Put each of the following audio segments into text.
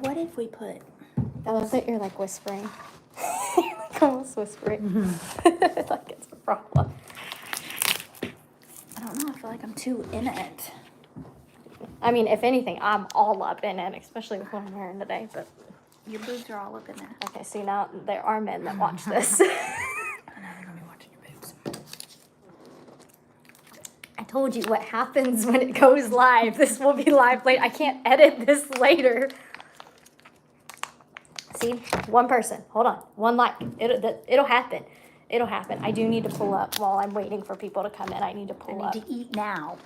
What if we put... I love that you're like whispering. You're like almost whispering. Mm-hmm. Like it's a problem. I don't know. I feel like I'm too in it. I mean, if anything, I'm all up in it, especially with what I'm wearing today. But Your boobs are all up in there. okay, see now there are men that watch this. I know they're going to be watching your boobs. I told you what happens when it goes live. This will be live later. I can't edit this later. See, one person. Hold on, one like. It'll happen. It'll happen. I do need to pull up while I'm waiting for people to come in. I need to pull up. I need to eat now.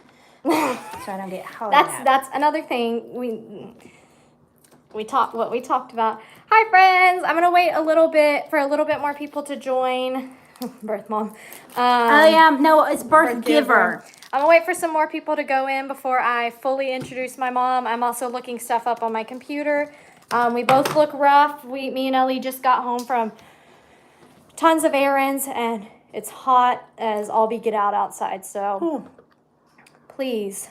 So I don't get hollered at. That's another thing we talked about. Hi friends, I'm gonna wait a little bit more people to join. Birth mom. No, it's birth giver. I'm gonna wait for some more people to go in before I fully introduce my mom. I'm also looking stuff up on my computer. We both look rough. Me and Ellie just got home from tons of errands, and it's hot as all be get out outside. So. Ooh. Please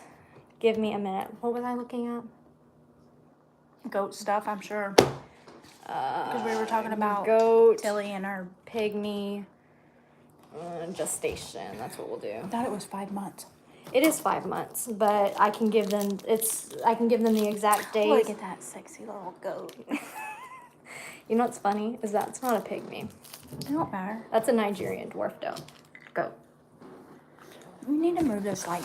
give me a minute. What was I looking at? Goat stuff, I'm sure. Because we were talking about goat, Tilly and her pygmy, gestation. That's what we'll do. I thought it was 5 months. It is 5 months, but I can give them the exact days. Look at that sexy little goat. You know what's funny is that it's not a pygmy. It don't matter. That's a Nigerian dwarf goat. We need to move this light.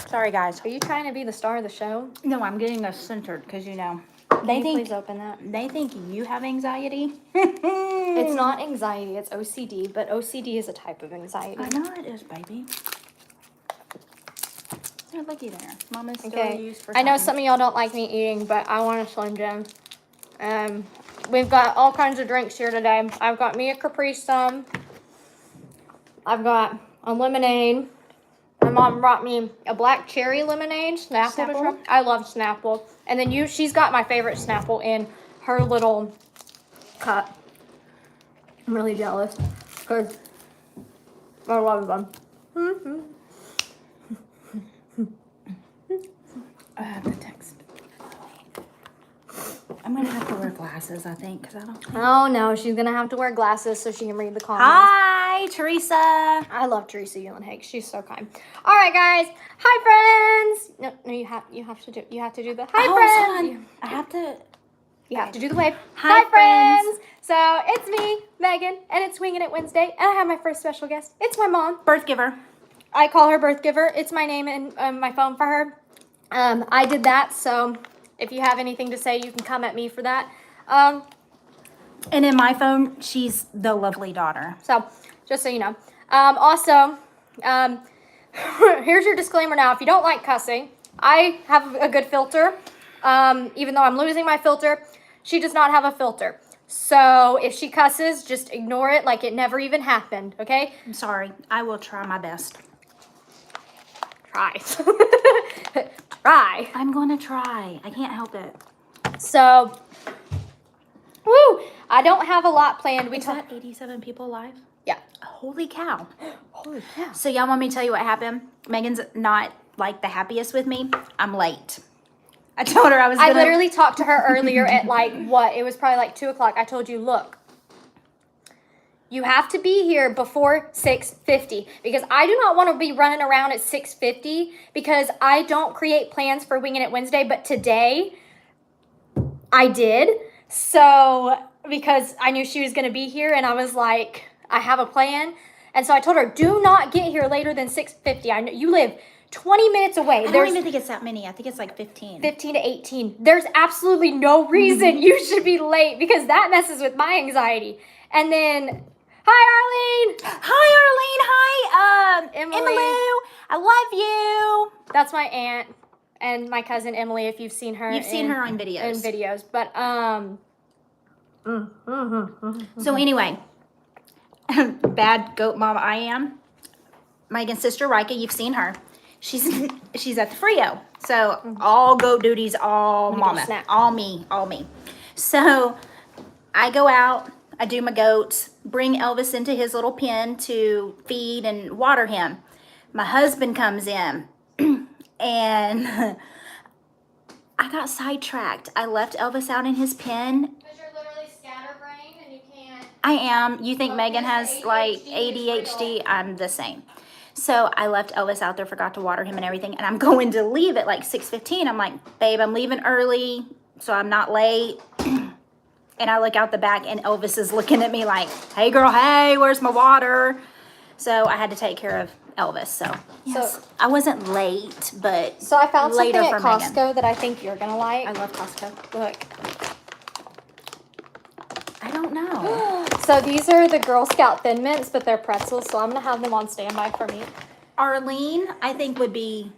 Sorry, guys. Are you trying to be the star of the show? No, I'm getting us centered because Can you please open that? They think you have anxiety. It's not anxiety, it's OCD, but OCD is a type of anxiety. I know it is, baby. Here, looky there. Mama's still Okay. used for I know something. some of y'all don't like me eating, but I want a Slim Jim. We've got all kinds of drinks here today. I've got me a Capri Sun. I've got a lemonade. My mom brought me a black cherry lemonade, Snapple. to try. I love Snapple. And then she's got my favorite Snapple in her little cup. I'm really jealous because I love them. I have to text. I'm going to have to wear glasses, I think, because I don't think... Oh, no. She's going to have to wear glasses so she can read the comments. Hi, Teresa. I love Teresa Eulenhake. She's so kind. All right, guys. Hi, friends. No, you have to do the hi, friends. I have to... You have to do the wave. Hi, friends. So it's me, Megan, and it's Wingin' It Wednesday, and I have my first special guest. It's my mom. Birth giver. I call her Birth Giver. It's my name in my phone for her. I did that, so if you have anything to say, you can come at me for that. And in my phone, she's the lovely daughter. So, just so you know. Also, here's your disclaimer now. If you don't like cussing, I have a good filter. Even though I'm losing my filter, she does not have a filter. So, if she cusses, just ignore it like it never even happened, okay? I'm sorry. I will try my best. Try. Try. I'm going to try. I can't help it. So, woo! I don't have a lot planned. Is that 87 people live? Yeah. Holy cow. Holy cow. So y'all want me to tell you what happened? Megan's not like the happiest with me. I'm late. I told her I was gonna... I literally talked to her earlier at it was probably like 2 o'clock. I told you, look, you have to be here before 6:50 because I do not want to be running around at 6:50 because I don't create plans for Wingin' It Wednesday, but today I did. So, because I knew she was going to be here and I was like, I have a plan. And so I told her, do not get here later than 6:50. I know you live 20 minutes away. I don't even think it's that many. I think it's like 15. 15 to 18. There's absolutely no reason you should be late because that messes with my anxiety. And then, hi, Arlene. Hi, Arlene. Hi, Emily. I love you. That's my aunt and my cousin Emily, if you've seen her. You've seen her on videos. In videos. But, So anyway, bad goat mom I am. Megan's sister, Rika, you've seen her. She's at the Frio. So all goat duties, all mama. All me. So I go out, I do my goats, bring Elvis into his little pen to feed and water him. My husband comes in and I got sidetracked. I left Elvis out in his pen. Because you're literally scatterbrained and you can't. I am. You think Megan has ADHD like is ADHD? real. I'm the same. So I left Elvis out there, forgot to water him and everything. And I'm going to leave at like 6:15. I'm like, babe, I'm leaving early so I'm not late. And I look out the back and Elvis is looking at me like, hey girl, hey, where's my water? So I had to take care of Elvis. So yes, I wasn't late, but So I found something later at for Costco Megan. that I think you're gonna like. I love Costco. Look. I don't know. So these are the Girl Scout Thin Mints, but they're pretzels. So I'm gonna have them on standby for me. Arlene, I think would be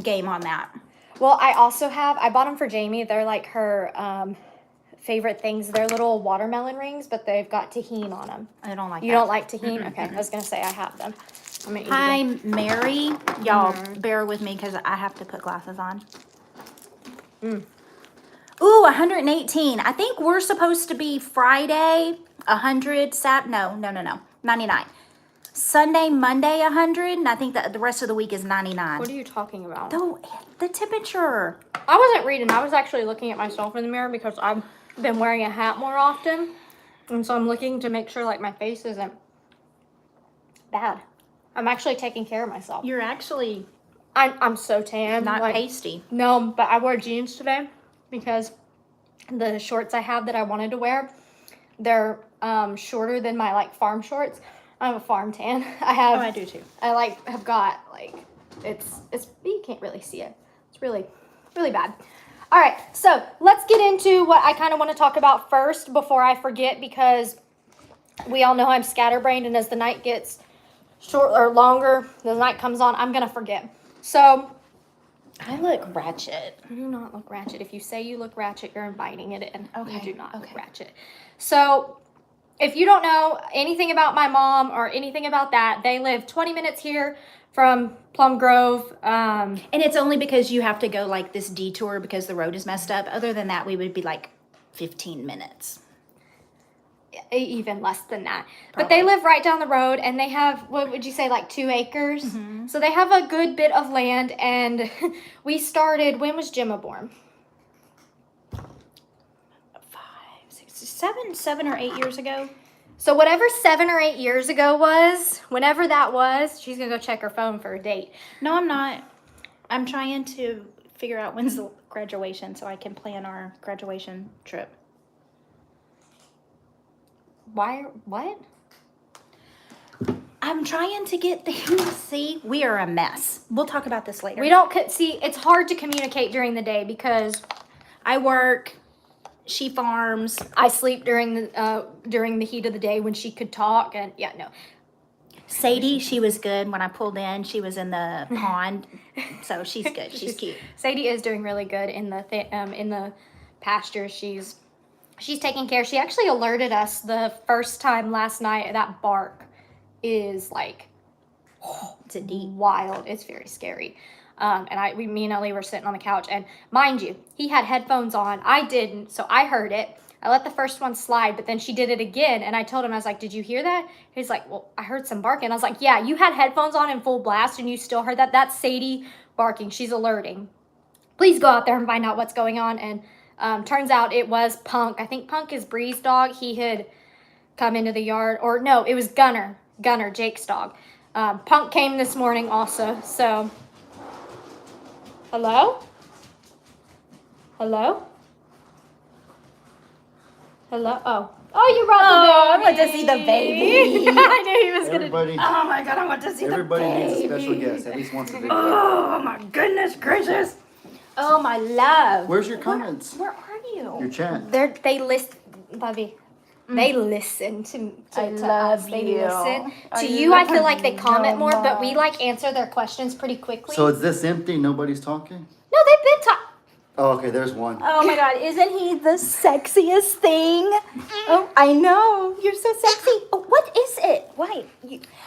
game on that. Well, I bought them for Jamie. They're like her favorite things. They're little watermelon rings, but they've got tahini on them. I don't like You that. don't like tahini? Okay, I was gonna say I have them. I'm gonna eat them. Hi, Mary. Y'all bear with me because I have to put glasses on. Ooh, 118. I think we're supposed to be Friday 100. No, 99. Sunday, Monday 100, and I think that the rest of the week is 99. What are you talking about? The temperature. I wasn't reading. I was actually looking at myself in the mirror because I've been wearing a hat more often, and so I'm looking to make sure like my face isn't bad. I'm actually taking care of myself. You're actually I'm so tan. not like, pasty. No, but I wore jeans today because the shorts I have that I wanted to wear, they're shorter than my like farm shorts. I have a farm tan. I do too. I have got like it's you can't really see it. It's really bad. All right, so let's get into what I kind of want to talk about first before I forget, because we all know I'm scatterbrained, and as the night gets short or longer, the night comes on, I'm gonna forget. So I look ratchet. you do not look ratchet. If you say you look ratchet, you're inviting it in. Okay, You do not look okay. ratchet. So if you don't know anything about my mom or anything about that, they live 20 minutes here from Plum Grove. And it's only because you have to go like this detour because the road is messed up. Other than that, we would be like 15 minutes. Even less than that. But they live right down the road, and they have, what would you say, like 2 acres? Mm-hmm. So they have a good bit of land, and we started, when was Gemma born? 5, 6, 7 or 8 years ago. So whatever 7 or 8 years ago was, whenever that was, she's going to go check her phone for a date. No, I'm not. I'm trying to figure out when's the graduation so I can plan our graduation trip. Why? What? I'm trying to get things. See, we are a mess. We'll talk about this later. We don't, see, it's hard to communicate during the day because I work. She farms. I sleep during the heat of the day when she could talk, and yeah, no. Sadie, she was good. When I pulled in, she was in the pond. So she's good. She's cute. Sadie is doing really good in the pasture. She's taking care. She actually alerted us the first time last night. That bark is like It's a deep. wild. It's very scary. And me and Ellie were sitting on the couch, and mind you, he had headphones on. I didn't, so I heard it. I let the first one slide, but then she did it again, and I told him, I was like, did you hear that? He's like, well, I heard some barking. I was like, yeah, you had headphones on in full blast, and you still heard that? That's Sadie barking. She's alerting. Please go out there and find out what's going on. And turns out it was Punk. I think Punk is Bree's dog. He had come into the yard, or no, it was Gunner, Jake's dog. Punk came this morning also, so... Hello? Hello? Hello? Oh, you brought the baby. I want to see the baby. I knew he was Everybody, Oh my God, I want to see everybody the baby. needs a special guest at least once a week. Oh my goodness gracious. Oh my love. Where's your comments? Where are you? Your chat. They listen, Bubby. They listen to I us. love They you. listen. I To you, I love feel like they you comment so more, but we much. like answer their questions pretty quickly. So is this empty? Nobody's talking? No, they've been talking. Oh, okay, there's one. Oh my God, isn't he the sexiest thing? Oh, I know. You're so sexy. Oh, what is is it? Wait.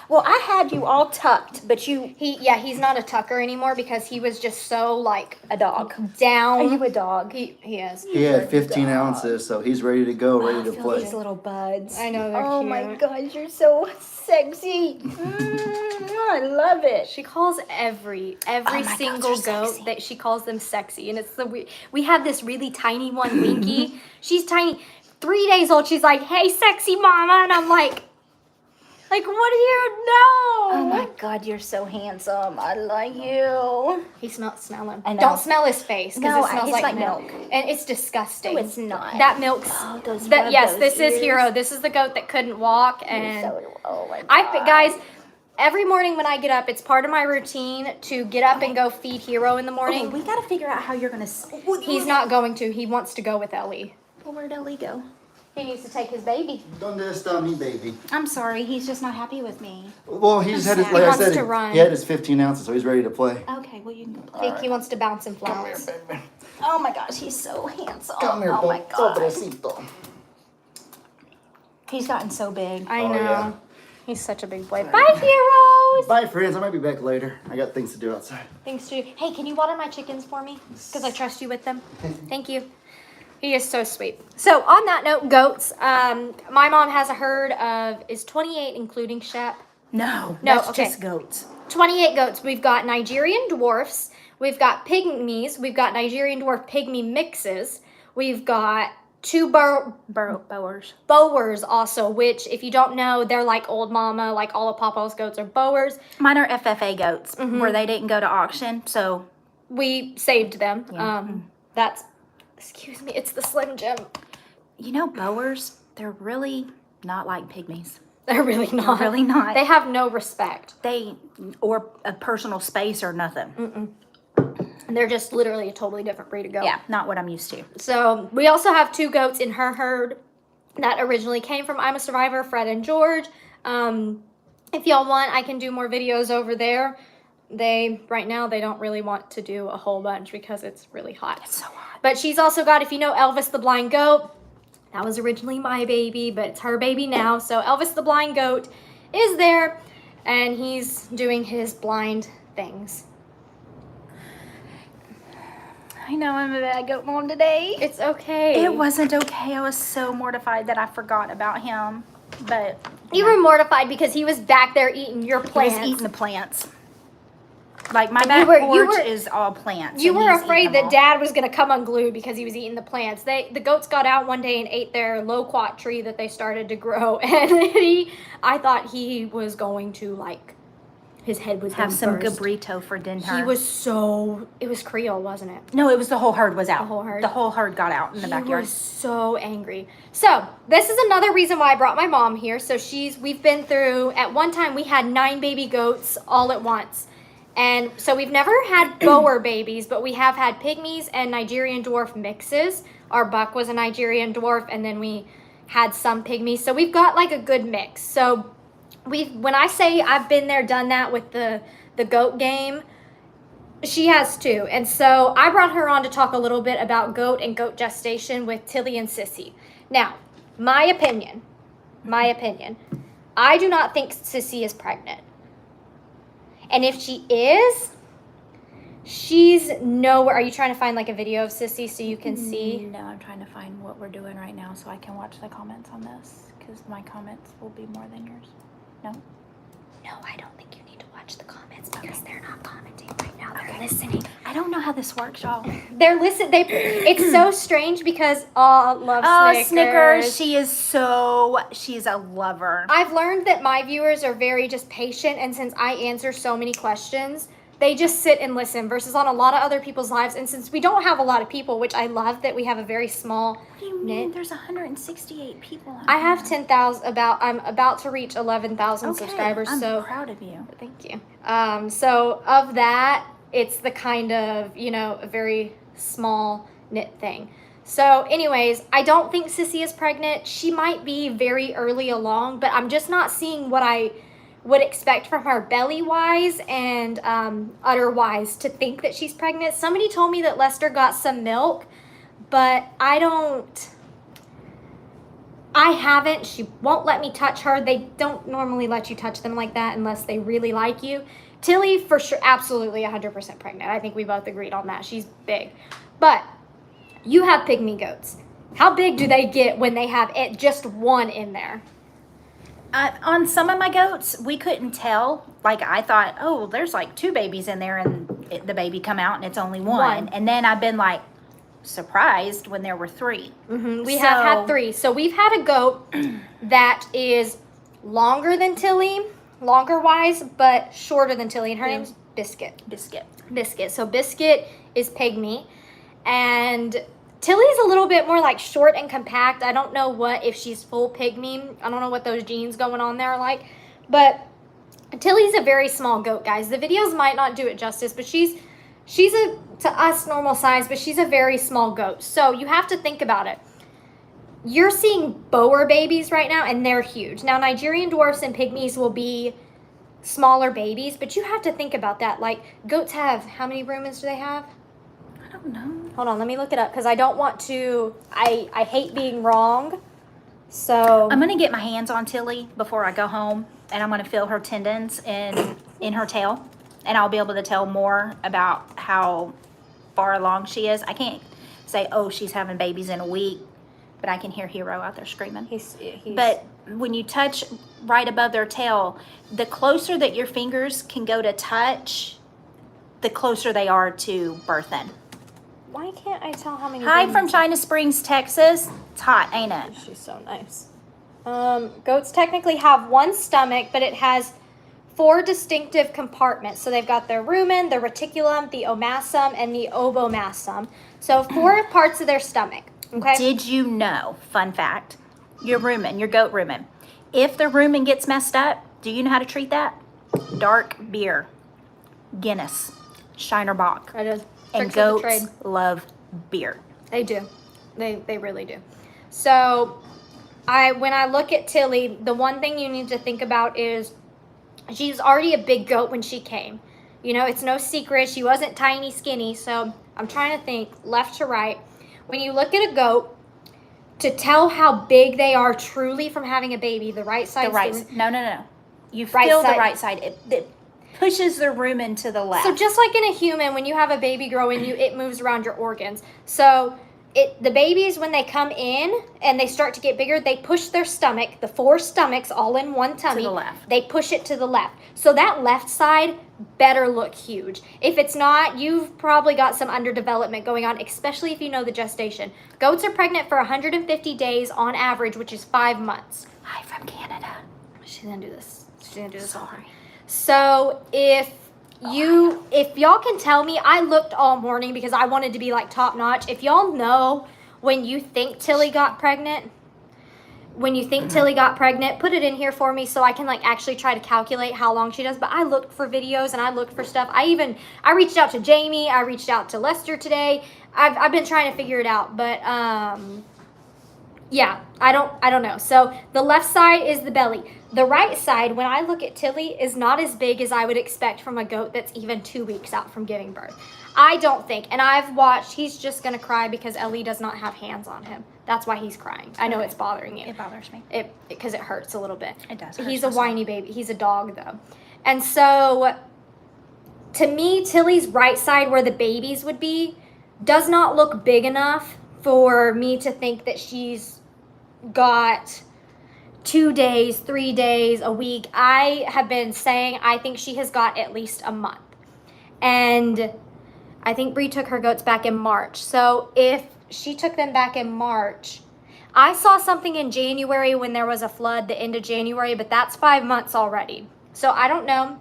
Well, I had you all tucked, but He's not a tucker anymore because he was just so like a dog. down. Are you a dog? He is. He had 15 ounces, so he's ready to go, ready to Feel play. these little buds. I know they're Oh cute. my gosh, you're so sexy. I love it. She calls every my God, single they're goat sexy. that she calls them sexy, and it's we have this really tiny one, Winky. She's tiny, 3 days old. She's like, "Hey, sexy mama," and I'm like, what do you know? Oh my God, you're so handsome. I like you. He's not smelling. I know. Don't smell his face because No, it smells it's like like milk. milk. And it's disgusting. No, it's not. That milk's. Oh, those Yes, those this is ears. Hero. This is the goat that couldn't walk, and Oh my God. guys. Every morning when I get up, it's part of my routine to get up and go feed Hero in the morning. Okay, we gotta figure out how you're gonna. He's not going to. He wants to go with Ellie. Well, where'd Ellie go? He needs to take his baby. Donde está mi baby? I'm sorry, he's just not happy with me. Well, he just had his, sad. like He I wants said, to run. he had his 15 ounces, so he's ready to play. Okay, well you can go I play. think he wants to bounce and flounce. baby. Oh my gosh, he's so handsome. Come here, oh my God. pobrecito. He's gotten so big. I Oh, know. yeah. He's such a big boy. Bye, Heroes! Bye, friends. I might be back later. I got things to do outside. Thanks to you. Hey, can you water my chickens for me? Because I trust you with them. Thank you. He is so sweet. So on that note, goats. My mom has a herd of, is 28 including Shep? No, No, that's okay. just goats. 28 goats. We've got Nigerian dwarfs. We've got pygmies. We've got Nigerian dwarf pygmy mixes. We've got two Boers. Boers also, which if you don't know, they're like old mama, like all of Papa's goats are Boers. Mine are FFA goats, where they didn't go to auction, so We saved them. Yeah. That's, excuse me, it's the Slim Jim. you know, Boers, they're really not like pygmies. They're really not. They're really not. They have no respect. Or a personal space or nothing. They're just literally a totally different breed of goat. Yeah, not what I'm used to. So we also have two goats in her herd that originally came from I'm a Survivor, Fred and George. If y'all want, I can do more videos over there. Right now, they don't really want to do a whole bunch because it's really hot. It's so hot. But she's also got, if you know Elvis the Blind Goat, that was originally my baby, but it's her baby now. So Elvis the Blind Goat is there, and he's doing his blind things. I know I'm a bad goat mom today. It's okay. It wasn't okay. I was so mortified that I forgot about him. But You were mortified because he was back there eating your he plants. was eating the plants. Like my And back you porch were- is all plants. You and were he's afraid eating that them all. Dad was going to come unglued because he was eating the plants. The goats got out one day and ate their loquat tree that they started to grow. And I thought he was going to, like, his head was have gonna some burst. gabrito for dinner. He was so, it was Creole, wasn't it? No, it was the whole herd was out. The whole herd? The whole herd got out in the He backyard. was so angry. So this is another reason why I brought my mom here. So we've been through, at one time we had 9 baby goats all at once. And so we've never had Boer babies, but we have had pygmies and Nigerian dwarf mixes. Our buck was a Nigerian dwarf, and then we had some pygmies. So we've got like a good mix. So when I say I've been there, done that with the goat game, she has too. And so I brought her on to talk a little bit about goat and goat gestation with Tilly and Sissy. Now, my opinion, I do not think Sissy is pregnant. And if she is, she's nowhere. Are you trying to find like a video of Sissy so you can see? No, I'm trying to find what we're doing right now so I can watch the comments on this because my comments will be more than yours. No? No, I don't think you need to watch the comments because they're not commenting right now. They're listening. I don't know how this works, y'all. They're listening. It's so strange because love Oh, Snickers. Snickers. She's a lover. I've learned that my viewers are very just patient, and since I answer so many questions, they just sit and listen versus on a lot of other people's lives. And since we don't have a lot of people, which I love that we have a very small What do you mean? There's 168 people on I have here. 10,000, I'm about to reach 11,000 subscribers. I'm So proud of you. thank you. So of that, it's the kind of, a very small knit thing. So anyways, I don't think Sissy is pregnant. She might be very early along, but I'm just not seeing what I would expect from her belly-wise and udder-wise to think that she's pregnant. Somebody told me that Lester got some milk, but I I haven't. She won't let me touch her. They don't normally let you touch them like that unless they really like you. Tilly, for sure, absolutely 100% pregnant. I think we both agreed on that. She's big. But you have pygmy goats. How big do they get when they have just one in there? On some of my goats, we couldn't tell. Like, I thought, oh, there's like 2 babies in there, and the baby come out and it's only one. And then I've been like surprised when there were 3. We have had 3. So we've had a goat that is longer than Tilly, longer wise, but shorter than Tilly, and her name's Biscuit. Biscuit. So Biscuit is pygmy, and Tilly's a little bit more like short and compact. I don't know if she's full pygmy. I don't know what those genes going on there are like, but Tilly's a very small goat, guys. The videos might not do it justice, but she's a, to us, normal size, but she's a very small goat. So you have to think about it. You're seeing Boer babies right now, and they're huge. Now, Nigerian dwarfs and pygmies will be smaller babies, but you have to think about that. Like, goats have, how many rumens do they have? I don't know. Hold on, let me look it up, because I don't want to, I hate being wrong. So I'm going to get my hands on Tilly before I go home, and I'm going to feel her tendons in her tail, and I'll be able to tell more about how far along she is. I can't say, oh, she's having babies in a week, but I can hear Hero out there screaming. he's But when you touch right above their tail, the closer that your fingers can go to touch, the closer they are to birthing. why can't I tell how many? Hi rumens- from China Springs, Texas. It's hot, ain't it? She's so nice. Goats technically have one stomach, but it has 4 distinctive compartments. So they've got their rumen, the reticulum, the omasum, and the ovomasum. So 4 parts of their stomach. Okay. Did you know, fun fact, your rumen, your goat rumen, if the rumen gets messed up, do you know how to treat that? Dark beer, Guinness, Shiner Bock. That is And tricks of the goats trade. love beer. They do. They really do. So when I look at Tilly, the one thing you need to think about is she's already a big goat when she came. You know, it's no secret. She wasn't tiny, skinny. So I'm trying to think left to right. When you look at a goat, to tell how big they are truly from having a baby, the right side. No. You Right feel side. the right side. It pushes the rumen to the left. So just like in a human, when you have a baby growing you, it moves around your organs. So the babies, when they come in and they start to get bigger, they push their stomach, the 4 stomachs all in one tummy. To the left. They push it to the left. So that left side better look huge. If it's not, you've probably got some underdevelopment going on, especially if you know the gestation. Goats are pregnant for 150 days on average, which is 5 months. Hi from Canada. She's gonna do this. She's gonna do this. Sorry. So if y'all can tell me, I looked all morning because I wanted to be like top notch. If y'all know when you think Tilly got pregnant, put it in here for me so I can like actually try to calculate how long she does. But I looked for videos and I looked for stuff. I reached out to Jamie. I reached out to Lester today. I've been trying to figure it out, but yeah, I don't know. So the left side is the belly. The right side, when I look at Tilly, is not as big as I would expect from a goat that's even 2 weeks out from giving birth. I don't think. And I've watched, he's just going to cry because Ellie does not have hands on him. That's why he's crying. I know it's bothering you. It bothers me. Because it hurts a little bit. It does. He's a whiny baby. He's a dog, though. And so, to me, Tilly's right side, where the babies would be, does not look big enough for me to think that she's got 2 days, 3 days, a week. I have been saying I think she has got at least a month. And I think Bree took her goats back in March. So if she took them back in March, I saw something in January when there was a flood, the end of January, but that's 5 months already. So I don't know.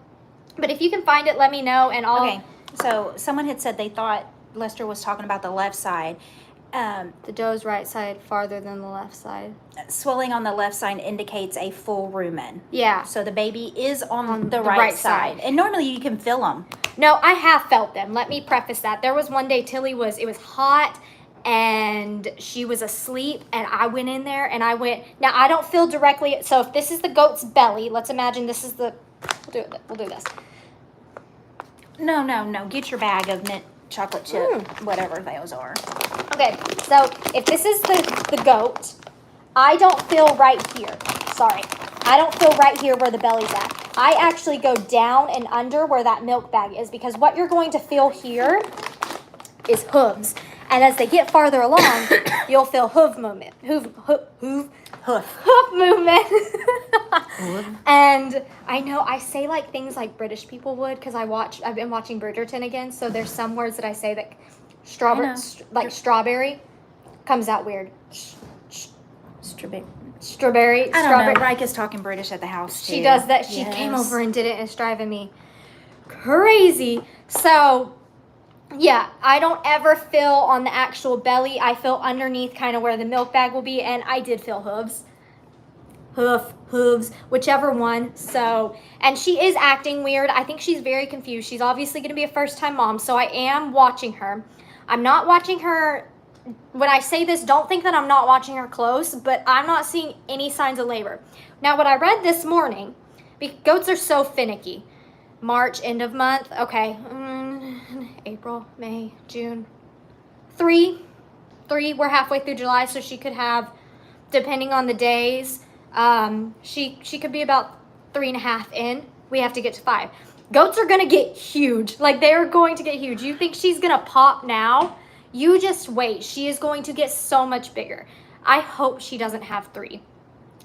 But if you can find it, let me know and I'll... Okay, so someone had said they thought Lester was talking about the left side. The doe's right side farther than the left side. Swelling on the left side indicates a full rumen. Yeah. So the baby is on the right side. And normally you can feel them. No, I have felt them. Let me preface that. There was one day it was hot and she was asleep and I went in there and now I don't feel directly, so if this is the goat's belly, let's imagine this is we'll do this. No. Get your bag of mint chocolate chip, whatever those are. Okay, so if this is the goat, I don't feel right here. Sorry. I don't feel right here where the belly's at. I actually go down and under where that milk bag is, because what you're going to feel here is hooves. And as they get farther along, you'll feel hoof movement. Hoof movement. And I know I say like things like British people would, because I've been watching Bridgerton again, so there's some words that I say that strawberry comes out weird. Strawberry. I don't know. Rika's talking British at the house too. She does that. She came over and did it, and it's driving me crazy. So, yeah, I don't ever feel on the actual belly. I feel underneath kind of where the milk bag will be, and I did feel hooves. Hooves, whichever one. So, and she is acting weird. I think she's very confused. She's obviously going to be a first-time mom, so I am watching her. I'm not watching her. When I say this, don't think that I'm not watching her close, but I'm not seeing any signs of labor. Now, what I read this morning, goats are so finicky. March, end of month, okay. April, May, June. 3, we're halfway through July, so she could have, depending on the days, she could be about 3.5 in. We have to get to 5. Goats are going to get huge. Like, they're going to get huge. You think she's going to pop now? You just wait. She is going to get so much bigger. I hope she doesn't have 3.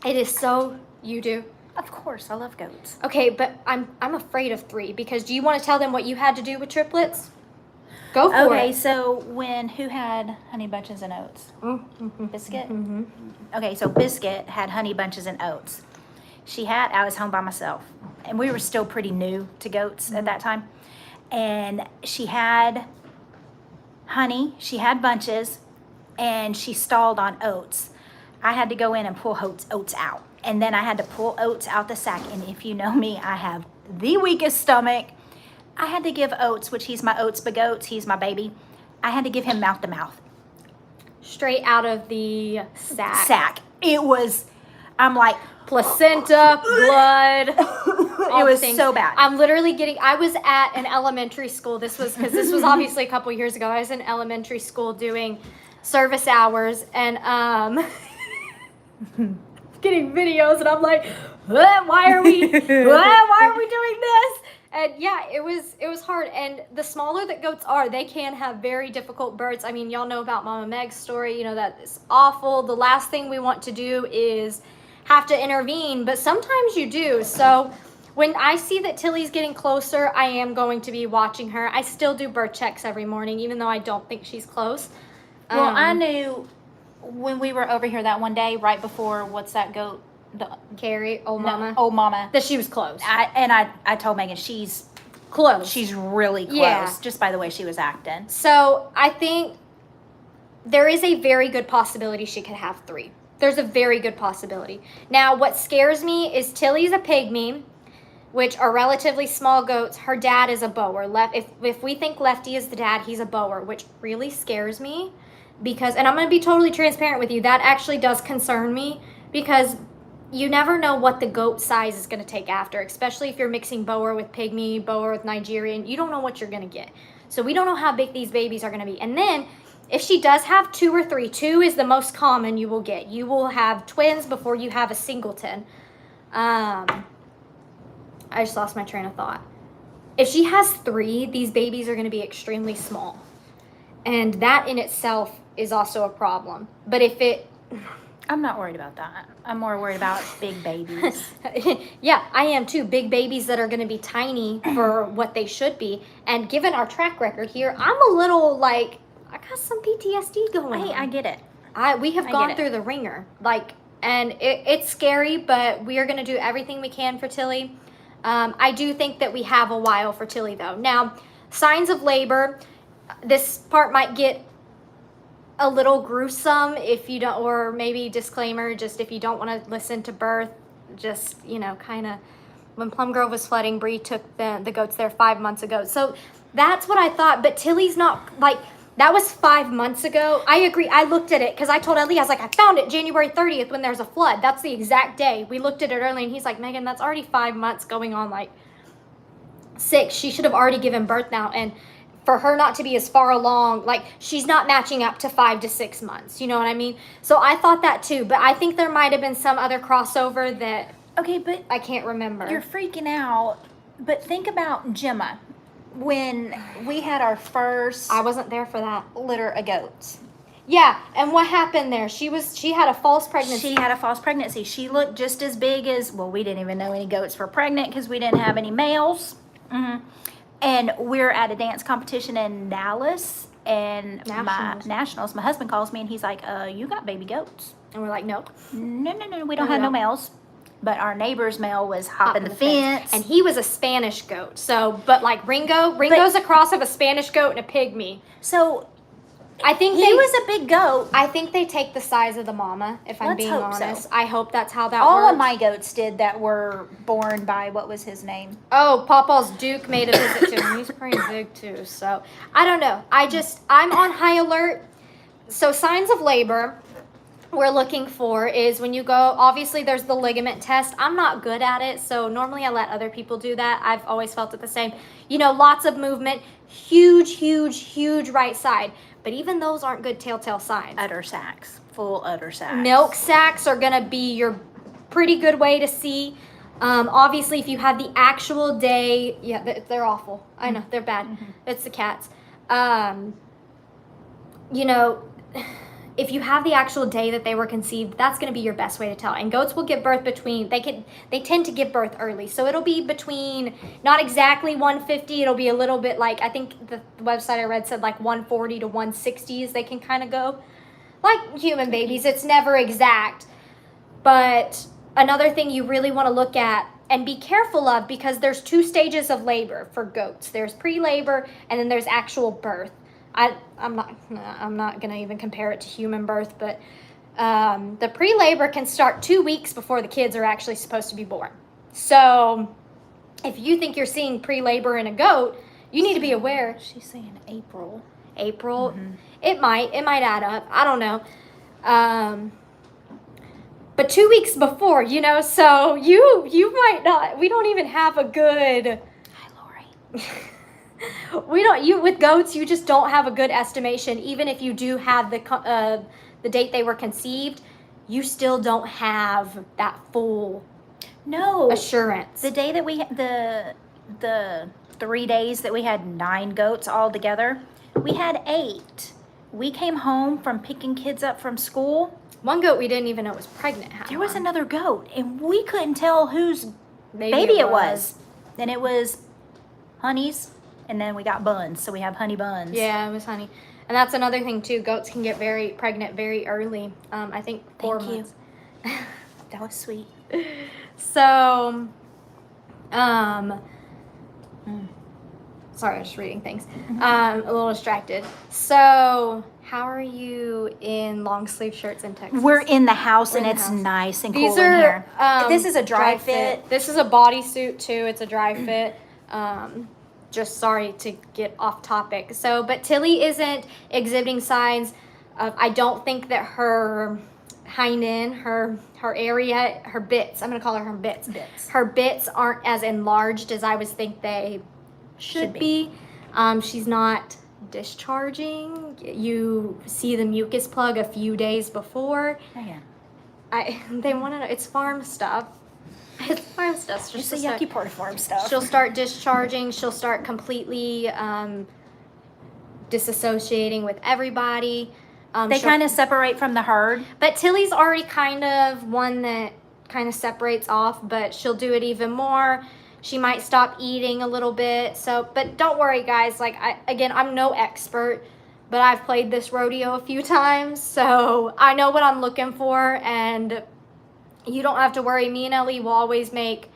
It is so, you do? Of course, I love goats. Okay, but I'm afraid of 3, because do you want to tell them what you had to do with triplets? Go for it. Okay, so who had honey bunches and oats? Biscuit? Okay, so Biscuit had honey bunches and oats. I was home by myself, and we were still pretty new to goats at that time. And she had honey, she had bunches, and she stalled on oats. I had to go in and pull oats out. And then I had to pull oats out the sack. And if you know me, I have the weakest stomach. I had to give oats, which he's my oats bagoats, he's my baby. I had to give him mouth to mouth. Straight out of the Sack. It was, I'm like, placenta, blood. It was so bad. I'm literally I was at an elementary school. This was obviously a couple years ago. I was in elementary school doing service hours, and getting videos, and I'm like, why are we doing this? And yeah, it was hard. And the smaller that goats are, they can have very difficult births. I mean, y'all know about Mama Meg's story. You know, that is awful. The last thing we want to do is have to intervene, but sometimes you do. So when I see that Tilly's getting closer, I am going to be watching her. I still do birth checks every morning, even though I don't think she's close. Well, I knew when we were over here that one day, right before, what's that goat? Carrie, old mama. Old mama. That she was close. I told Megan she's close. She's really close, Yeah. just by the way she was acting. So I think there is a very good possibility she could have 3. There's a very good possibility. Now, what scares me is Tilly's a pygmy, which are relatively small goats. Her dad is a bower. If we think Lefty is the dad, he's a bower, which really scares me because, and I'm going to be totally transparent with you, that actually does concern me because you never know what the goat size is going to take after, especially if you're mixing bower with pygmy, bower with Nigerian. You don't know what you're going to get. So we don't know how big these babies are going to be. And then if she does have 2 or 3, 2 is the most common you will get. You will have twins before you have a singleton. I just lost my train of thought. If she has 3, these babies are going to be extremely small. And that in itself is also a problem. But if it... I'm not worried about that. I'm more worried about big babies. Yeah, I am too. Big babies that are going to be tiny for what they should be. And given our track record here, I'm a little like... I got some PTSD going on. Hey, I get it. We have gone through the ringer. And it's scary, but we are going to do everything we can for Tilly. I do think that we have a while for Tilly, though. Now, signs of labor. This part might get a little gruesome if you don't, or maybe disclaimer, just if you don't want to listen to birth, just, kind of, when Plum Grove was flooding, Bree took the goats there 5 months ago. So that's what I thought, but Tilly's not, that was 5 months ago. I agree. I looked at it because I told Ellie, I was like, I found it January 30th when there's a flood. That's the exact day. We looked at it early, and he's like, Megan, that's already 5 months going on 6. She should have already given birth now. And for her not to be as far along, like she's not matching up to 5 to 6 months. You know what I mean? So I thought that too, but I think there might have been some other crossover that Okay, but I can't remember. you're freaking out. But think about Gemma. When we had our first I wasn't there for that. litter of goats. Yeah, and what happened there? She had a false pregnancy. She had a false pregnancy. She looked just as big as, well, we didn't even know any goats were pregnant because we didn't have any males. And we're at a dance competition in Dallas, and Nationals. my husband calls me and he's like, you got baby goats. And we're like, nope. No, we don't have no males. But our neighbor's male was hopping the fence. And he was a Spanish goat. So, but like Ringo's a cross of a Spanish goat and a pygmy. So I think he was a big goat. I think they take the size of the mama, if I'm Let's being hope so. honest. I hope that's how that All works. of my goats did that were born by, what was his name? Oh, Pawpaw's Duke made a visit to him. He's pretty big too. So I don't know. I'm on high alert. So signs of labor we're looking for is when you go, obviously there's the ligament test. I'm not good at it, so normally I let other people do that. I've always felt it the same. Lots of movement, huge right side. But even those aren't good telltale signs. Udder sacs, full udder sacs. Milk sacs are gonna be your pretty good way to see. Obviously, if you have the actual day, they're awful. I know, they're bad. It's the cats. If you have the actual day that they were conceived, that's going to be your best way to tell. And goats will give birth they tend to give birth early. So it'll be between, not exactly 150, it'll be a little bit like, I think the website I read said like 140 to 160s they can kind of go. Like human babies, it's never exact. But another thing you really want to look at and be careful of, because there's 2 stages of labor for goats. There's pre-labor and then there's actual birth. I'm not gonna even compare it to human birth, but the pre-labor can start 2 weeks before the kids are actually supposed to be born. So if you think you're seeing pre-labor in a goat, you need to be aware. She's saying April. It might add up. I don't know. But 2 weeks before, so you might not. We don't even have a good. Hi, Lori. With goats, you just don't have a good estimation. Even if you do have the date they were conceived, you still don't have that full assurance. The day that the 3 days that we had 9 goats all together, we had 8. We came home from picking kids up from school. One goat we didn't even know was pregnant. There was another goat, and we couldn't tell whose baby it was. And it was Honey's. And then we got buns, so we have honey buns. Yeah, it was honey. And that's another thing, too. Goats can get very pregnant very early. I think 4 months. That was sweet. So, sorry, I was just reading things. A little distracted. So, how are you in long sleeve shirts in Texas? We're in the house, and in the it's house. nice and These cool are, in here. this is a dry fit. This is a bodysuit, too. It's a dry fit. Just sorry to get off topic. So, but Tilly isn't exhibiting signs of, I don't think that her hind her area, her bits, I'm going to call her bits. Her bits aren't as enlarged as I would think they should be. She's not discharging. You see the mucus plug a few days before. Oh, yeah. They want to know, it's farm stuff. It's farm stuff. It's the yucky part of farm stuff. She'll start discharging. She'll start completely disassociating with everybody. They kind of separate from the herd. But Tilly's already kind of one that kind of separates off, but she'll do it even more. She might stop eating a little bit. So, but don't worry, guys. Like, I'm no expert, but I've played this rodeo a few times, so I know what I'm looking for, and you don't have to worry. Me and Ellie will always make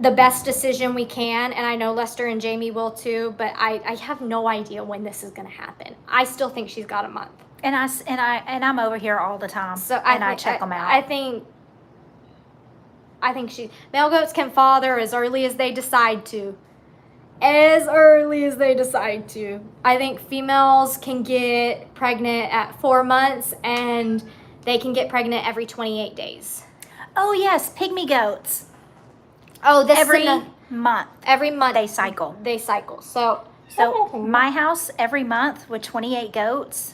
the best decision we can, and I know Lester and Jamie will too, but I have no idea when this is going to happen. I still think she's got a month. And I'm over here all the time. So I check them out. I think male goats can father as early as they decide to. I think females can get pregnant at 4 months, and they can get pregnant every 28 days. Oh, yes, pygmy goats. Oh, Every month. Every month They cycle. So So my house every month with 28 goats,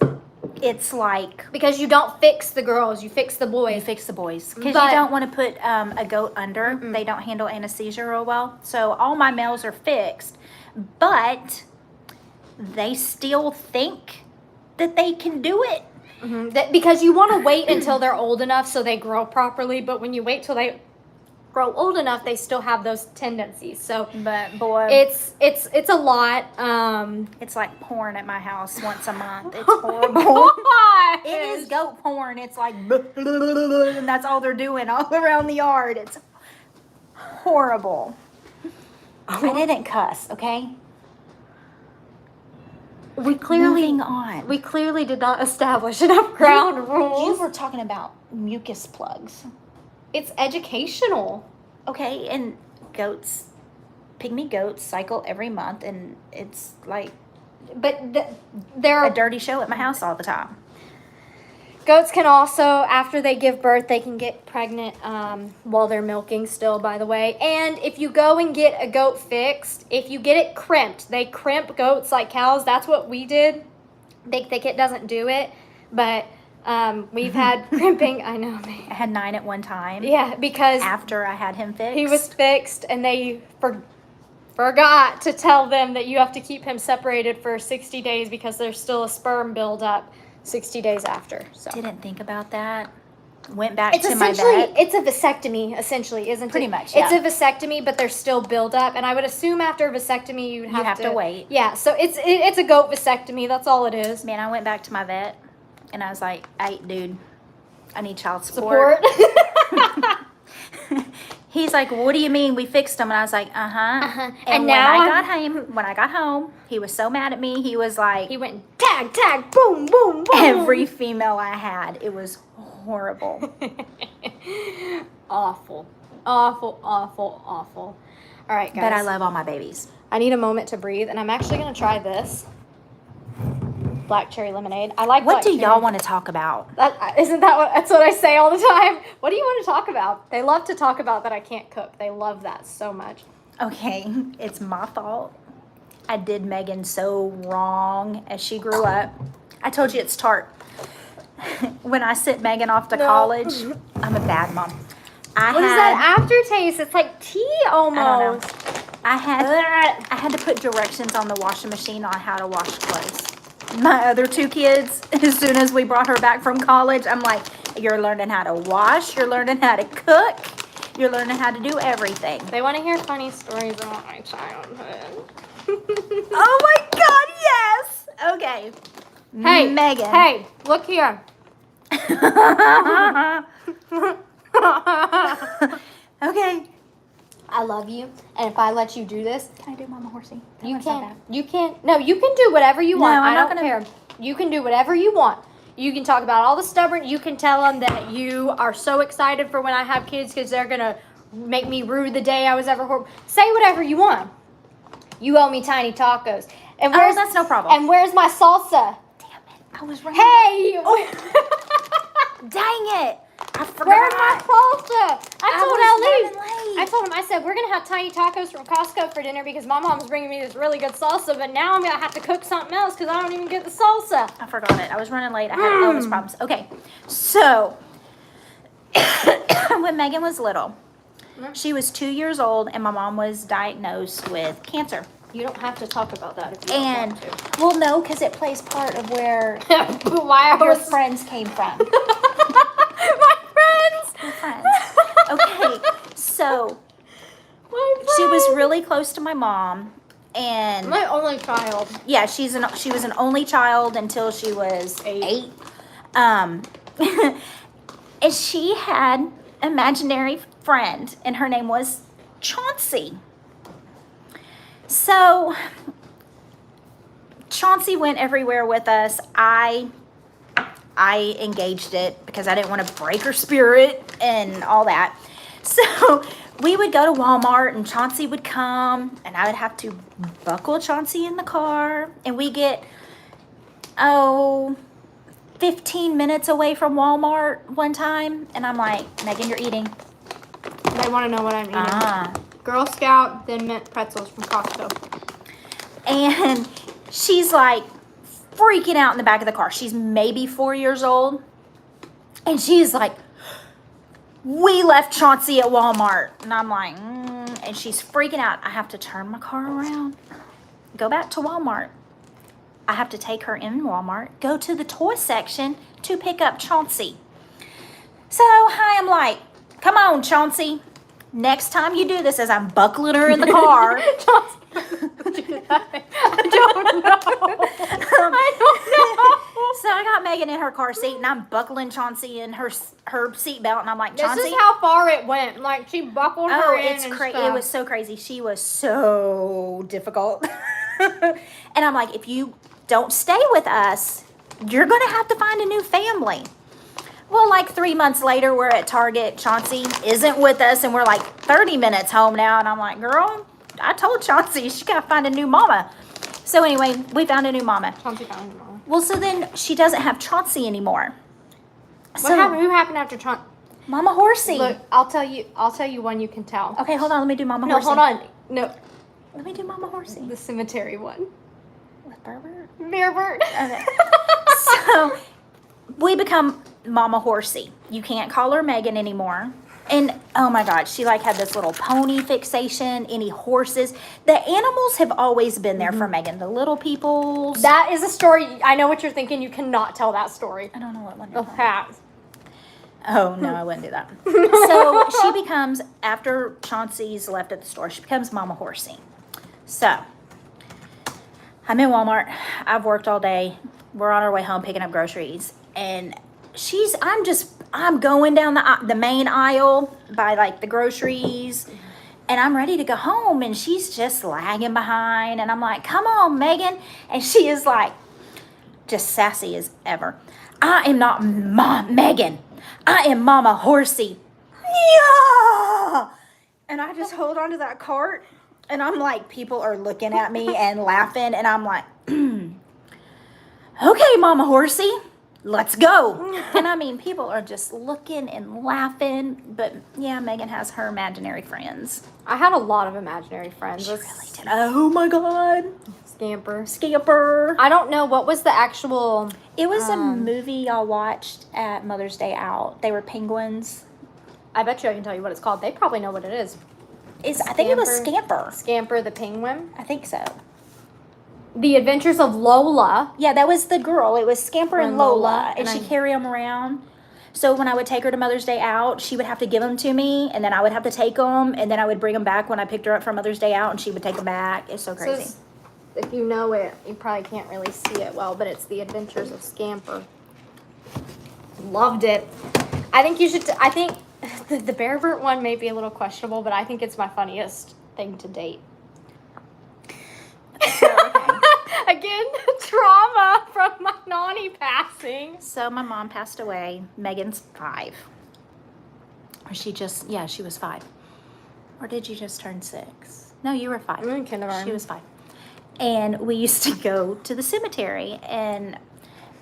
it's like Because you don't fix the girls, you fix the you boys. fix the boys because But- you don't want to put a goat under. They don't handle anesthesia real well. So all my males are fixed, but they still think that they can do it. Because you want to wait until they're old enough so they grow properly, but when you wait till they grow old enough, they still have those tendencies. So But boy, it's a lot. it's like porn at my house once a month. It's horrible. It is goat porn. It's like, and that's all they're doing all around the yard. It's horrible. I didn't cuss, okay? We clearly Moving on. we clearly did not establish enough ground You rules. were talking about mucus plugs. It's educational. Okay, and goats, pygmy goats cycle every month, and it's like But there a are dirty show at my house all the time. goats can also, after they give birth, they can get pregnant while they're milking still, by the way. And if you go and get a goat fixed, if you get it crimped, they crimp goats like cows. That's what we did. They think it doesn't do it, but we've had crimping. I know, man. I had 9 at one time. Yeah, because After I had him fixed. he was fixed and they forgot to tell them that you have to keep him separated for 60 days because there's still a sperm buildup 60 days after. So Didn't think about that. Went back it's to my essentially vet. it's a vasectomy, essentially, isn't it? Pretty much, It's yeah. a vasectomy, but there's still buildup, and I would assume after a vasectomy you'd have, have to wait. Yeah, so it's a goat vasectomy. That's all it is. Man, I went back to my vet, and I was like, "Hey, dude, I need child support." Support. He's like, "What do you mean we fixed him?" And I was like, "Uh-huh." And And now when I got home, he was so mad at me. He was like, He went tag tag boom boom boom. every female I had. It was horrible. Awful, awful, awful, awful. All right, guys. But I love all my babies. I need a moment to breathe, and I'm actually gonna try this black cherry lemonade. I like. What black do cherry. y'all want to talk about? That's what I say all the time. What do you want to talk about? They love to talk about that I can't cook. They love that so much. Okay, it's my fault. I did Megan so wrong as she grew up. I told you it's tart. When I sent Megan off to No. college, I'm a bad mom. What is that aftertaste? It's like tea almost. I had to put directions on the washing machine on how to wash clothes. My other 2 kids, as soon as we brought her back from college, I'm like, you're learning how to wash, you're learning how to cook, you're learning how to do everything. They want to hear funny stories about my childhood. Oh my God, yes! Okay. Hey, Megan. Hey, look here. Okay. I love you, and if I let you do this, Can I do Mama Horsey? you can. You can. No, you can do whatever you want. I'm I not don't gonna- care. You can do whatever you want. You can talk about all the stubborn. You can tell them that you are so excited for when I have kids because they're gonna make me rue the day I was ever horrible. Say whatever you want. You owe me tiny tacos. And Oh, that's no problem. And where's my salsa? Damn it. I was running. Hey, Dang it. I forgot. where's my salsa? I told Ali. was running late. I told him, I said, we're going to have tiny tacos from Costco for dinner because my mom's bringing me this really good salsa, but now I'm going to have to cook something else because I don't even get the salsa. I forgot it. I was running late. I had illness problems. Okay. So, when Megan was little, she was 2 years old and my mom was diagnosed with cancer. You don't have to talk about that if you And, don't want well, no, because it plays part of where to. Why I your was... friends came from. my friends. Your friends. Okay. So, My she was friends. really close to my mom. And My only child. yeah, she was an only child until she was 8. And she had an imaginary friend, and her name was Chauncey. So Chauncey went everywhere with us. I engaged it because I didn't want to break her spirit and all that. So we would go to Walmart and Chauncey would come and I would have to buckle Chauncey in the car, and we get 15 minutes away from Walmart one time, and I'm like, Megan, you're eating. They want to know what I'm eating. Ah. Girl Scout, Thin Mint pretzels from Costco. And she's like freaking out in the back of the car. She's maybe 4 years old. And she's like, we left Chauncey at Walmart. And I'm like, and she's freaking out. I have to turn my car around, go back to Walmart. I have to take her in Walmart, go to the toy section to pick up Chauncey. So I am like, come on, Chauncey. Next time you do this, as I'm buckling her in the car. Chauncey, I don't know. I don't know. So I got Megan in her car seat, and I'm buckling Chauncey in her seatbelt, and I'm like, Chauncey. This is how far it went. Like, she buckled her in it's and crazy. stuff. It was so crazy. She was so difficult. And I'm like, if you don't stay with us, you're going to have to find a new family. Well, like 3 months later, we're at Target. Chauncey isn't with us, and we're like 30 minutes home now. And I'm like, girl, I told Chauncey she got to find a new mama. So anyway, we found a new mama. Chauncey found her mom. Well, so then she doesn't have Chauncey anymore. What happened? Who happened after Chauncey? Mama Horsey. Look, I'll tell you one you can tell. Okay, hold on. Let me do Mama No, Horsey. hold on. No, Let me do Mama Horsey. the cemetery one. With Berber? Bearbird. Okay. So we become Mama Horsey. You can't call her Megan anymore. And oh my God, she like had this little pony fixation, any horses. The animals have always been there for Megan. The little peoples. That is a story. I know what you're thinking. You cannot tell that story. I don't know what one The is. that. hat. Oh no, I wouldn't do that. So she becomes, after Chauncey's left at the store, she becomes Mama Horsey. So I'm in Walmart. I've worked all day. We're on our way home picking up groceries, and I'm going down the main aisle by like the groceries, and I'm ready to go home, and she's just lagging behind, and I'm like, come on, Megan. And she is like, just sassy as ever. I am not Megan. I am Mama Horsey. Yeah. And I just hold on to that cart, and I'm like, people are looking at me and laughing, and I'm like, okay, Mama Horsey, let's go. And I mean, people are just looking and laughing, but yeah, Megan has her imaginary friends. I had a lot of imaginary friends. She really did. Oh my God. Scamper. Scamper. I don't know what was the actual. It was a movie y'all watched at Mother's Day Out. They were penguins. I bet you I can tell you what it's called. They probably know what it is. I think it was Scamper. Scamper the Penguin. I think so. The Adventures of Lola. Yeah, that was the girl. It was Scamper and And Lola, Lola, and and she'd I- carry them around. So when I would take her to Mother's Day Out, she would have to give them to me, and then I would have to take them, and then I would bring them back when I picked her up for Mother's Day Out, and she would take them back. It's so crazy. So if you know it, you probably can't really see it well, but it's The Adventures of Scamper. Loved it. I think you should. I think the Bearbert one may be a little questionable, but I think it's my funniest thing to date. Again, trauma from my Nani passing. So my mom passed away. Megan's 5. Or she was 5. Or did you just turn 6? No, you were 5. I'm in kindergarten. She was 5. And we used to go to the cemetery, and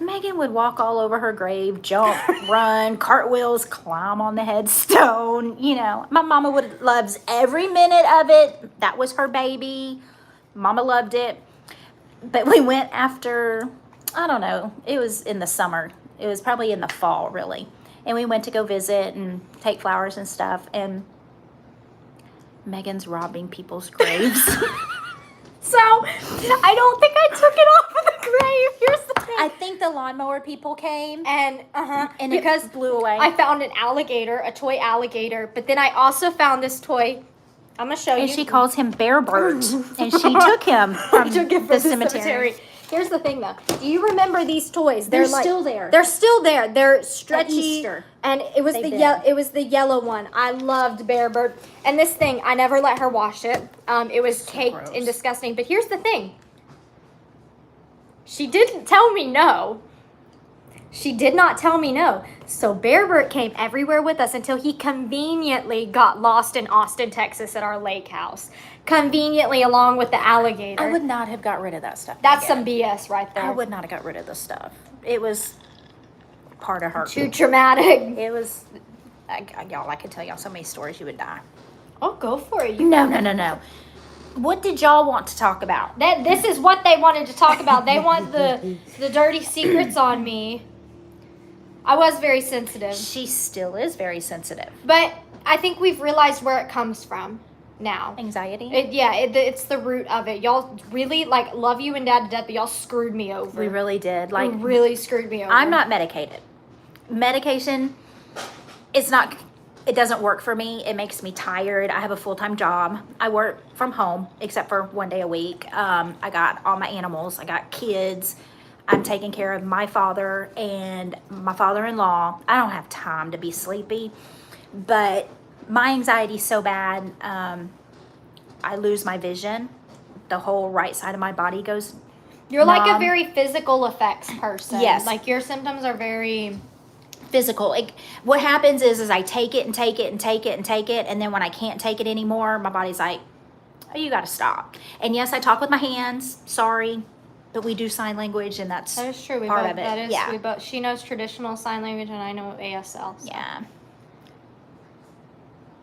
Megan would walk all over her grave, jump, run, cartwheels, climb on the headstone. You know, my mama loves every minute of it. That was her baby. Mama loved it. But we went after, I don't know, it was in the summer. It was probably in the fall, really. And we went to go visit and take flowers and stuff. And Megan's robbing people's graves. So, I don't think I took it off of the grave. Here's the thing. I think the lawnmower people came. And Because it blew away. I found an alligator, a toy alligator, but then I also found this toy. I'm gonna show you. And she calls him Bear Bert. And she took him from the cemetery. Here's the thing, though. Do you remember these toys? They're still there. They're still there. They're stretchy. Easter. And it was They've it was the yellow one. I loved Bear Bird. And this thing, I never let her wash it. It was caked gross. and disgusting. But here's the thing. She didn't tell me no. She did not tell me no. So Bear Bert came everywhere with us until he conveniently got lost in Austin, Texas at our lake house. Conveniently along with the alligator. I would not have got rid of that stuff. That's Megan. some BS right there. I would not have got rid of the stuff. It was part of her. Too traumatic. It was, y'all, I could tell y'all so many stories you would die. Oh, go for it. No. What did y'all want to talk about? This is what they wanted to talk about. They want the dirty secrets on me. I was very sensitive. She still is very sensitive. But I think we've realized where it comes from now. Anxiety? It's the root of it. Y'all really, like, love you and Dad to death, but y'all screwed me over. We really did. Like, you really screwed me over. I'm not medicated. Medication, it doesn't work for me. It makes me tired. I have a full-time job. I work from home, except for one day a week. I got all my animals. I got kids. I'm taking care of my father and my father-in-law. I don't have time to be sleepy, but my anxiety is so bad. I lose my vision. The whole right side of my body goes You're like a numb. very physical effects person. Yes. Like, your symptoms are very... physical. Like, what happens is I take it and take it and take it and take it, and then when I can't take it anymore, my body's like, oh, you got to stop. And yes, I talk with my hands. Sorry, but we do sign language, and that's That is true. part of it. That is, yeah. she knows traditional sign language, and I know ASL. So. Yeah.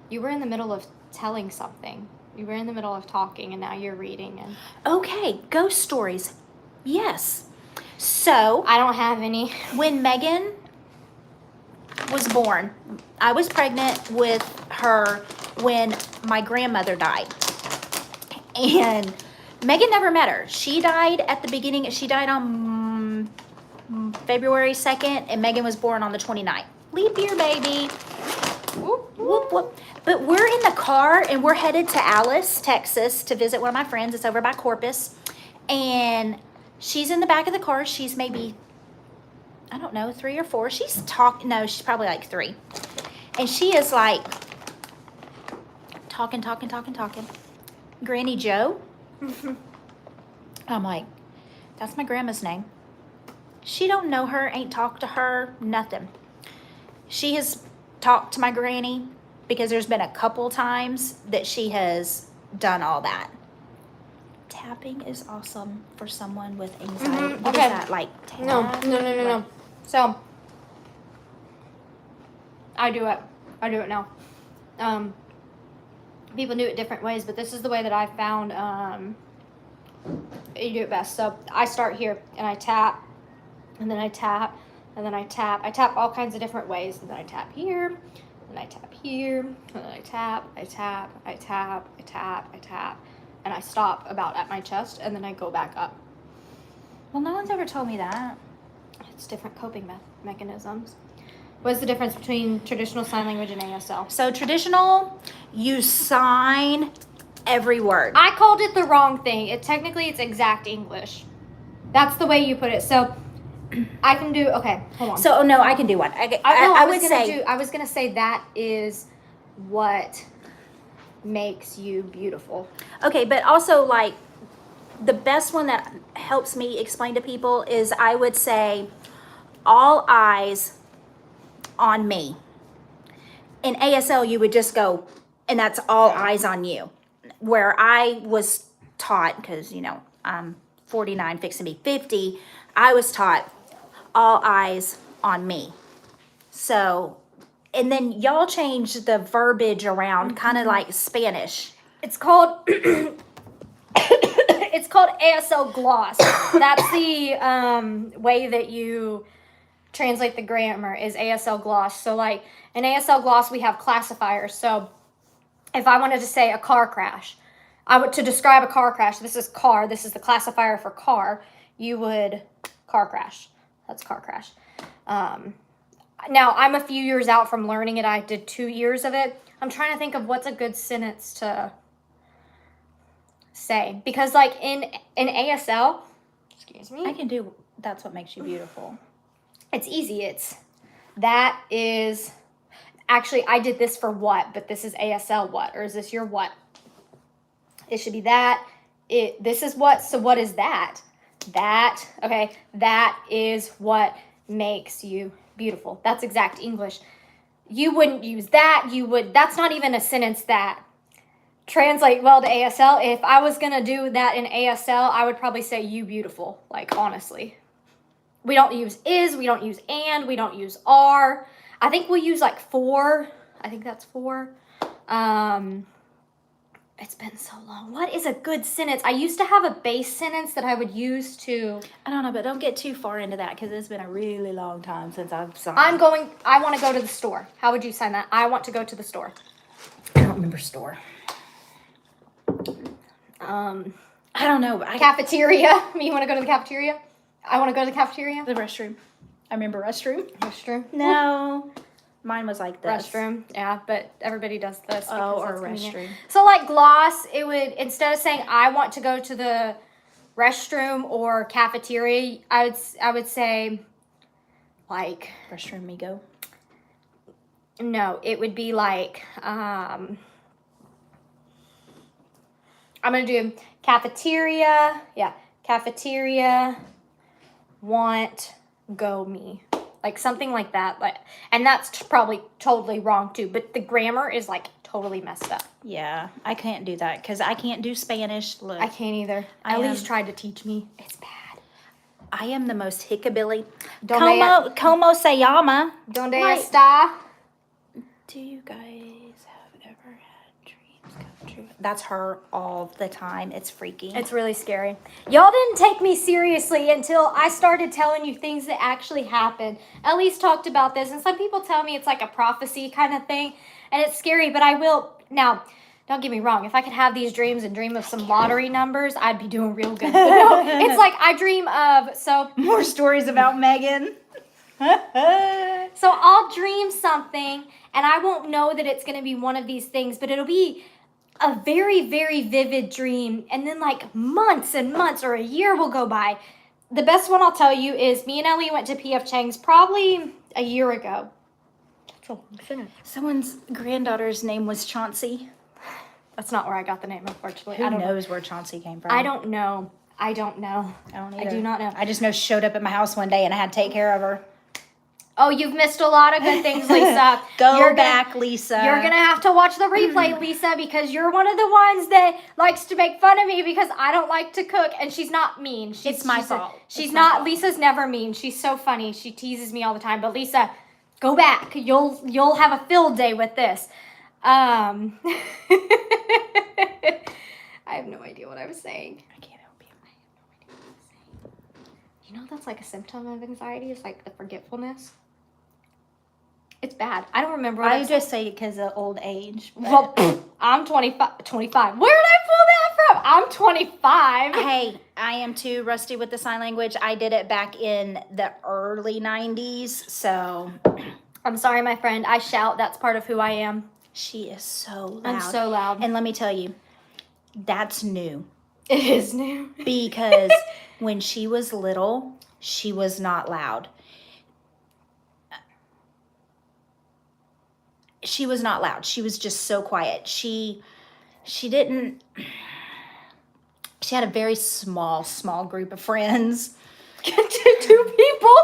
You were in the middle of telling something. You were in the middle of talking, and now you're reading. And Okay, ghost stories. Yes. So I don't have any. when Megan was born, I was pregnant with her when my grandmother died. And Megan never met her. She died at the beginning. She died on February 2nd, and Megan was born on the 29th. Leap year, baby. Whoop, whoop, whoop. But we're in the car, and we're headed to Alice, Texas, to visit one of my friends. It's over by Corpus. And she's in the back of the car. She's maybe, I don't know, 3 or 4. She's she's probably like 3. And she is like talking. Granny Joe. I'm like, that's my grandma's name. She don't know her, ain't talked to her, nothing. She has talked to my granny because there's been a couple times that she has done all that. Tapping is awesome for someone with anxiety. What is Okay. that, like tap? No. So, I do it now. People do it different ways, but this is the way that I found you do it best. So, I start here, and I tap, and then I tap, and then I tap. I tap all kinds of different ways, and then I tap here, and I tap here, and then I tap, and I stop about at my chest, and then I go back up. Well, no one's ever told me that. It's different coping mechanisms. What's the difference between traditional sign language and ASL? So traditional, you sign every word. I called it the wrong thing. It's exact English. That's the way you put it. So I can do, okay, hold on. So, no, I can do one. I was gonna say that is what makes you beautiful. Okay, but also, like, the best one that helps me explain to people is I would say, all eyes on me. In ASL, you would just go, and that's all eyes on you. Where I was taught, because, I'm 49, fixing to be 50, I was taught all eyes on me. So, and then y'all changed the verbiage around, kind of like Spanish. It's called it's called ASL gloss. That's the way that you translate the grammar is ASL gloss. So like in ASL gloss we have classifiers. So if I wanted to say a car crash, to describe a car crash, this is car, this is the classifier for car, you would car crash. That's car crash. Now I'm a few years out from learning it. I did 2 years of it. I'm trying to think of what's a good sentence to say, because like in ASL, excuse me, I can do, that's what makes you beautiful. it's easy. That is, actually I did this for what, but this is ASL what, or is this your what? It should be that, this is what, so what is that? That, okay, that is what makes you beautiful. That's exact English. You wouldn't use that, that's not even a sentence that translate well to ASL. If I was gonna do that in ASL, I would probably say you beautiful, like honestly. We don't use is, we don't use and, we don't use are. I think we use like for, I think that's for. It's been so long. What is a good sentence? I used to have a base sentence that I would use to... I don't know, but don't get too far into that because it's been a really long time since I've signed. I want to go to the store. How would you sign that? I want to go to the store. I don't remember store. I don't know. Cafeteria. You want to go to the cafeteria? I want to go to the cafeteria. The restroom. I remember restroom. Restroom. No. Mine was like this. Restroom. Yeah, but everybody does this. Oh, or that's convenient. restroom. So like gloss, it would, instead of saying I want to go to the restroom or cafeteria, I would say like Restroom me go. no, it would be like I'm gonna do cafeteria. Yeah, cafeteria. Want go me. Like something like that, like, and that's probably totally wrong too. But the grammar is like totally messed up. Yeah, I can't do that because I can't do Spanish. Look, I can't either. Ellie's tried to teach me. It's bad. I am the most hickabilly. Donde Como se llama? Donde Like, está? do you guys have ever had dreams come true? That's her all the time. It's freaky. It's really scary. Y'all didn't take me seriously until I started telling you things that actually happened. Ellie's talked about this, and some people tell me it's like a prophecy kind of thing, and it's scary, but I will. Now, don't get me wrong. If I could have these dreams and dream of some lottery numbers, I'd be doing real good. But no, it's like I dream of, more stories about Megan. So I'll dream something, and I won't know that it's going to be one of these things, but it'll be a very, very vivid dream, and then like months and months or a year will go by. The best one I'll tell you is me and Ellie went to P.F. Chang's probably a year ago. That's a long sentence. Someone's granddaughter's name was Chauncey. That's not where I got the name, unfortunately. Who knows where Chauncey came from? I don't know. I don't know. I don't I either. do not know. I just know she showed up at my house one day and I had to take care of her. Oh, you've missed a lot of good things, Lisa. Go back, Lisa. You're going to have to watch the replay, Lisa, because you're one of the ones that likes to make fun of me because I don't like to cook, and she's not mean. It's my fault. She's It's my not. fault. Lisa's never mean. She's so funny. She teases me all the time. But Lisa, go back. You'll have a field day with this. I have no idea what I was saying. I can't help you. I have no idea what I was saying. You know that's like a symptom of anxiety. It's like the forgetfulness. It's bad. I don't remember what I was just say it because of old age. but- Well, I'm 25. 25. Where did I pull that from? I'm 25. Hey, I am too rusty with the sign language. I did it back in the early 90s, so I'm sorry, my friend. I shout. That's part of who I am. she is so loud. I'm so loud. And let me tell you, that's new. It is new. Because when she was little, she was not loud. She was not loud. She was just so quiet. She didn't. She had a very small group of friends. Two people.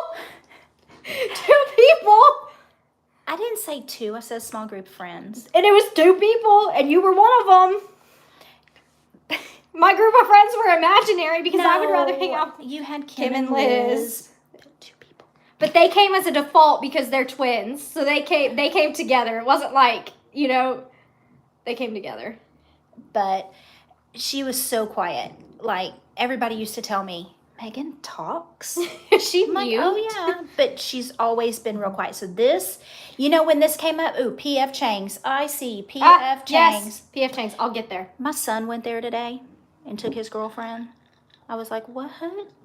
Two people. I didn't say two. I said small group of friends. And it was two people, and you were one of them. My group of friends were imaginary because I would rather hang out with You had Kim Kim, and and Liz. Liz. Two people. But they came as a default because they're twins. So they came together. It wasn't like, they came together. But she was so quiet. Like, everybody used to tell me, Megan talks. She I'm like, mute. oh yeah. But she's always been real quiet. So this, when this came up, P.F. Chang's. I see P.F. Chang's. Yes, P.F. Chang's. I'll get there. My son went there today and took his girlfriend. I was like, what?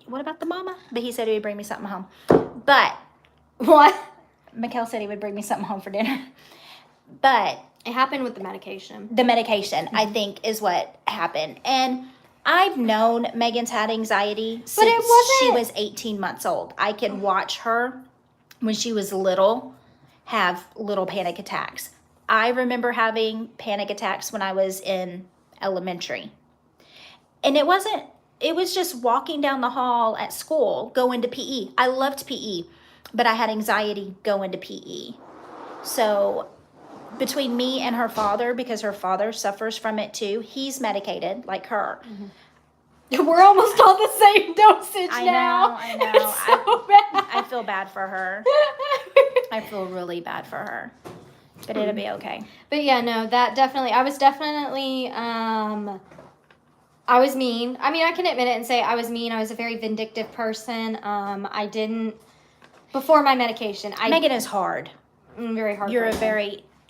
What about the mama? But he said he would bring me something home. But What? Mikkel said he would bring me something home for dinner. But It happened with the medication. the medication, I think, is what happened. And I've known Megan's had anxiety since it wasn't- she was 18 months old. I could watch her when she was little have little panic attacks. I remember having panic attacks when I was in elementary. And it was just walking down the hall at school, going to PE. I loved PE, but I had anxiety going to PE. So between me and her father, because her father suffers from it too, he's medicated like her. We're almost on the same dosage I now. know, I know. It's so bad. I feel bad for her. I feel really bad for her. But it'll be okay. But yeah, no, that definitely, I was definitely, I was mean. I mean, I can admit it and say I was mean. I was a very vindictive person. I didn't, before my medication, Megan is hard. I'm very hard.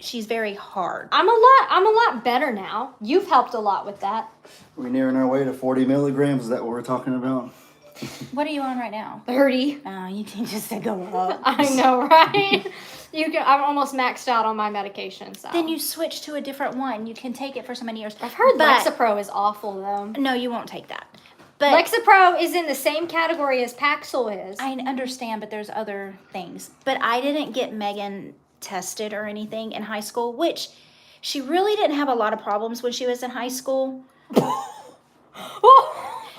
She's very hard. I'm a lot better now. You've helped a lot with that. We're nearing our way to 40 milligrams. Is that what we're talking about? What are you on right now? 30. Oh, you can just go up. I know, right? I'm almost maxed out on my medication, so. Then you switch to a different one. You can take it for so many years. I've heard But- Lexapro is awful, though. No, you won't take that. But Lexapro is in the same category as Paxil is. I understand, but there's other things. But I didn't get Megan tested or anything in high school, which she really didn't have a lot of problems when she was in high school.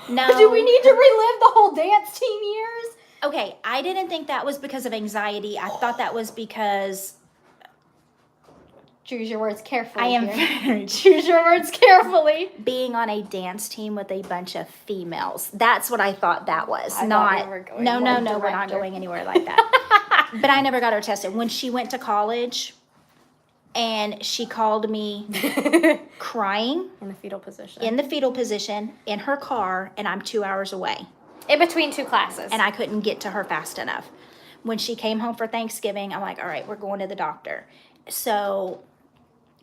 No. Do we need to relive the whole dance team years? Okay, I didn't think that was because of anxiety. I thought that was because Choose your words carefully. I am here. Choose your words carefully. being on a dance team with a bunch of females. That's what I thought that was. I thought Not we were going no, more we're not director. going anywhere like that. But I never got her tested. When she went to college and she called me crying In the fetal position. in the fetal position in her car, and I'm 2 hours away. In between two classes. And I couldn't get to her fast enough. When she came home for Thanksgiving, I'm like, all right, we're going to the doctor. So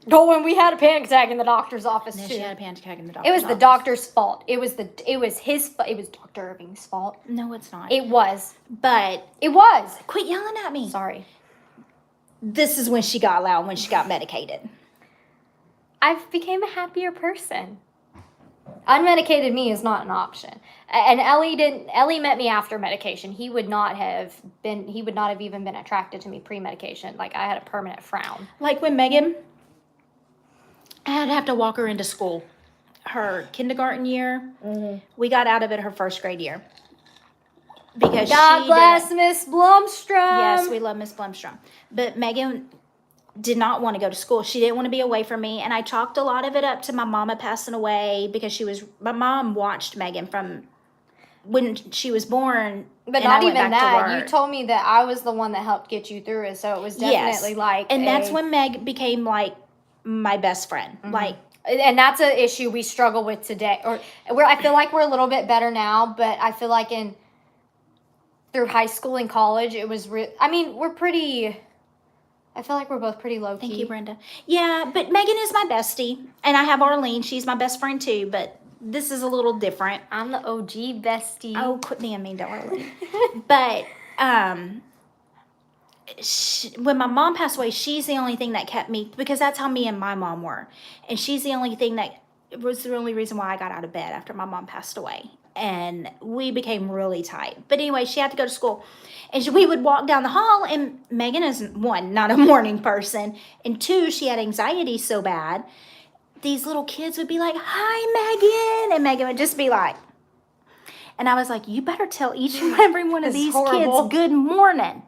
when we had a panic attack in the doctor's office then too. she had a panic attack in the doctor's It was the office. doctor's fault. It was Dr. Irving's fault. No, it's not. It was. But It was. quit yelling at me. Sorry. This is when she got loud, when she got medicated. I've became a happier person. Unmedicated me is not an option. And Ellie met me after medication. He would not have even been attracted to me pre-medication. Like, I had a permanent frown. Like when Megan, I had to have to walk her into school. Her kindergarten year, we got out of it her first grade year. Because God she bless didn't- Miss Blumstrom. Yes, we love Miss Blumstrom. But Megan did not want to go to school. She didn't want to be away from me. And I chalked a lot of it up to my mama passing away because my mom watched Megan from when she was born. But and not I went even back to that. work. You told me that I was the one that helped get you through it. So it was definitely like. And that's when Meg became like my best friend. Like, And that's an issue we struggle with today. I feel like we're a little bit better now, but I feel like through high school and college, it was we're pretty. I feel like we're both pretty low key. thank you, Brenda. Yeah, but Megan is my bestie. And I have Arlene. She's my best friend too. But this is a little different. I'm the OG bestie. Oh, quit being mean to Arlene. But when my mom passed away, she's the only thing that kept me, because that's how me and my mom were. And she's the only thing that was the only reason why I got out of bed after my mom passed away. And we became really tight. But anyway, she had to go to school. And we would walk down the hall, and Megan is, one, not a morning person. And two, she had anxiety so bad. These little kids would be like, hi, Megan. And Megan would just be like, and I was like, you better tell each and every one of It's these horrible. kids good morning.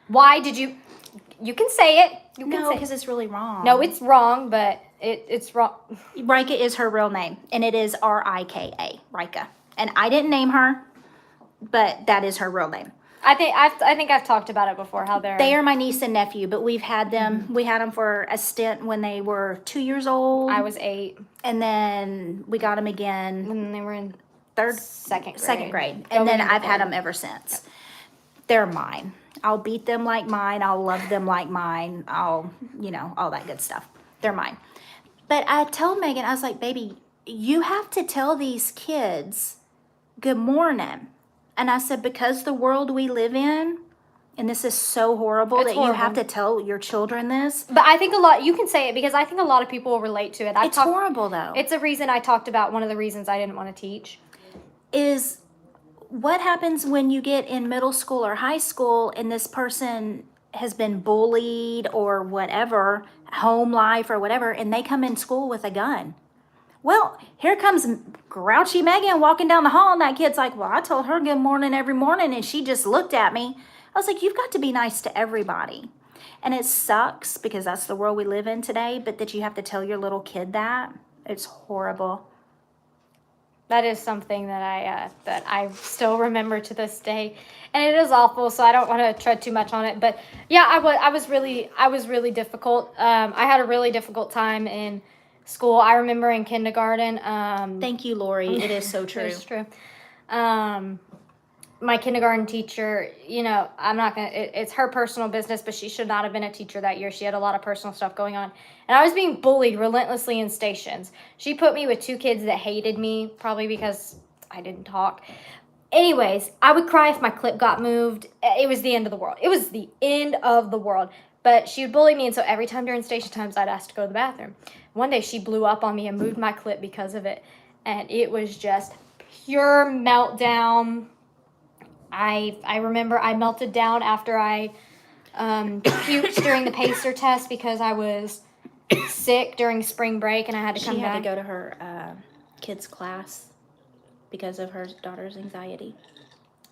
Why did you? You can say it. You can No, say because it's really wrong. No, it's wrong, but it's wrong. Rika is her real name, and it is Rika, Rika. And I didn't name her, but that is her real name. I think I've talked about it before. How They are my niece and nephew, but we've had them. We had them for a stint when they were 2 years old. I was 8, and then we got them again and they were in second grade, Going and then into I've had third. them ever since. They're mine. I'll beat them like mine. I'll love them like mine. I'll, all that good stuff. They're mine. But I told Megan, I was like, baby, you have to tell these kids good morning. And I said, because the world we live in, and this is so horrible It's that you have horrible. to tell your children this. But I think you can say it because I think a lot of people will relate to it. It's horrible though. It's a reason I talked about one of the reasons I didn't want to teach. Is what happens when you get in middle school or high school and this person has been bullied or whatever, home life or whatever, and they come in school with a gun. Well, here comes grouchy Megan walking down the hall, and that kid's like, well, I told her good morning every morning, and she just looked at me. I was like, you've got to be nice to everybody. And it sucks because that's the world we live in today, but that you have to tell your little kid that, it's horrible. That is something that I still remember to this day, and it is awful. So I don't want to tread too much on it. But yeah, I was really difficult. I had a really difficult time in school. I remember in kindergarten. Thank you, Lori. It is so true. It's true. My kindergarten teacher, you know, I'm not gonna. It's her personal business, but she should not have been a teacher that year. She had a lot of personal stuff going on, and I was being bullied relentlessly in stations. She put me with 2 kids that hated me, probably because I didn't talk. Anyways, I would cry if my clip got moved. It was the end of the world. It was the end of the world. But she would bully me, and so every time during station times, I'd ask to go to the bathroom. One day, she blew up on me and moved my clip because of it, and it was just pure meltdown. I remember I melted down after I puked during the pacer test because I was sick during spring break and I had to come She had back. to go to her kids' class because of her daughter's anxiety.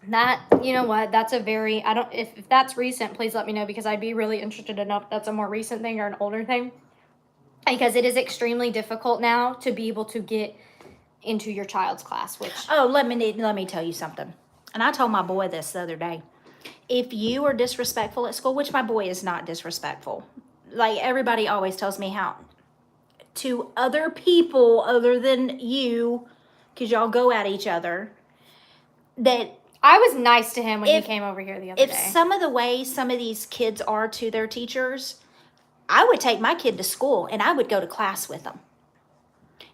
That, you know what, that's a very, I don't, if that's recent, please let me know because I'd be really interested to know if that's a more recent thing or an older thing. Because it is extremely difficult now to be able to get into your child's class, which... Oh, let me tell you something. And I told my boy this the other day. If you are disrespectful at school, which my boy is not disrespectful, like everybody always tells me how, to other people other than you, because y'all go at each other, that I was nice to him when he came over here the other day. if some of the ways some of these kids are to their teachers, I would take my kid to school and I would go to class with them.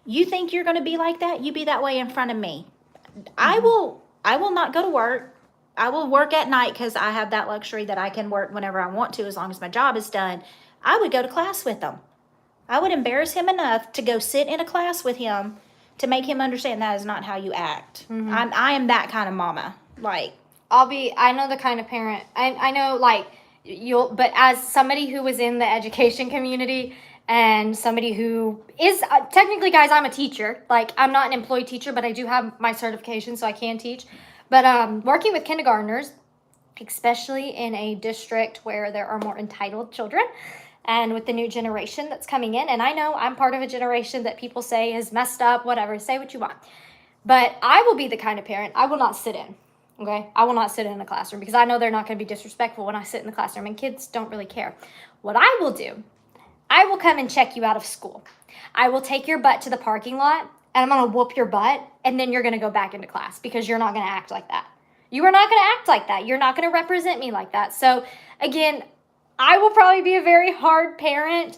You think you're going to be like that? You be that way in front of me. I will not go to work. I will work at night because I have that luxury that I can work whenever I want to as long as my job is done. I would go to class with them. I would embarrass him enough to go sit in a class with him to make him understand that is not how you act. I am that kind of mama. Like, I know the kind of parent, I know like but as somebody who was in the education community and somebody who is, technically guys, I'm a teacher. Like, I'm not an employed teacher, but I do have my certification so I can teach. But working with kindergartners, especially in a district where there are more entitled children, and with the new generation that's coming in, and I know I'm part of a generation that people say is messed up, whatever, say what you want. But I will be the kind of parent, I will not sit in, okay? I will not sit in a classroom because I know they're not going to be disrespectful when I sit in the classroom, and kids don't really care. What I will do, I will come and check you out of school. I will take your butt to the parking lot, and I'm going to whoop your butt, and then you're going to go back into class because you're not going to act like that. You are not going to act like that. You're not going to represent me like that. So, again, I will probably be a very hard parent.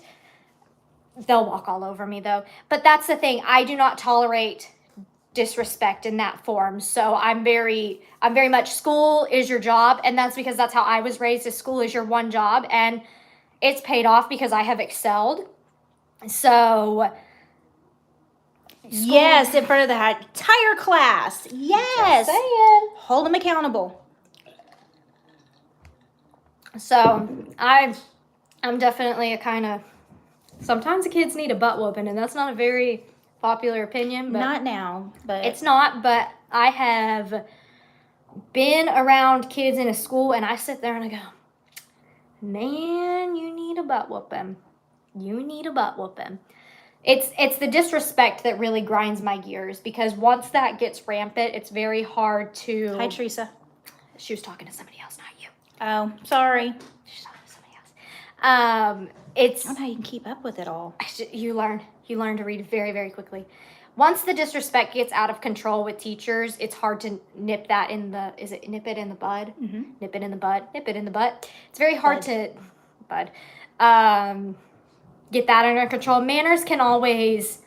They'll walk all over me, though. But that's the thing. I do not tolerate disrespect in that form. So I'm very much school is your job, and that's because that's how I was raised, is school is your one job, and it's paid off because I have excelled. So yes, in front of the entire class. Yes. Just saying. Hold them accountable. So I'm definitely a kind of, sometimes the kids need a butt whooping, and that's not a very popular opinion, but Not now, but it's not. But I have been around kids in a school, and I sit there and I go, man, you need a butt whooping. You need a butt whooping. It's the disrespect that really grinds my gears, because once that gets rampant, it's very hard to... Hi, Teresa. She was talking to somebody else, not you. Oh, sorry. She's talking to somebody else. It's... I don't know how you can keep up with it all. You learn to read very, very quickly. Once the disrespect gets out of control with teachers, it's hard to nip that in the... Is it nip it in the bud? Mm-hmm. Nip it in the bud. Nip it in the butt. It's very hard to... Bud. Get that under control. Manners can always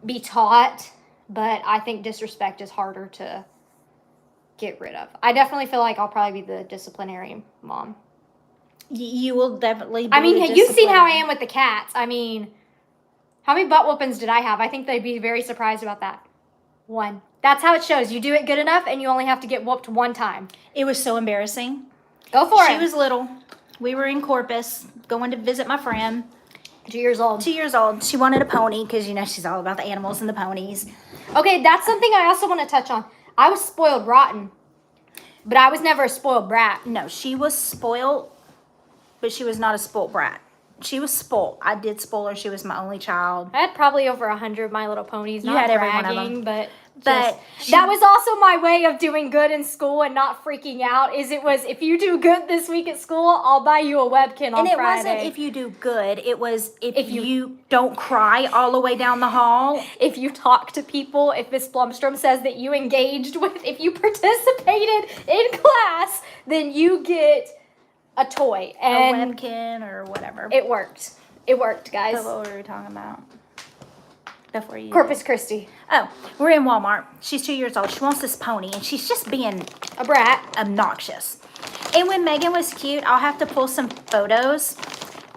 be taught, but I think disrespect is harder to get rid of. I definitely feel like I'll probably be the disciplinary mom. You will definitely be I mean, the you've seen how I disciplinarian. am with the cats. I mean, how many butt whoopings did I have? I think they'd be very surprised about that. 1. That's how it shows. You do it good enough, and you only have to get whooped 1 time. It was so embarrassing. Go for it. She was little. We were in Corpus going to visit my friend. 2 years old. 2 years old. She wanted a pony because, you know, she's all about the animals and the ponies. Okay, that's something I also want to touch on. I was spoiled rotten, but I was never a spoiled brat. No, she was spoiled, but she was not a spoiled brat. she was spoiled. I did spoil her. She was my only child. I had probably over 100 My Little Ponies. You Not had every one of bragging, them. but that was also my way of doing good in school and not freaking out. If you do good this week at school, I'll buy you a Webkin on And it Friday. wasn't if you do good. It was if you don't cry all the way down the hall. If you talk to people, if Miss Blumstrom says that you engaged with, if you participated in class, then you get a toy. And A Webkin or whatever. it worked. It worked, guys. So what were we talking about? Before you. Corpus Christi. Oh, we're in Walmart. She's 2 years old. She wants this pony, and she's just being A brat. obnoxious. And when Megan was cute, I'll have to pull some photos.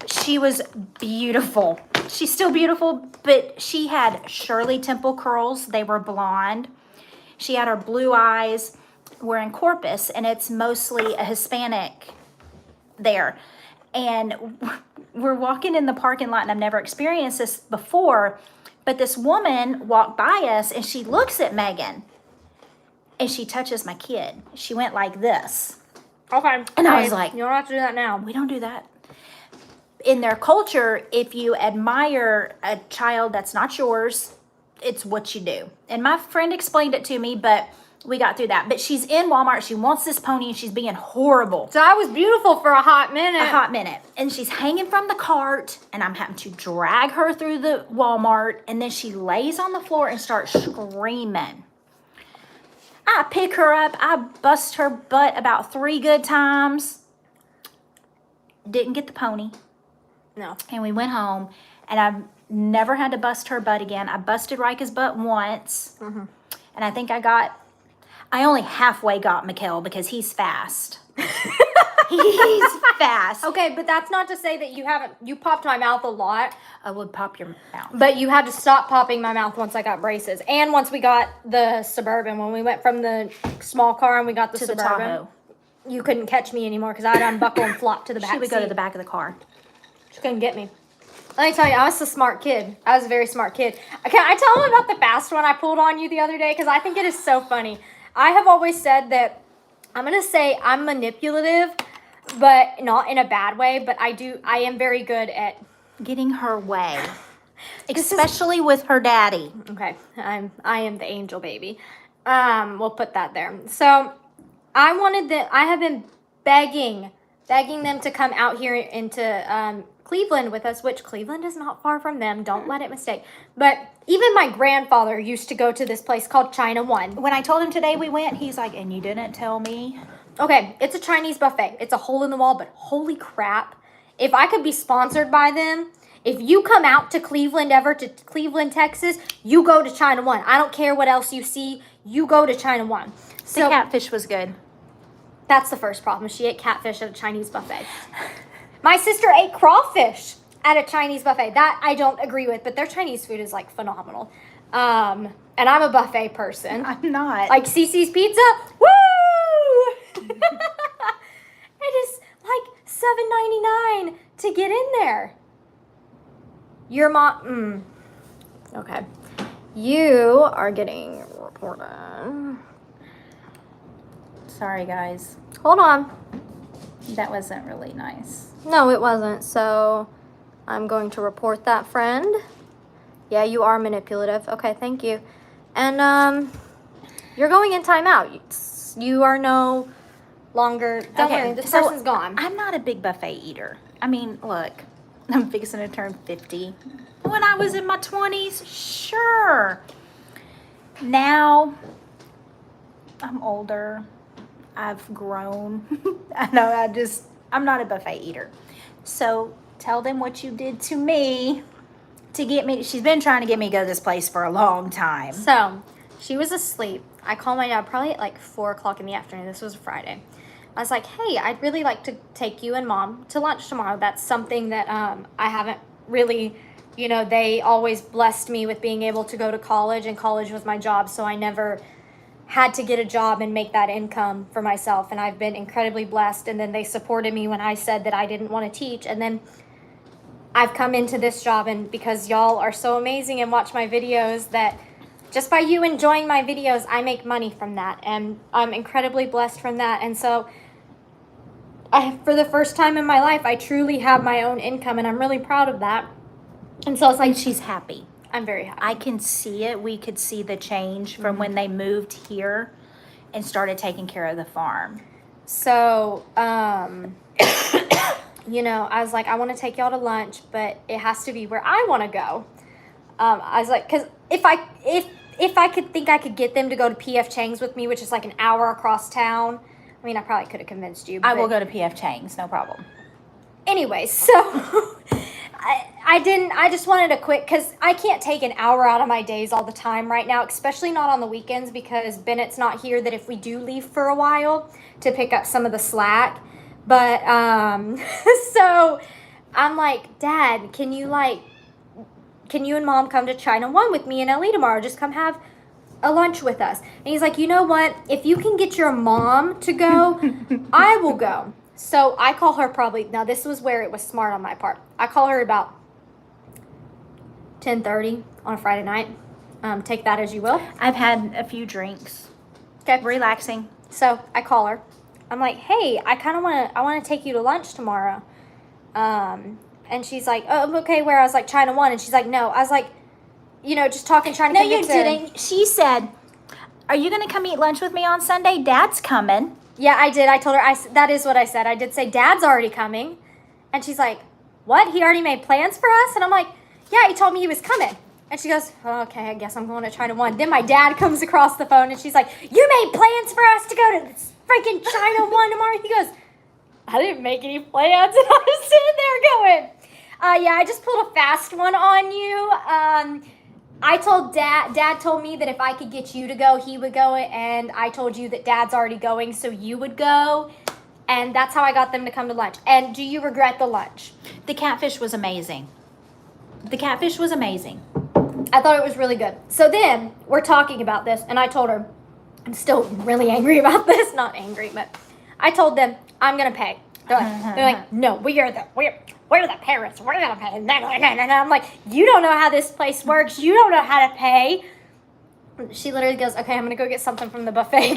She was beautiful. She's still beautiful, but she had Shirley Temple curls. They were blonde. She had her blue eyes. We're in Corpus, and it's mostly a Hispanic there. And we're walking in the parking lot, and I've never experienced this before, but this woman walked by us, and she looks at Megan, and she touches my kid. She went like this. Okay. And I was like, you don't have to do that now. we don't do that. In their culture, if you admire a child that's not yours, it's what you do. And my friend explained it to me, but we got through that. But she's in Walmart. She wants this pony, and she's being horrible. So I was beautiful for a hot minute. A hot minute. And she's hanging from the cart, and I'm having to drag her through the Walmart, and then she lays on the floor and starts screaming. I pick her up. I bust her butt about 3 good times. Didn't get the pony. No. And we went home, and I've never had to bust her butt again. I busted Rika's butt once, and I think I only halfway got Mikkel because he's fast. He's fast. Okay, but that's not to say that you popped my mouth a lot, I would pop your mouth. but you had to stop popping my mouth once I got braces. And once we got the Suburban, when we went from the small car and we got the To the Suburban, Tahoe. you couldn't catch me anymore because I'd unbuckle and flop to the back She would go seat. to the back of the car. She couldn't get me. Let me tell you, I was a smart kid. I was a very smart kid. Can I tell them about the fast one I pulled on you the other day? Because I think it is so funny. I have always said that I'm going to say I'm manipulative, but not in a bad way. But I am very good at. Getting her way. Especially with her daddy. Okay, I am the angel baby. We'll put that there. So I have been begging them to come out here into Cleveland with us, which Cleveland is not far from them. Don't let it mistake. But even my grandfather used to go to this place called China One. When I told him today we went, he's like, and you didn't tell me? Okay, it's a Chinese buffet. It's a hole in the wall, but holy crap. If I could be sponsored by them, if you come out to Cleveland, Cleveland, Texas, you go to China One. I don't care what else you see. You go to China One. The So catfish was good. that's the first problem. She ate catfish at a Chinese buffet. My sister ate crawfish at a Chinese buffet. That I don't agree with, but their Chinese food is like phenomenal. And I'm a buffet person. I'm not. Like Cece's Pizza, woo! It is like $7.99 to get in there. Your mom, okay. You are getting reported. Sorry, guys. Hold on. That wasn't really nice. No, it wasn't. So I'm going to report that friend. Yeah, you are manipulative. Okay, thank you. And you're going in timeout. You are no longer. Don't worry, this so person's gone. I'm not a big buffet eater. I mean, look, I'm fixing to turn 50. When I was in my 20s, sure. Now, I'm older. I've grown. I know, I'm not a buffet eater. So tell them what you did to me to get me. She's been trying to get me to go to this place for a long time. So she was asleep. I called my dad probably at like 4 o'clock in the afternoon. This was a Friday. I was like, hey, I'd really like to take you and mom to lunch tomorrow. That's something that I haven't really, they always blessed me with being able to go to college, and college was my job. So I never had to get a job and make that income for myself. And I've been incredibly blessed. And then they supported me when I said that I didn't want to teach. And then I've come into this job, and because y'all are so amazing and watch my videos, that just by you enjoying my videos, I make money from that. And I'm incredibly blessed from that. And so for the first time in my life, I truly have my own income, and I'm really proud of that. And so it's like, And she's happy. I'm very happy. I can see it. We could see the change from when they moved here and started taking care of the farm. So, you know, I was like, I want to take y'all to lunch, but it has to be where I want to go. I was like, because if I could think I could get them to go to PF Chang's with me, which is like an hour across town, I mean, I probably could have convinced you. I will go to PF Chang's, no problem. Anyway, so I just wanted a quick, because I can't take an hour out of my days all the time right now, especially not on the weekends, because Bennett's not here that if we do leave for a while to pick up some of the slack. But, so I'm like, Dad, can you and Mom come to China One with me and Ellie tomorrow? Just come have a lunch with us. And he's like, you know what? If you can get your mom to go, I will go. So I call her probably, now this was where it was smart on my part. I call her about 10:30 on a Friday night. Take that as you will. I've had a few drinks. Okay. Relaxing. So I call her. I'm like, hey, I want to take you to lunch tomorrow. And she's like, oh, okay, where? I was like, China One. And she's like, no. I was like, you know, just talking, trying to No, you convince her. didn't. She said, are you going to come eat lunch with me on Sunday? Dad's coming. Yeah, I did. I told her, that is what I said. I did say, Dad's already coming. And she's like, what? He already made plans for us? And I'm like, yeah, he told me he was coming. And she goes, oh, okay, I guess I'm going to China One. Then my dad comes across the phone and she's like, you made plans for us to go to this freaking China One tomorrow? He goes, I didn't make any plans. And I was sitting there going, yeah, I just pulled a fast one on you. I told Dad told me that if I could get you to go, he would go. And I told you that Dad's already going, so you would go. And that's how I got them to come to lunch. And do you regret the lunch? The catfish was amazing. The catfish was amazing. I thought it was really good. So then we're talking about this, and I told her, I'm still really angry about this. Not angry, but I told them, I'm going to pay. They're like, no, we're the parents. We're going to pay. And I'm like, you don't know how this place works. You don't know how to pay. She literally goes, okay, I'm going to go get something from the buffet.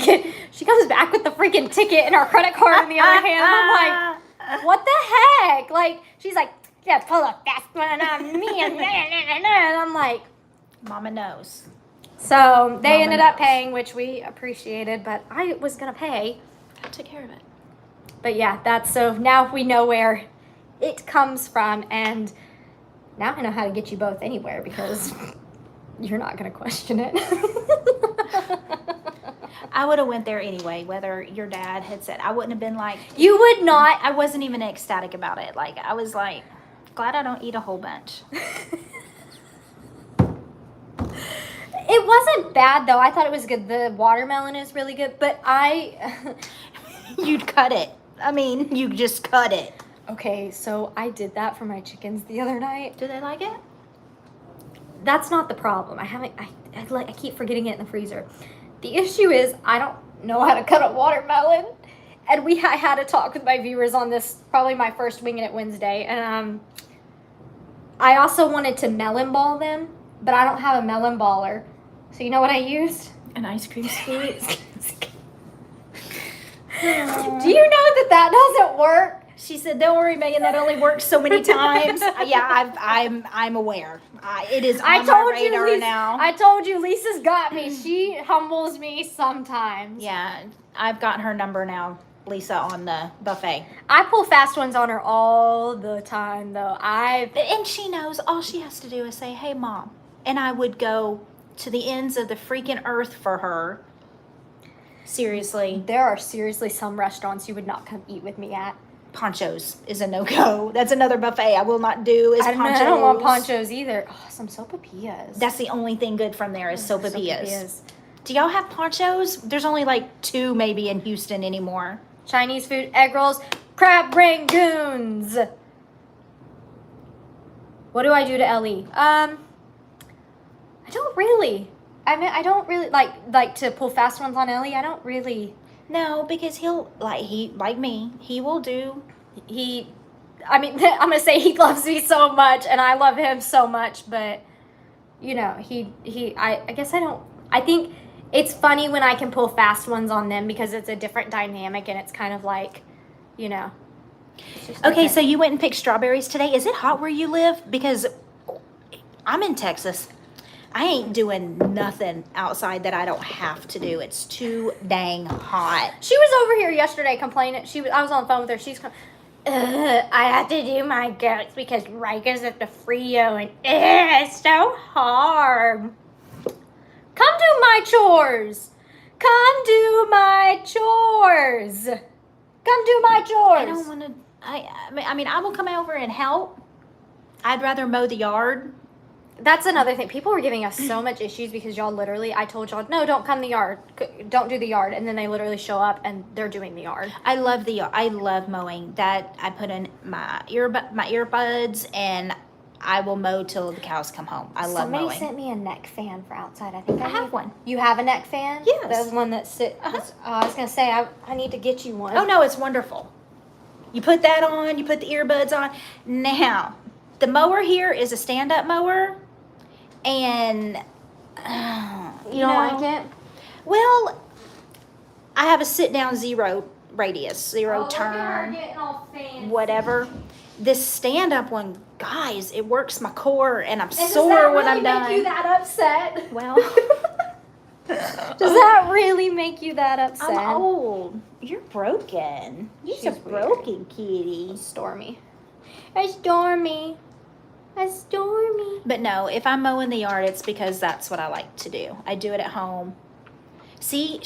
She comes back with the freaking ticket and our credit card in the other hand. And I'm like, what the heck? Like, she's like, yeah, pull a fast one on me. And I'm like, Mama knows. so they Mama ended up knows. paying, which we appreciated, but I was going to pay. I took care of it. But yeah, so now we know where it comes from, and now I know how to get you both anywhere because you're not going to question it. I would have went there anyway, whether your dad had said. I wouldn't have been like, You would not. I wasn't even ecstatic about it. Like, I was like, glad I don't eat a whole bunch. It wasn't bad, though. I thought it was good. The watermelon is really good, but You'd cut it. I mean, you just cut it. Okay, so I did that for my chickens the other night. Do they like it? That's not the problem. I keep forgetting it in the freezer. The issue is I don't know how to cut a watermelon. And I had a talk with my viewers on this, probably my first Wingin' It Wednesday. And I also wanted to melon ball them, but I don't have a melon baller. So you know what I used? An ice cream scoop. Do you know that doesn't work? She said, "Don't worry, Megan. That only works so many times." Yeah, I'm aware. It is on my radar Lisa, now. I told you, Lisa's got me. She humbles me sometimes. Yeah, I've got her number now, Lisa, on the buffet. I pull fast ones on her all the time, though. And she knows all she has to do is say, "Hey, Mom," and I would go to the ends of the freaking earth for her. Seriously, There are seriously some restaurants you would not come eat with me at. Ponchos is a no-go. That's another buffet I will not do. Is ponchos. I don't want ponchos either. Oh, some sopapillas. That's the only thing good from there is sopapillas. Do y'all have ponchos? There's only like 2 maybe in Houston anymore. Chinese food, egg rolls, crab rangoons. What do I do to Ellie? I don't really. I don't really like to pull fast ones on Ellie. I don't really. No, because he'll like me. He will do. I'm gonna say he loves me so much, and I love him so much. But you know, I guess I don't. I think it's funny when I can pull fast ones on them because it's a different dynamic, and it's kind of like you know. It's just Okay, different. so you went and picked strawberries today. Is it hot where you live? Because I'm in Texas. I ain't doing nothing outside that I don't have to do. It's too dang hot. She was over here yesterday complaining. I was on the phone with her. She's I have to do my goats because Riker's at the Frio and it's so hard. Come do my chores. Come do my chores. Come do my chores. I don't want to. I mean, I will come over and help. I'd rather mow the yard. That's another thing. People were giving us so much issues because y'all literally, I told y'all, no, don't come the yard. Don't do the yard. And then they literally show up and they're doing the yard. I love mowing. That I put in my earbuds and I will mow till the cows come home. I love Somebody mowing. sent me a neck fan for outside. I think I have one. You have a neck fan? Yes. The one that I was going to say, I need to get you one. Oh no, it's wonderful. You put that on, you put the earbuds on. Now, the mower here is a stand-up mower, and You don't like it? Well, I have a sit-down zero radius, zero turn, whatever. This stand-up one, guys, it works my core, and I'm sore when I'm done. Does that really make you that upset? Well, Does that really make you that upset? I'm old. You're broken. You're a She's broken kitty. Stormy. It's Stormy. It's Stormy. But no, if I'm mowing the yard, it's because that's what I like to do. I do it at home. See,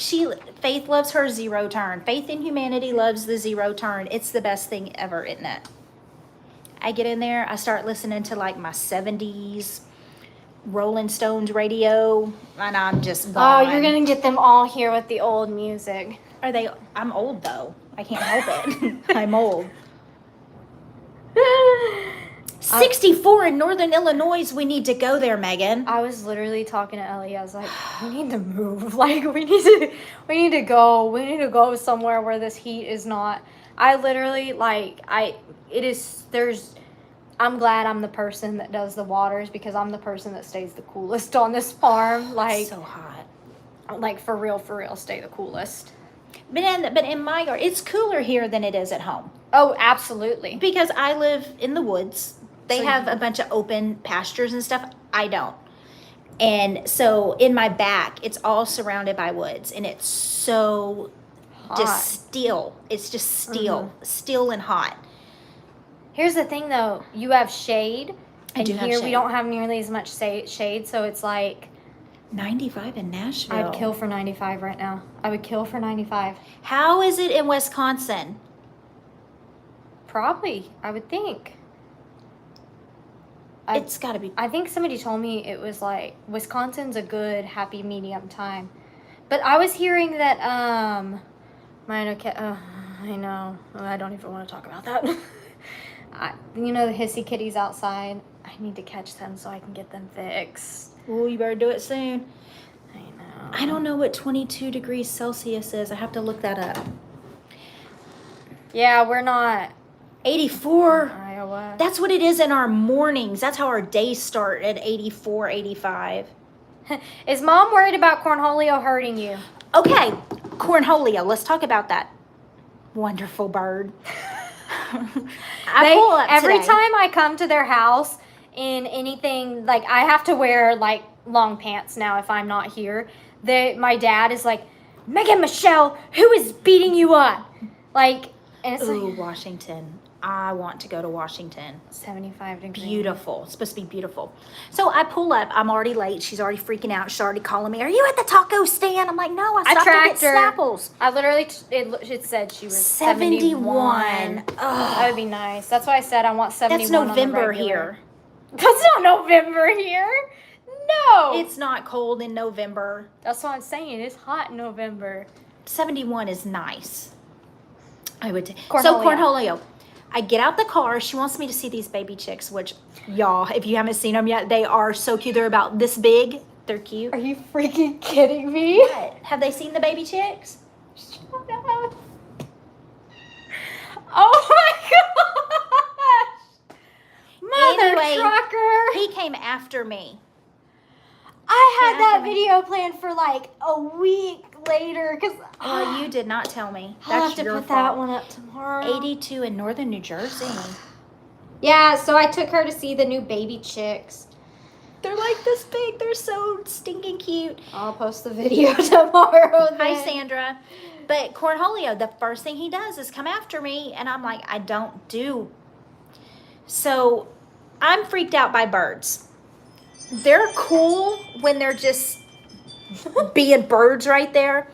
Faith loves her zero turn. Faith in Humanity loves the zero turn. It's the best thing ever, isn't it? I get in there, I start listening to like my 70s Rolling Stones radio, and I'm just gone. Oh, you're going to get them all here with the old music. Are they? I'm old though. I can't help it. I'm old. 64 in Northern Illinois. We need to go there, Megan. I was literally talking to Ellie. I was like, we need to move. Like, we need to go. We need to go somewhere where this heat is not. I literally, I'm glad I'm the person that does the waters because I'm the person that stays the coolest on this farm. Like, So hot. like for real, stay the coolest. But in my yard, it's cooler here than it is at home. Oh, absolutely. Because I live in the woods. They So have a bunch of open pastures and stuff. I don't. And so in my back, it's all surrounded by woods. And it's so Hot. just still. It's just still. Still and hot. Here's the thing, though. You have shade. I And do have here we shade. don't have nearly as much shade, so it's like 95 in Nashville. I'd kill for 95 right now. I would kill for 95. How is it in Wisconsin? Probably, I would think. It's got to be. I think somebody told me it was like Wisconsin's a good happy medium time. But I was hearing that I know. I don't even want to talk about that. You know the hissy kitties outside. I need to catch them so I can get them fixed. Oh, you better do it soon. I know. I don't know what 22 degrees Celsius is. I have to look that up. Yeah, we're not 84. Iowa. That's what it is in our mornings. That's how our days start at 84, 85. Is Mom worried about Cornholio hurting you? Okay, Cornholio. Let's talk about that wonderful bird. I pull up every today. time I come to their house in anything, like I have to wear like long pants now if I'm not here. My dad is like, Megan Michelle, who is beating you up? Like, and it's Ooh, like Washington. I want to go to Washington. 75 degrees. Beautiful. It's supposed to be beautiful. So I pull up. I'm already late. She's already freaking out. She's already calling me. Are you at the taco stand? I'm like, no, I stopped to tracked get her. Snapples. I literally, it said she was 71. 71. Ugh. That would be nice. That's why I said I want 71 That's on the November regular. here. That's not November here. No. It's not cold in November. That's what I'm saying. It's hot in November. 71 is nice. I would. Cornholio. So Cornholio. I get out the car. She wants me to see these baby chicks, which, y'all, if you haven't seen them yet, they are so cute. They're about this big. They're cute. Are you freaking kidding me? What? Have they seen the baby chicks? Shut up. Oh my gosh! Mother Anyway, trucker! He came after me. I I had Yeah, that tell me. video planned for like a week later because Well, you did not tell me. I'll That's have to your put fault. that one up tomorrow. 82 in northern New Jersey. Yeah, so I took her to see the new baby chicks. They're like this big. They're so stinking cute. I'll post the video tomorrow. Hi, then. Sandra. But Cornholio, the first thing he does is come after me, and I'm like, I don't do. So I'm freaked out by birds. They're cool when they're just being birds right there.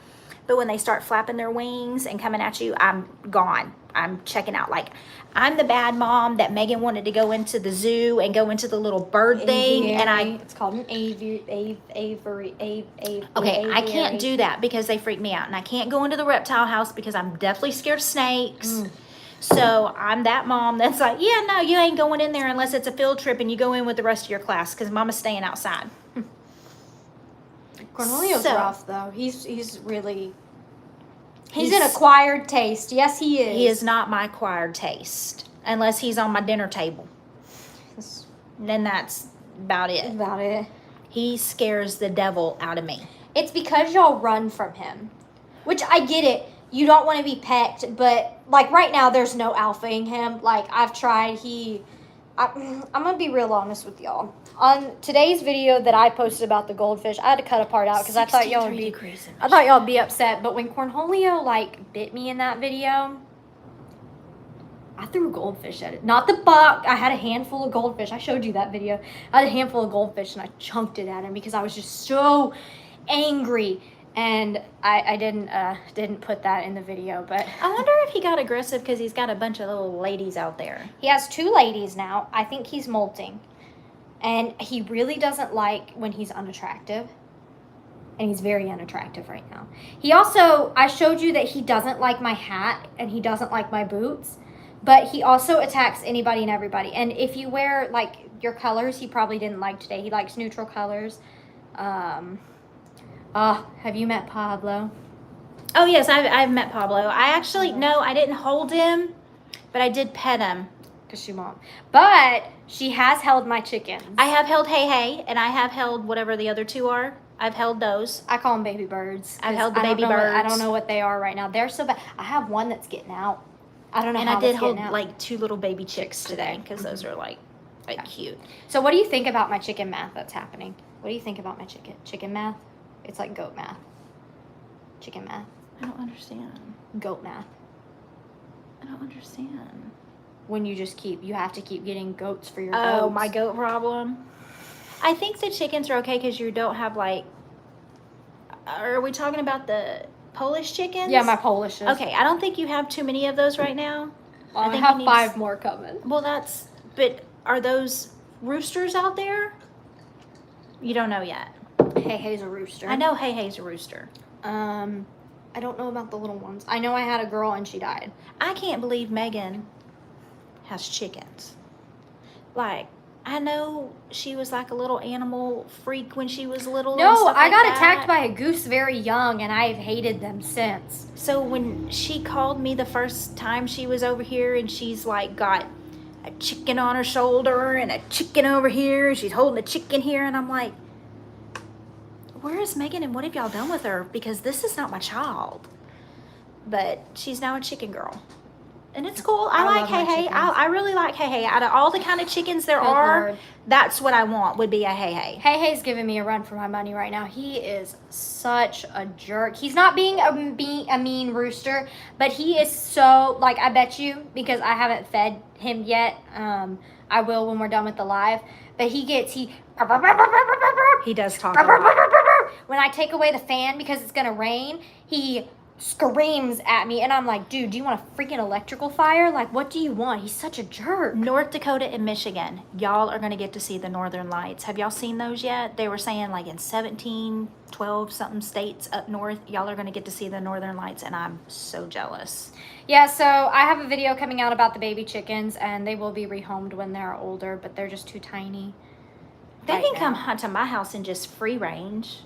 But when they start flapping their wings and coming at you, I'm gone. I'm checking out. Like, I'm the bad mom that Megan wanted to go into the zoo and go into the little bird thing. And it's called an aviary. okay, I can't do that because they freak me out. And I can't go into the reptile house because I'm definitely scared of snakes. So I'm that mom that's like, yeah, no, you ain't going in there unless it's a field trip and you go in with the rest of your class because mama's staying outside. Cornholio's So- rough though. He's really He's- he's an acquired taste. Yes, he is. He is not my acquired taste unless he's on my dinner table. Then that's about it. About it. He scares the devil out of me. It's because y'all run from him, which I get it. You don't want to be pecked, but like right now, there's no alphaing him. Like I've tried. I'm gonna be real honest with y'all. On today's video that I posted about the goldfish, I had to cut a part out because I thought y'all would 63 be. degrees in I thought y'all would be upset, but when Cornholio like bit me in that video, I threw a goldfish at it. Not the buck. I had a handful of goldfish. I showed you that video. I had a handful of goldfish and I chunked it at him because I was just so angry. And I didn't put that in the video, but I wonder if he got aggressive because he's got a bunch of little ladies out there. he has 2 ladies now. I think he's molting. And he really doesn't like when he's unattractive. And he's very unattractive right now. He also, I showed you that he doesn't like my hat and he doesn't like my boots. But he also attacks anybody and everybody. And if you wear, like, your colors, he probably didn't like today. He likes neutral colors. Have you met Pablo? Oh, yes, I've met Pablo. I actually, no, I didn't hold him, but I did pet him. Because she won't. But she has held my chickens. I have held Hey Hey, and I have held whatever the other 2 are. I've held those. I call them baby birds. I've 'cause held the I don't baby know what- I birds. don't know what they are right now. They're so bad. I have one that's getting out. I don't know And how I did it's hold getting out. like 2 little baby chicks today because those are like cute. So what do you think about my chicken math that's happening? What do you think about my chicken? Chicken math? It's like goat math. Chicken math. I don't understand. Goat math. I don't understand. When you have to keep getting goats for your Oh, goats. my goat problem. I think the chickens are okay because you don't have like. Are we talking about the Polish chickens? Yeah, my Polishes. Okay, I don't think you have too many of those right now. Well, I think have you need 5 more coming. Well, but are those roosters out there? You don't know yet. Hey Hey's a rooster. I know Hey Hey's a rooster. I don't know about the little ones. I know I had a girl and she died. I can't believe Megan has chickens. Like, I know she was like a little animal freak when she was little. and No, stuff I like got that. attacked by a goose very young and I've hated them since. So when she called me the first time she was over here and she's like got a chicken on her shoulder and a chicken over here and she's holding a chicken here and I'm like, where is Megan and what have y'all done with her? Because this is not my child. But she's now a chicken girl. And it's cool. I like love my Hey Hey. chickens. I really like Hey Hey. Out of all the kind of chickens there Good are, Lord. that's what I want would be a Hey Hey. Hey Hey's giving me a run for my money right now. He is such a jerk. He's not being a mean rooster, but he is so, like, I bet you, because I haven't fed him yet, I will when we're done with the live, but he He does talk a lot. when I take away the fan because it's gonna rain, he screams at me and I'm like, dude, do you want a freaking electrical fire? Like, what do you want? He's such a jerk. North Dakota and Michigan, y'all are going to get to see the Northern Lights. Have y'all seen those yet? They were saying like in 17, 12 something states up north, y'all are going to get to see the Northern Lights, and I'm so jealous. Yeah, so I have a video coming out about the baby chickens and they will be rehomed when they're older, but they're just too tiny. They right can come now. hunt to my house in just free range.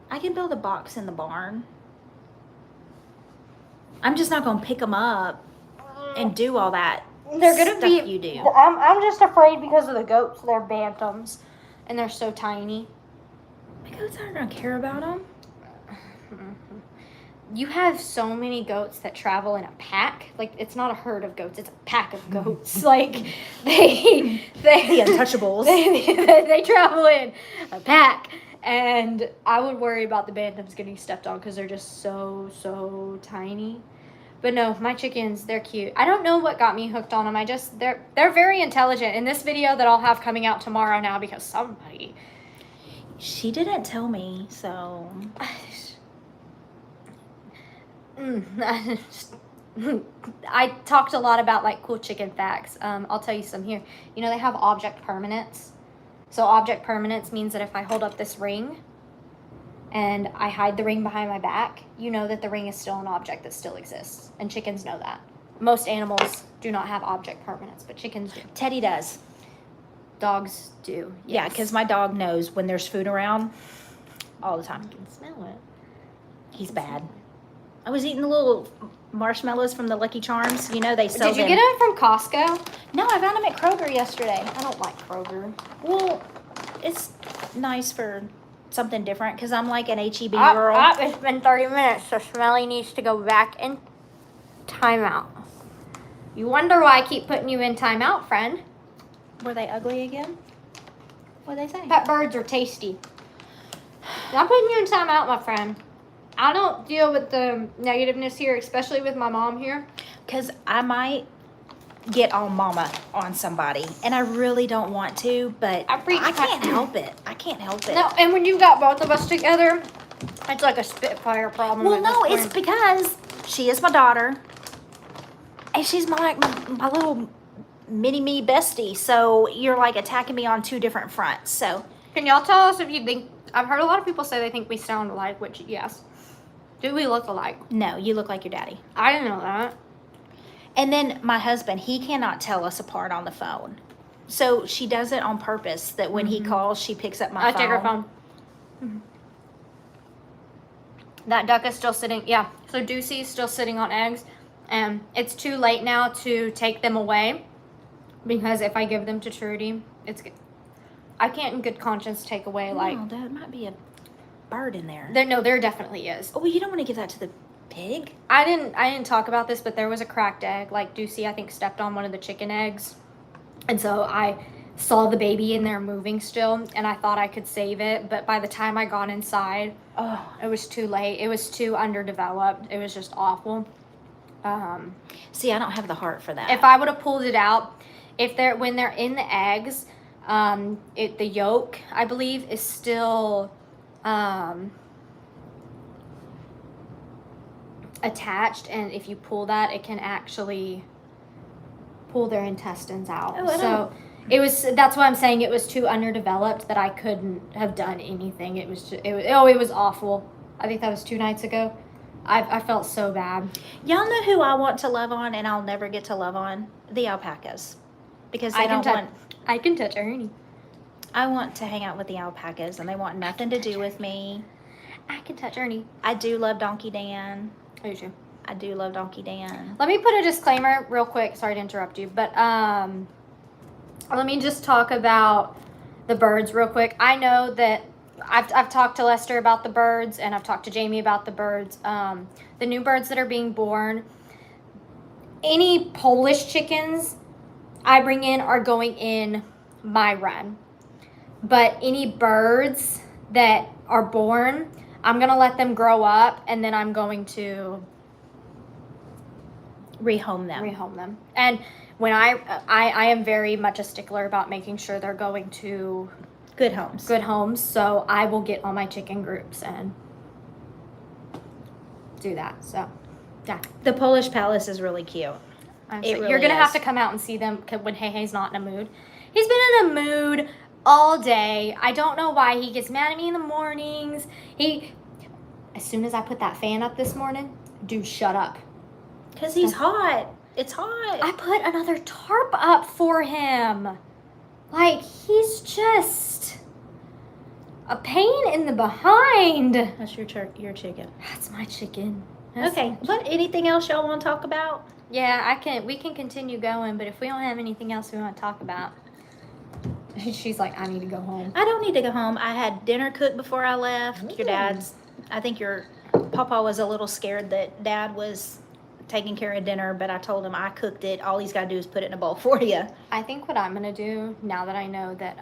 I can build a box in the barn. I'm just not going to pick them up and do all that They're gonna stuff be. you do. I'm just afraid because of the goats. They're bantams, and they're so tiny. My goats aren't gonna care about them. You have so many goats that travel in a pack. Like, it's not a herd of goats; it's a pack of goats. Like, The untouchables. they travel in a pack, and I would worry about the bantams getting stepped on because they're just so tiny. But no, my chickens, they're cute. I don't know what got me hooked on them. They're very intelligent. In this video that I'll have coming out tomorrow now, because somebody. She didn't tell me, so. I talked a lot about like cool chicken facts. I'll tell you some here. You know, they have object permanence. So object permanence means that if I hold up this ring and I hide the ring behind my back, you know that the ring is still an object that still exists. And chickens know that. Most animals do not have object permanence, but chickens do. Teddy does. Dogs do. Yeah, Yes. because my dog knows when there's food around all the time. I can smell it. He's bad. I was eating the little marshmallows from the Lucky Charms. You know, they sell Did you them. get them from Costco? No, I found them at Kroger yesterday. I don't like Kroger. Well, it's nice for something different because I'm like an HEB girl. It's been 30 minutes, so Smelly needs to go back in timeout. You wonder why I keep putting you in timeout, friend. Were they ugly again? What'd they say? Pet birds are tasty. I'm putting you in timeout, my friend. I don't deal with the negativeness here, especially with my mom here. Because I might get all mama on somebody. And I really don't want to, but I can't help it. I can't help it. No, and when you got both of us together, it's like a Spitfire problem. Well, at no, this it's point. because she is my daughter. And she's my little mini-me bestie. So you're like attacking me on two different fronts. So Can y'all tell us if you think... I've heard a lot of people say they think we sound alike, which, yes. Do we look alike? no, you look like your daddy. I didn't know that. And then my husband, he cannot tell us apart on the phone. So she does it on purpose that when he calls, she picks up my I phone. take her phone. That duck is still sitting. Yeah. So Ducey's still sitting on eggs. And it's too late now to take them away. Because if I give them to Trudy, it's good. I can't in good conscience take away like... No, there might be a bird in there. There definitely is. Oh, well, you don't want to give that to the pig? I didn't talk about this, but there was a cracked egg. Like Ducey, I think, stepped on one of the chicken eggs. And so I saw the baby in there moving still, and I thought I could save it. But by the time I got inside, it was too late. It was too underdeveloped. It was just awful. See, I don't have the heart for that. If I would have pulled it out, when they're in the eggs, the yolk, I believe, is still attached, and if you pull that, it can actually pull their intestines out. Oh, That's why I'm saying it was too underdeveloped that I couldn't have done anything. It was awful. I think that was 2 nights ago. I felt so bad. Y'all know who I want to love on and I'll never get to love on? The alpacas. Because I can touch Ernie. I want to hang out with the alpacas and they want nothing to do with me. I can touch Ernie. I do love Donkey Dan. I do too. I do love Donkey Dan. Let me put a disclaimer real quick. Sorry to interrupt you, but let me just talk about the birds real quick. I know that I've talked to Lester about the birds, and I've talked to Jamie about the birds. The new birds that are being born, any Polish chickens I bring in are going in my run. But any birds that are born, I'm going to let them grow up, and then I'm going to Rehome them. rehome them. And when I am very much a stickler about making sure they're going to Good homes. good homes, so I will get on my chicken groups and do that. So, yeah. The Polish Palace is really cute. You're really gonna have is. to come out and see them when Hey-Hey's not in a mood. He's been in a mood all day. I don't know why. He gets mad at me in the mornings. As soon as I put that fan up this morning, dude, shut up. Because he's hot. It's hot. I put another tarp up for him. Like, he's just a pain in the behind. That's your chicken. That's my chicken. Okay. What? Anything else y'all want to talk about? Yeah, we can continue going, but if we don't have anything else we want to talk about. She's like, I need to go home. I don't need to go home. I had dinner cooked before I left. Your dad's, I think your papa was a little scared that Dad was taking care of dinner, but I told him I cooked it. All he's got to do is put it in a bowl for you. I think what I'm going to do, now that I know that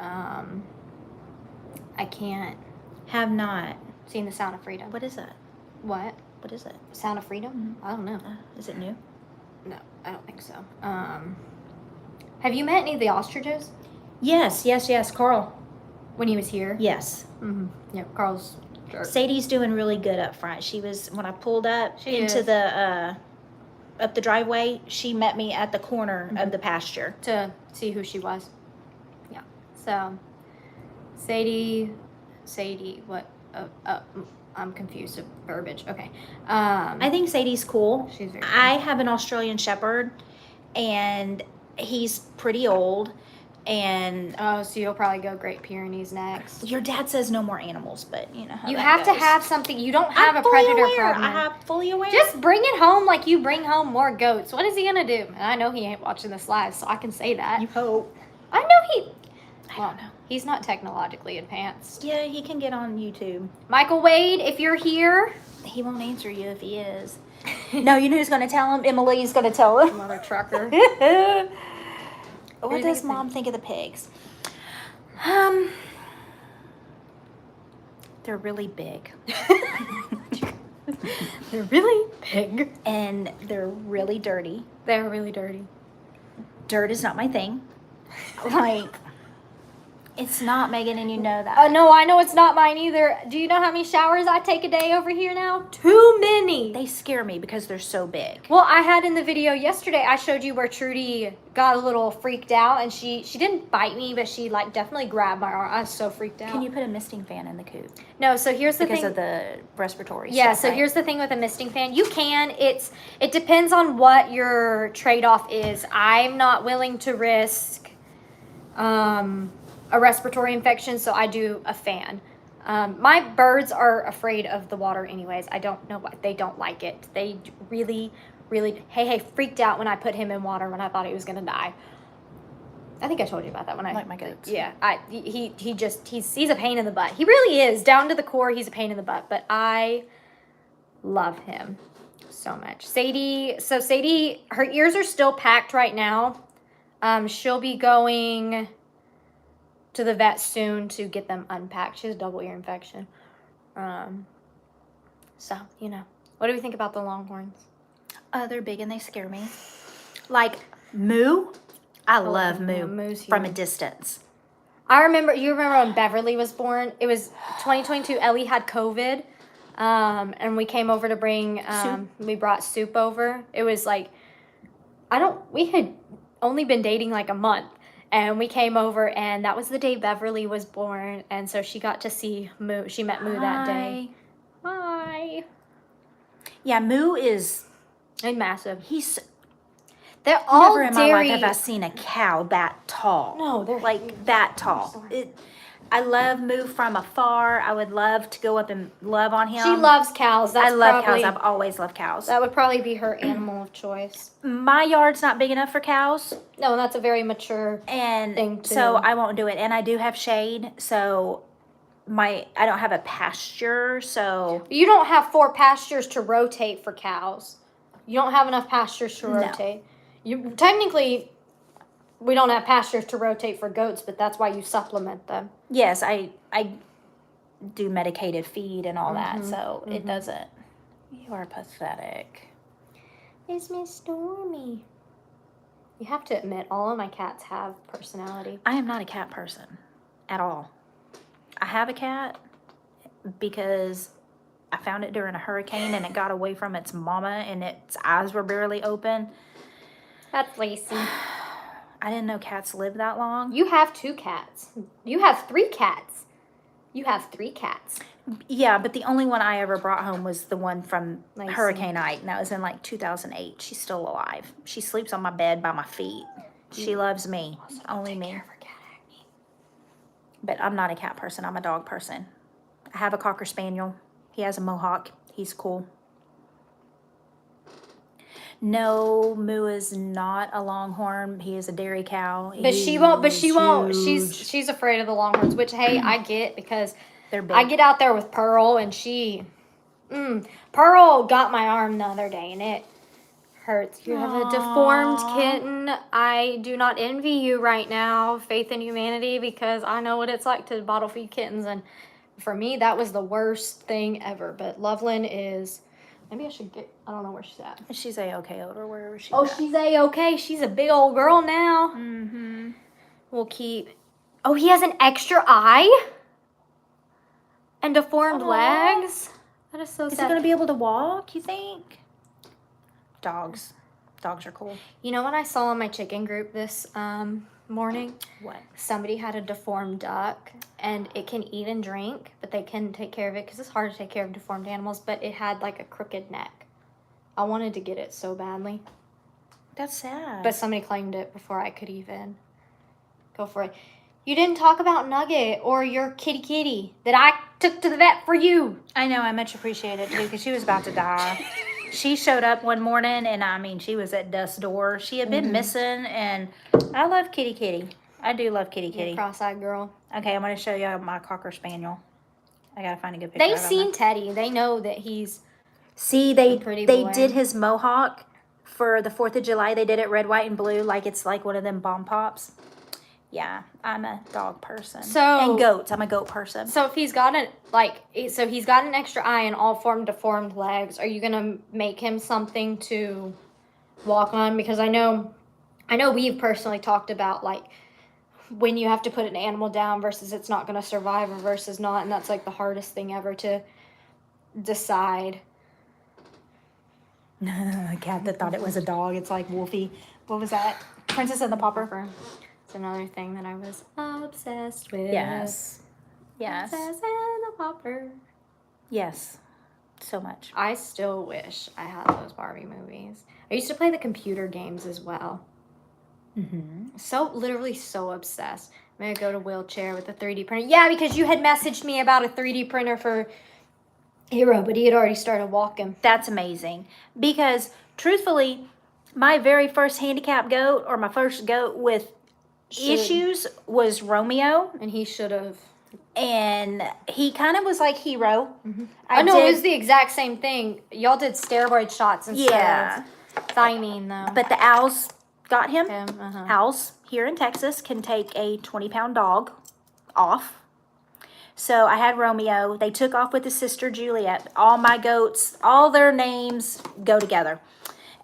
I can't. Have not. Seen The Sound of Freedom. What is that? What? What is it? Sound of Freedom? I don't know. Is it new? No, I don't think so. Have you met any of the ostriches? Yes. Carl. When he was here? Yes. Mm-hmm. Yeah, Carl's jerk. Sadie's doing really good up front. She was, when I pulled up She into is. the, up the driveway, she met me at the corner of the pasture. To see who she was. Yeah. So, Sadie, what? I'm confused of verbiage. Okay. I think Sadie's cool. She's very I have an Australian Shepherd, and he's pretty old. And Oh, so you'll probably go Great Pyrenees next. your dad says no more animals, but you know how You that have to goes. have something. You don't have I'm a fully predator aware. problem. I have fully aware. Just bring it home like you bring home more goats. What is he gonna do? And I know he ain't watching this live, so I can say that. you hope. I know he. I Well, don't know. he's not technologically advanced. Yeah, he can get on YouTube. Michael Wade, if you're here, He won't answer you if he is. No, you know who's going to tell him? Emily's going to tell him. mother trucker. What do you does think? Mom think of the pigs? They're really big. They're really big. And they're really dirty. They're really dirty. Dirt is not my thing. Like, it's not, Megan, and you know that. No, I know it's not mine either. Do you know how many showers I take a day over here now? Too many. They scare me because they're so big. Well, I had in the video yesterday, I showed you where Trudy got a little freaked out, and she didn't bite me, but she like definitely grabbed my arm. I was so freaked out. Can you put a misting fan in the coop? No, so here's the Because thing. of the respiratory Yeah, stuff, so right? here's the thing with a misting fan. You can. It depends on what your trade-off is. I'm not willing to risk a respiratory infection, so I do a fan. My birds are afraid of the water anyways. I don't know why. They don't like it. They really, really, hey, freaked out when I put him in water when I thought he was going to die. I think I told you about that when I... Like my goats. Yeah, he's a pain in the butt. He really is. Down to the core, he's a pain in the butt. But I love him so much. Sadie, her ears are still packed right now. She'll be going to the vet soon to get them unpacked. She has a double ear infection. So, you know. What do we think about the Longhorns? They're big and they scare me. Like, Moo? I love yeah, Moo Moo's from a huge. distance. You remember when Beverly was born? It was 2022. Ellie had COVID. And we came over to bring, we brought soup over. It was like, we had only been dating like a month. And we came over, and that was the day Beverly was born. And so she got to see Moo. She met Moo that day. Hi. Yeah, Moo is, And massive. They're all never in my dairy. life have I seen a cow that tall. No, they're like that tall. I love Moo from afar. I would love to go up and love on him. She loves cows. That's I love probably, cows. I've always loved cows. That would probably be her animal of choice. My yard's not big enough for cows, No, that's a very mature and thing too. so I won't do it. And I do have shade, so I don't have a pasture, so You don't have 4 pastures to rotate for cows. You don't have enough pastures to No. rotate. Technically, we don't have pastures to rotate for goats, but that's why you supplement them. yes, I do medicated feed and all that, so it doesn't. You are pathetic. It's Miss Stormy. You have to admit, all of my cats have personality. I am not a cat person at all. I have a cat because I found it during a hurricane and it got away from its mama and its eyes were barely open. That's Lacey. I didn't know cats live that long. You have 2 cats. You have 3 cats. You have 3 cats. Yeah, but the only one I ever brought home was the one from Lacey. Hurricane Ike, and that was in like 2008. She's still alive. She sleeps on my bed by my feet. She loves me, only me. But I'm not a cat person. I'm a dog person. I have a Cocker Spaniel. He has a mohawk. He's cool. No, Moo is not a Longhorn. He is a dairy cow. But she won't. But she won't. Huge. She's afraid of the Longhorns, which hey, I get because They're big. I get out there with Pearl and Pearl got my arm the other day and it hurts. You have a deformed kitten. I do not envy you right now, Faith in Humanity, because I know what it's like to bottle feed kittens, and for me that was the worst thing ever. But Loveland is. Maybe I should get. I don't know where she's at. She's A-okay over wherever she's Oh, at. she's A-okay. She's a big old girl now. Mm-hmm. We'll keep. Oh, he has an extra eye and deformed legs. That is so Is he sad. going to be able to walk, you think? Dogs. Dogs are cool. You know what I saw in my chicken group this morning? What? Somebody had a deformed duck, and it can eat and drink, but they couldn't take care of it because it's hard to take care of deformed animals, but it had like a crooked neck. I wanted to get it so badly, That's sad. but somebody claimed it before I could even go for it. You didn't talk about Nugget or your kitty that I took to the vet for you. I know, I much appreciate it too, because she was about to die. She showed up one morning, and I mean, she was at death's door. She had been missing, and I love Kitty. I do love Kitty. Cross-eyed girl. Okay, I'm going to show you my Cocker Spaniel. I got to find a good picture They've of him. seen Teddy. They know that he's See, they pretty they boy. did his mohawk for the 4th of July. They did it red, white, and blue, like it's like one of them bomb pops. Yeah, I'm a dog person. And goats. I'm a goat person. So if he's got he's got an extra eye and all deformed legs, are you gonna make him something to walk on? Because I know we've personally talked about like when you have to put an animal down versus it's not gonna survive or versus not, and that's like the hardest thing ever to decide. A cat that thought it was a dog. It's like Wolfie. What was that? Princess and the Pauper. It's another thing that I was obsessed with. Yes. Princess and the Pauper. Yes. So much. I still wish I had those Barbie movies. I used to play the computer games as well. Mm-hmm. Literally so obsessed. I'm gonna go to wheelchair with a 3D printer. Yeah, because you had messaged me about a 3D printer for Hero, but he had already started walking. That's amazing. Because truthfully, my very first handicap goat, or my first goat with issues, was Romeo. And he should have. And he kind of was like Hero. Mm-hmm. I know, it was the exact same thing. Y'all did steroid shots instead of thiamine, though. But the owls got him. Owls here in Texas can take a 20-pound dog off. So I had Romeo. They took off with his sister Juliet. All my goats, all their names go together.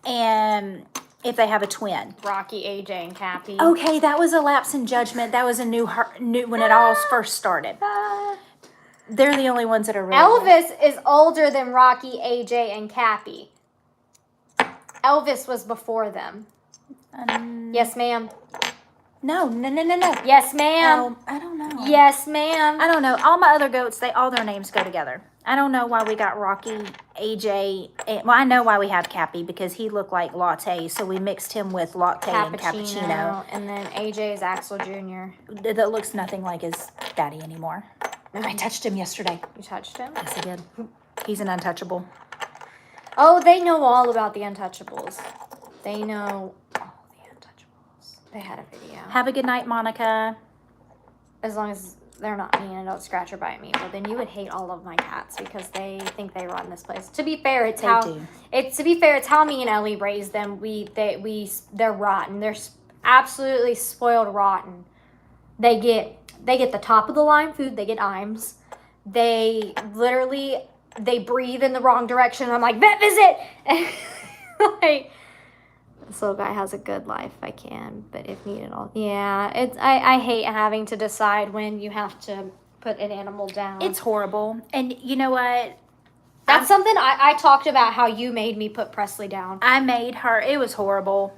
And if they have a twin. Rocky, AJ, and Cappy. Okay, that was a lapse in judgment. That was a new when it all first started. They're the only ones that are really Elvis is older than Rocky, AJ, and Cappy. Elvis was before them. Yes, ma'am. No. Yes, ma'am. I don't know. Yes, ma'am. I don't know. All my other goats, all their names go together. I don't know why we got Rocky, AJ. Well, I know why we have Cappy, because he looked like Latte, so we mixed him with Latte and Cappuccino. And then AJ is Axel Jr. That looks nothing like his daddy anymore. I touched him yesterday. You touched him? Yes, I did. He's an untouchable. Oh, they know all about the Untouchables. They know all the Untouchables. They had a video. Have a good night, Monica. As long as they're not mean and don't scratch or bite me, well, then you would hate all of my cats because they think they run this place. To be fair, it's how me and Ellie raised them. They're rotten. They're absolutely spoiled rotten. They get the top of the line food. They get IMS. They breathe in the wrong direction. I'm like, vet visit. Like, this little guy has a good life. I can, but if needed, I hate having to decide when you have to put an animal down. It's horrible. And you know what? That's something I talked about, how you made me put Presley down. I made her. It was horrible.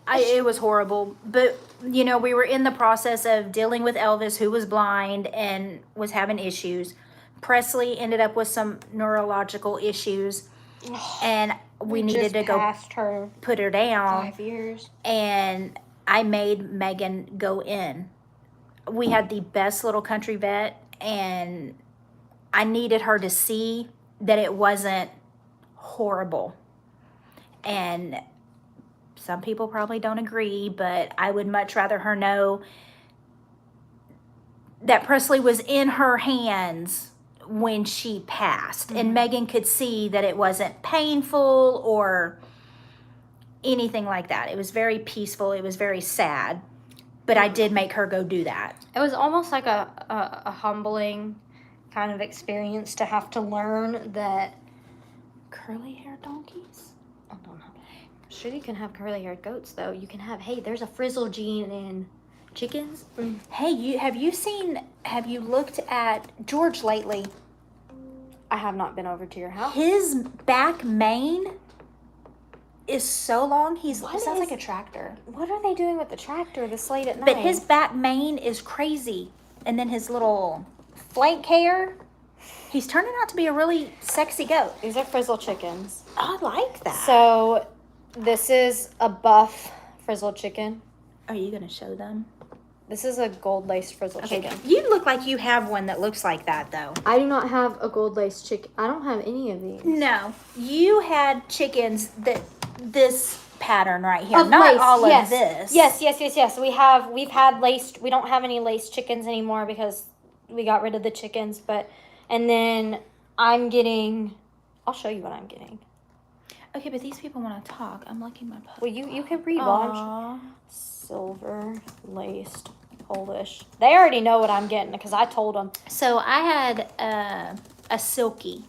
It was horrible. But, we were in the process of dealing with Elvis, who was blind and was having issues. Presley ended up with some neurological issues. And we needed to go put her down. 5 years. And I made Megan go in. We had the best little country vet, and I needed her to see that it wasn't horrible. And some people probably don't agree, but I would much rather her know that Presley was in her hands when she passed. And Megan could see that it wasn't painful or anything like that. It was very peaceful. It was very sad. But I did make her go do that. It was almost like a humbling kind of experience to have to learn that Curly-haired donkeys? I don't know. Sure, you can have curly-haired goats, though. You can have, hey, there's a Frizzle gene in chickens. Hey, have you looked at George lately? I have not been over to your house. His back mane is so long. It sounds is- like a tractor. What are they doing with the tractor this late at night? But his back mane is crazy. And then his little flank hair. He's turning out to be a really sexy goat. These are Frizzle chickens. I like that. So, this is a buff Frizzle chicken. Are you going to show them? This is a gold-laced Frizzle chicken. You look like you have one that looks like that, though. I do not have a gold-laced chicken. I don't have any of these. No. You had chickens that this pattern right here. Of Not lace, all yes. of this. Yes. We've had laced. We don't have any laced chickens anymore because we got rid of the chickens. And then I'm getting. I'll show you what I'm getting. Okay, but these people want to talk. I'm looking my puppy. Well, you can read. Watch. Aw. Silver laced Polish. They already know what I'm getting because I told them. So I had a silky,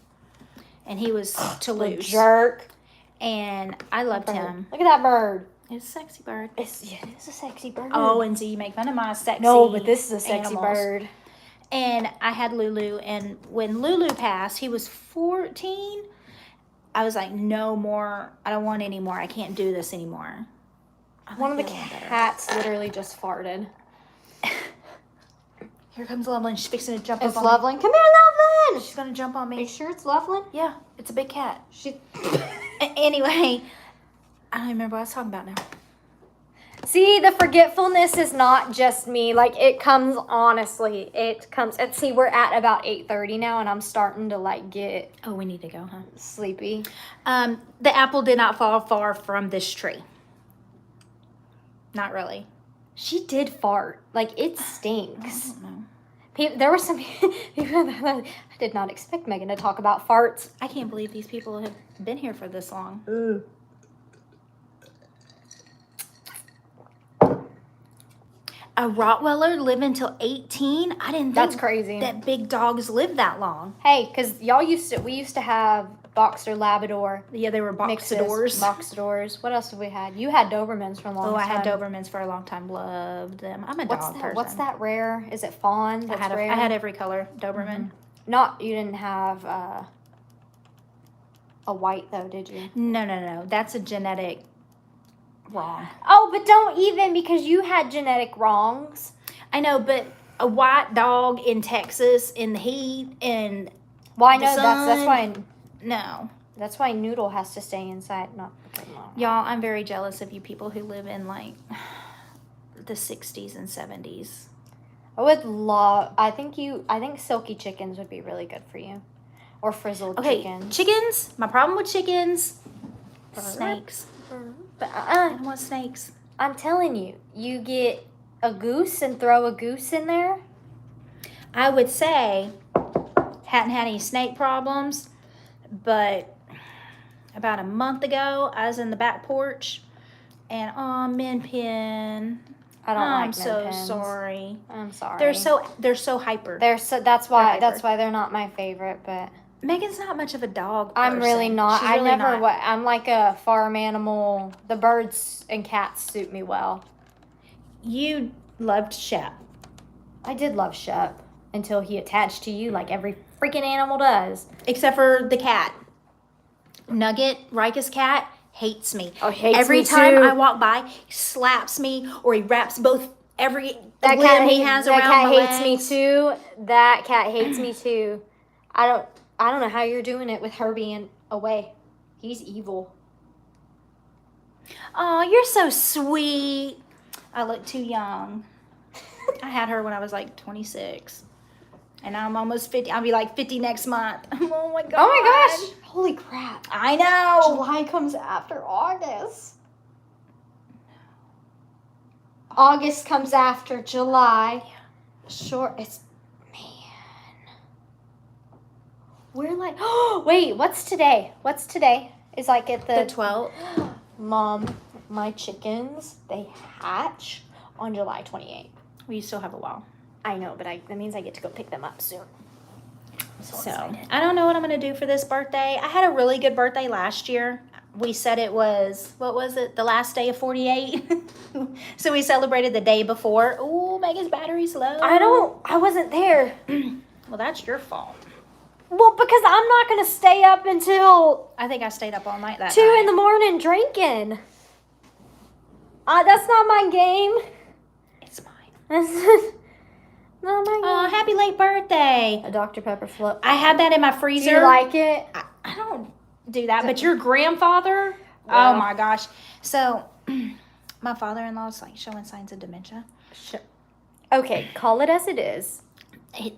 and he was Toulouse. Jerk. And I loved him. Look at that bird. It's a sexy bird. It's a sexy bird. Oh, and so you make fun of my sexy no, but this is a sexy animals. bird. And I had Lulu, and when Lulu passed, he was 14. I was like, no more. I don't want any more. I can't do this anymore. One of the cats literally just farted. Here comes Loveland. She's fixing to jump It's up on me. Loveland. Come here, Loveland. She's going to jump on Are you me. sure it's Loveland? Yeah, it's a big cat. She. Anyway, I don't remember what I was talking about now. See, the forgetfulness is not just me. Like, it comes honestly. It comes. And see, we're at about 8:30 now, and I'm starting to, like, get Oh, we need to go, huh? sleepy. The apple did not fall far from this tree. Not really. She did fart. Like, it I stinks. don't know. There were some people that I did not expect Megan to talk about farts. I can't believe these people have been here for this long. A Rottweiler live until 18? I didn't think That's crazy. that big dogs live that long. Hey, because we used to have Boxer Labrador Yeah, they were mixes. boxadors. Boxadors. What else have we had? You had Dobermans for a long Oh, time. I had Dobermans for a long time. Loved them. I'm a dog person. What's that rare? Is it fawn? I That's had, rare. I had every color Doberman. Not, you didn't have a white though, did you? No. That's a genetic wrong. Oh, but don't even, because you had genetic wrongs. I know, but a white dog in Texas in the heat and Well, I The know sun. no. that's why Noodle has to stay inside. Not because Y'all, I'm very jealous of you people who live in like the 60s and 70s. I would love. I think silky chickens would be really good for you, or frizzled Okay, chickens. chickens. My problem with chickens, snakes. But I don't want snakes. I'm telling you, you get a goose and throw a goose in there. I would say hadn't had any snake problems, but about a month ago, I was in the back porch, and min pin. I don't I'm like so min pins. sorry. I'm sorry. They're so hyper. That's why hyper. they're not my favorite. But Megan's not much of a dog I'm person. really not. She's I really never. not. I'm like a farm animal. The birds and cats suit me well. You loved Shep. I did love Shep until he attached to you, like every freaking animal does. Except for the cat. Nugget, Rika's cat, hates me. Oh, hates Every me time too. I walk by, he slaps me or he wraps every That limb cat he has that around cat my hates me legs. too. That cat hates me too. I don't know how you're doing it with her being away. He's evil. Oh, you're so sweet. I look too young. I had her when I was like 26. And I'm almost 50. I'll be like 50 next month. Oh my god. Oh my gosh. Holy crap. I know. July comes after August. August comes after July. Sure, it's, man. We're like, oh, wait, what's today? What's today? Is like at The 12th. Mom, my chickens, they hatch on July 28th. We still have a while. I know, but that means I get to go pick them up soon. So I don't know what I'm going to do for this birthday. I had a really good birthday last year. We said it was, what was it? The last day of 48. So we celebrated the day before. Ooh, Megan's battery's low. I wasn't there. Well, that's your fault. Well, because I'm not going to stay up until I think I stayed up all night that 2 night. in the morning drinking. That's not my game. It's mine. That's not my game. Oh, happy late birthday. A Dr. Pepper flip. I had that in my Do freezer. you like it? I don't do that, but your grandfather, Well. oh my gosh. So my father-in-law's like showing signs of dementia. Sure. Okay, call it as it is.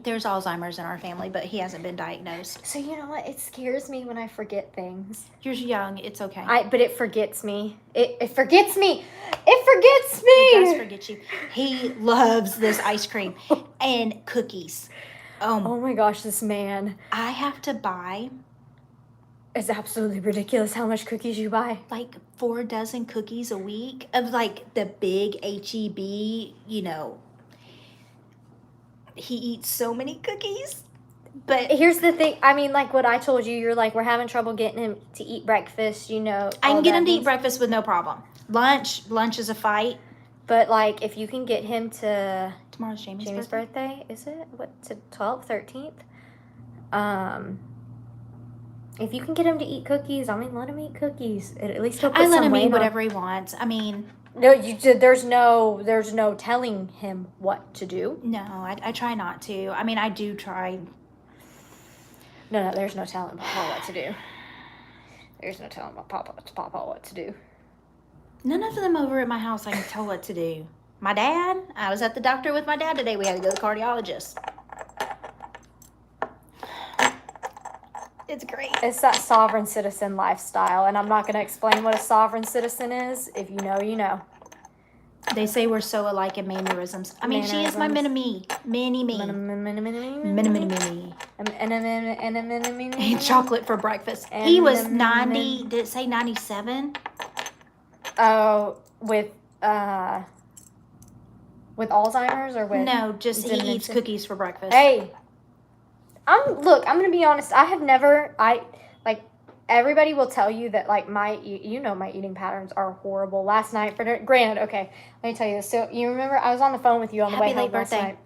There's Alzheimer's in our family, but he hasn't been diagnosed. So you know what? It scares me when I forget things. You're young. It's okay. But it forgets me. It forgets me. It forgets me. He does forget you. He loves this ice cream and cookies. Oh my gosh, this man. I have to buy It's absolutely ridiculous how much cookies you buy. like 4 dozen cookies a week of like the big HEB, you know. He eats so many cookies. But Here's the thing. I mean, like what I told you, you're like, we're having trouble getting him to eat breakfast, you know. I all can get that him to eat things. breakfast with no problem. Lunch is a fight. But like, if you can get him to Tomorrow's Jamie's Jamie's birthday. birthday, is it? What, to 12th, 13th? If you can get him to eat cookies, I mean, let him eat cookies. At least he'll put I let some him weight eat on. whatever he wants. I mean, No, there's no telling him what to do. no, I try not to. I mean, I do try. No, there's no telling Papa what to do. There's no telling Papa what to do. None of them over at my house I can tell what to do. My dad, I was at the doctor with my dad today. We had to go to the cardiologist. It's great. It's that sovereign citizen lifestyle, and I'm not going to explain what a sovereign citizen is. If you know, you know. They say we're so alike in mannerisms. I mean, she is my mini-me. Mini-me. Mini-me. Ate chocolate for breakfast. He was 90, did it say 97? Oh, with Alzheimer's or with? No, just he Dementia? eats cookies for breakfast. Hey, I'm gonna be honest. I have never. Everybody will tell you that like my eating patterns are horrible. Last night, granted, okay, let me tell you this. So you remember I was on the phone with you on the way Happy home late last birthday. night.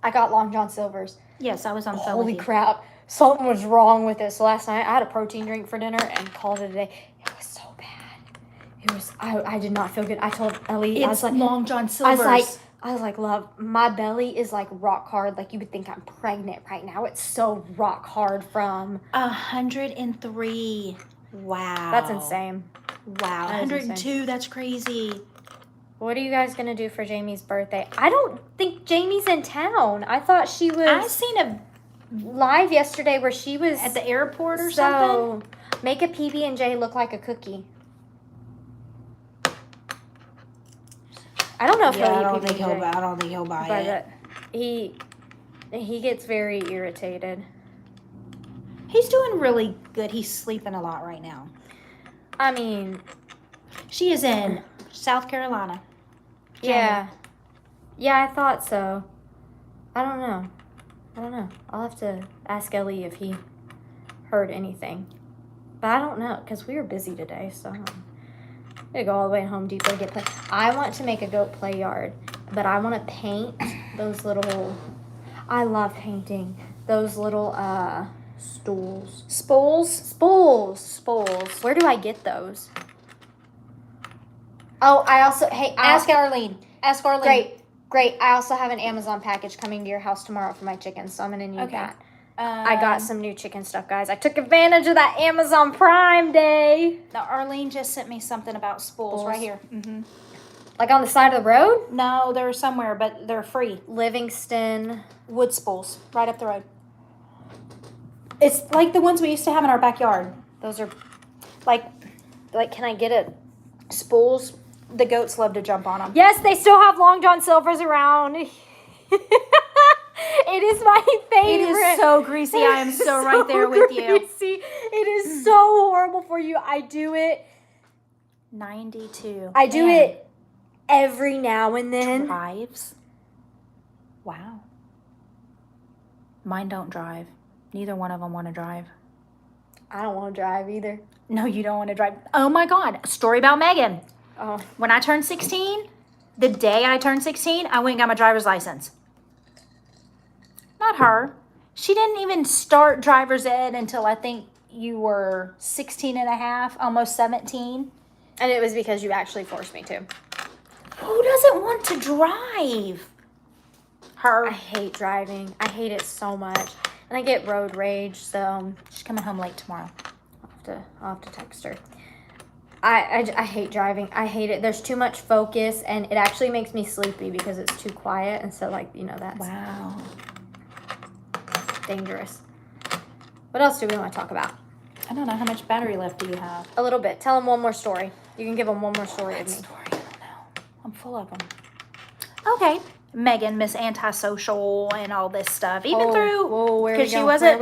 I got Long John Silver's. Yes, I was on the phone Holy with you. crap! Something was wrong with it. So last night I had a protein drink for dinner and called it a day. It was so bad. It was. I did not feel good. I told Ellie. I was It's like, Long John Silver's. I was like, love, my belly is like rock hard. Like you would think I'm pregnant right now. It's so rock hard from. 103. Wow. That's insane. Wow. That is 102. insane. That's crazy. What are you guys gonna do for Jamie's birthday? I don't think Jamie's in town. I thought she I was seen a live yesterday where she was at the airport or something. So make a PB&J look like a cookie. I don't know if Yeah, I he'll don't eat think PB&J. I don't think he'll buy But it. he gets very irritated. He's doing really good. He's sleeping a lot right now. I mean, She is in South Carolina. yeah. Yeah, I thought so. I don't know. I'll have to ask Ellie if he heard anything. But I don't know, because we were busy today, so I'm gonna go all the way to Home Depot get play. I want to make a goat play yard, but I want to paint those little, I love painting those little stools. Spools. Where do I get those? Oh, I also, hey, Ask Arlene. Ask Arlene. Great. I also have an Amazon package coming to your house tomorrow for my chickens, so I'm going to need Okay. that. I got some new chicken stuff, guys. I took advantage of that Amazon Prime Day. Now, Arlene just sent me something about spools Spools. right here. Mm-hmm. Like on the side of the road? No, they're somewhere, but they're free. Livingston. Wood spools, right up the road. It's like the ones we used to have in our backyard. Those are like can I get it? Spools. The goats love to jump on them. Yes, they still have Long John Silvers around. It is my favorite. It is so greasy. I am so right there with you. Greasy. It is so horrible for you. I do it. 92. I do Man. it every now and then. Drives. Wow. Mine don't drive. Neither one of them want to drive. I don't want to drive either. No, you don't want to drive. Oh my God. Story about Megan. Oh. When I turned 16, the day I turned 16, I went and got my driver's license. Not her. She didn't even start driver's ed until I think you were 16 and a half, almost 17. And it was because you actually forced me to. Who doesn't want to drive? Her. I hate driving. I hate it so much. And I get road rage, so She's coming home late tomorrow. I'll have to text her. I hate driving. I hate it. There's too much focus, and it actually makes me sleepy because it's too quiet. And so, like, you know, that's Wow. dangerous. What else do we want to talk about? I don't know. How much battery left do you have? A little bit. Tell them one more story. You can give them one more story of me. Story. I don't know. I'm full of them. Okay. Megan, Miss Antisocial and all this stuff. Even through. Whoa, where are we Because she going? wasn't.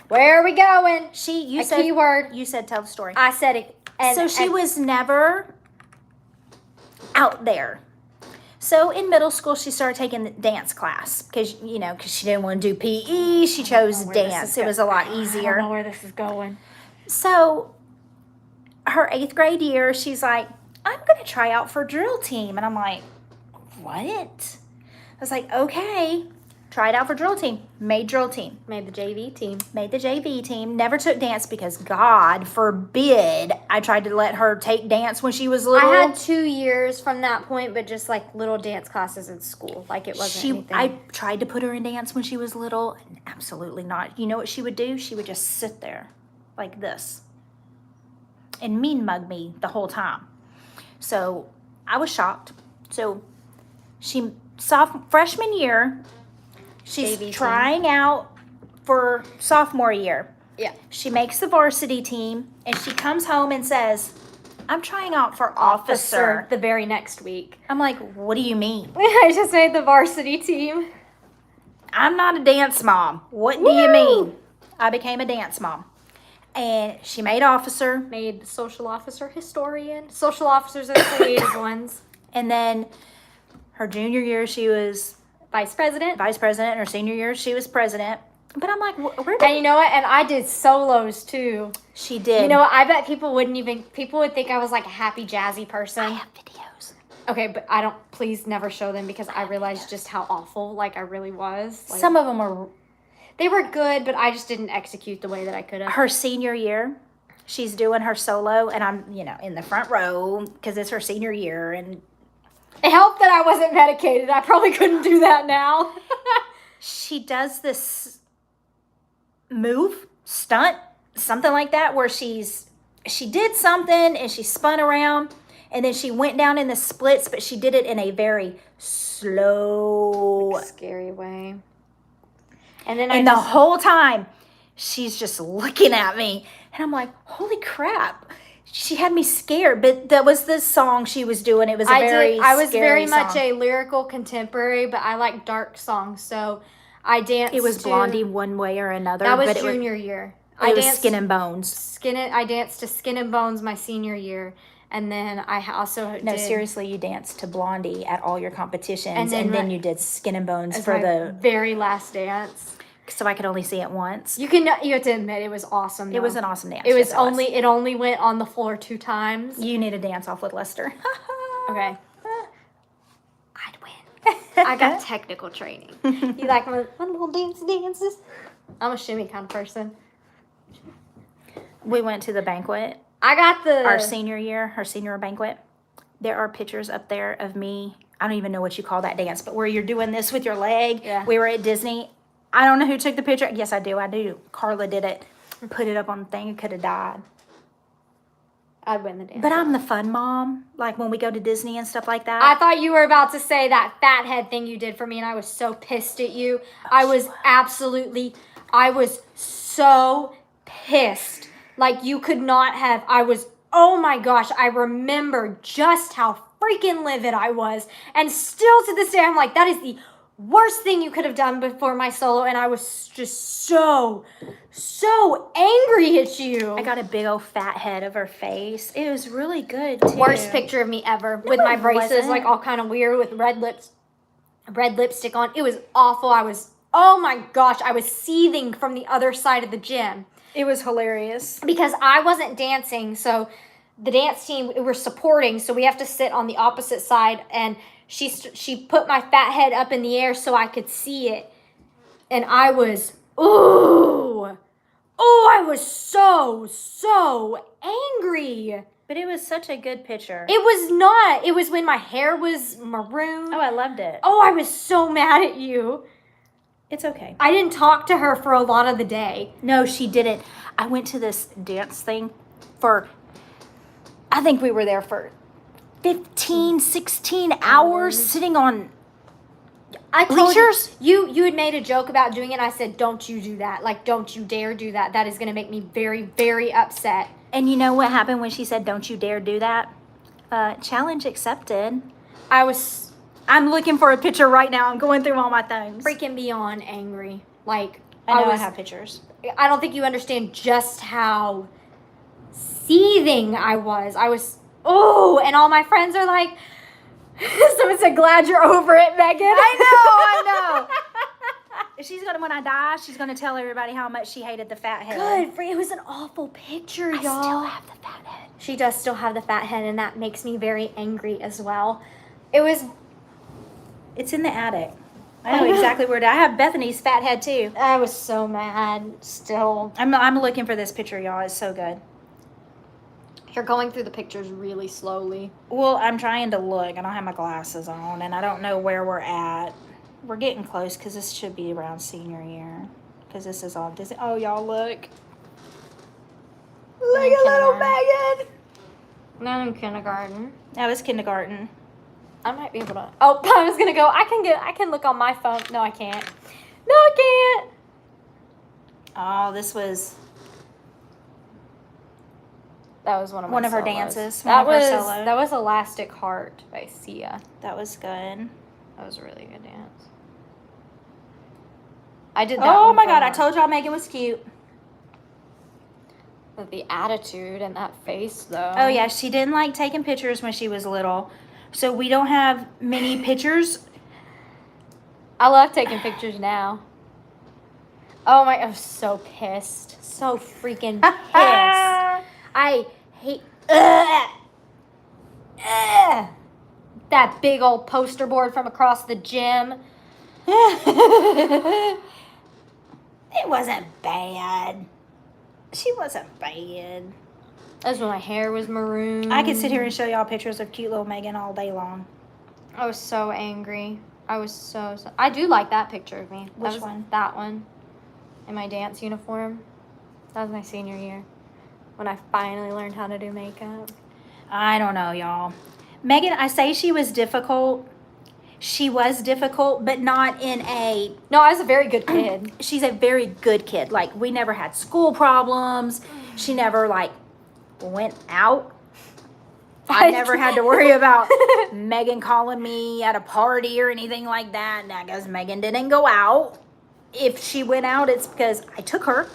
Where are we going? You A said. keyword. You said tell the story. I said it. So she was never out there. So in middle school, she started taking the dance class because she didn't want to do PE. She chose dance. It was a lot I don't know easier. where this is going. So her 8th grade year, she's like, I'm going to try out for drill team. And I'm like, what? I was like, okay. Tried out for drill team. Made drill team. Made the JV team. Made the JV team. Never took dance because God forbid I tried to let her take dance when she was little. I had 2 years from that point, but just like little dance classes in school. Like it wasn't anything. I tried to put her in dance when she was little. And absolutely not. You know what she would do? She would just sit there like this and mean mug me the whole time. So I was shocked. So freshman year, she's JV trying out for sophomore year. Yeah. She makes the varsity team and she comes home and says, I'm trying out for officer. The very next week. I'm like, what do you mean? I just made the varsity team. I'm not a dance mom. What do you mean? I became a dance mom. And she made officer. Made social officer historian. Social officers are the creative ones. And then her junior year, she was Vice president. vice president. Her senior year, she was president. But I'm like, where And did you know what? And I did solos too. she did? You know what? I bet people would think I was like a happy jazzy person. I have videos. Okay, but please never show them because I realized just how awful like I really was. Like, Some of them are they were good, but I just didn't execute the way that I could have. her senior year. She's doing her solo, and I'm, in the front row because it's her senior year. And It helped that I wasn't medicated. I probably couldn't do that now. she does this stunt, something like that, where she did something and she spun around and then she went down in the splits, but she did it in a very slow. Scary way. And then And the whole time she's just looking at me and I'm like, holy crap. She had me scared, but that was the song she was doing. It was a very I was very scary much song. a lyrical contemporary, but I like dark songs, so I danced. It was to- Blondie one way or another. That was but junior year. It was Skin and Bones. I danced to Skin and Bones my senior year, and then I also No, did seriously, you danced to Blondie at all your competitions, and then my- you did Skin and Bones as for my very last dance. so I could only see it once. You have to admit it was awesome. It was though. an awesome dance. It was Yes, it only went on the floor 2 times. You need to dance off with Lester. Okay. I'd win. I got technical training. You like my little dances? I'm a shimmy kind of person. We went to the banquet, I got the our senior year, her senior banquet. There are pictures up there of me. I don't even know what you call that dance, but where you're doing this with your leg. Yeah. We were at Disney. I don't know who took the picture. Yes, I do. Carla did it. Put it up on the thing. It could have died. I'd win the dance. But I'm the fun mom, like when we go to Disney and stuff like that. I thought you were about to say that fat head thing you did for me, and I was so pissed at you. I was so pissed. Like, you could not have, oh my gosh, I remember just how freaking livid I was. And still to this day, I'm like, that is the worst thing you could have done before my solo, and I was just so angry at you. I got a big old fat head of her face. It was really good too. Worst picture of me ever, with my it braces, wasn't. like all kind of weird with red lipstick on. It was awful. Oh my gosh, I was seething from the other side of the gym. It was hilarious. Because I wasn't dancing, so the dance team were supporting, so we have to sit on the opposite side, and she put my fat head up in the air so I could see it, and I was, I was so angry. But it was such a good picture. It was not. It was when my hair was maroon. Oh, I loved it. Oh, I was so mad at you. It's okay. I didn't talk to her for a lot of the day. No, she didn't. I went to this dance thing I think we were there for 15, 16 hours sitting on I told bleachers. You had made a joke about doing it. And I said, don't you do that. Like, don't you dare do that. That is going to make me very, very upset. And you know what happened when she said, don't you dare do that? Challenge accepted. I'm looking for a picture right now. I'm going through all my things. Freaking beyond angry. Like, I know I have pictures. I don't think you understand just how seething I was. And all my friends are like, someone said, glad you're over it, Megan. I know. When I die, she's gonna tell everybody how much she hated the fat head. Good. It was an awful picture, y'all. I still have the fat head. She does still have the fat head, and that makes me very angry as well. It's in the attic. I know exactly where I have Bethany's fat head too. I was so mad still. I'm looking for this picture, y'all. It's so good. You're going through the pictures really slowly. Well, I'm trying to look. I don't have my glasses on, and I don't know where we're at. We're getting close because this should be around senior year. Because this is all Disney. Oh, y'all look. Look at little Megan. No, in kindergarten. That was kindergarten. I might be able to. Oh, I was gonna go. I can look on my phone. No, I can't. No, I can't. Oh, this was That was one of one of her solos. dances. That One of was her solo. that was Elastic Heart by Sia. That was good. That was a really good dance. I did that. Oh one my for God! I her. told y'all Megan was cute. The attitude and that face, though. Oh yeah, she didn't like taking pictures when she was little, so we don't have many pictures. I love taking pictures now. Oh my! I'm so pissed. So freaking pissed. I hate that big old poster board from across the gym. It wasn't bad. She wasn't bad. That's when my hair was maroon. I could sit here and show y'all pictures of cute little Megan all day long. I was so angry. I was so. I do like that picture of me. Which one? That one. In my dance uniform. That was my senior year. When I finally learned how to do makeup. I don't know, y'all. Megan, I say she was difficult. She was difficult, but not in a... No, I was a very good kid. She's a very good kid. Like, we never had school problems. She never, like, went out. I never had to worry about Megan calling me at a party or anything like that. Now, because Megan didn't go out. If she went out, it's because I took her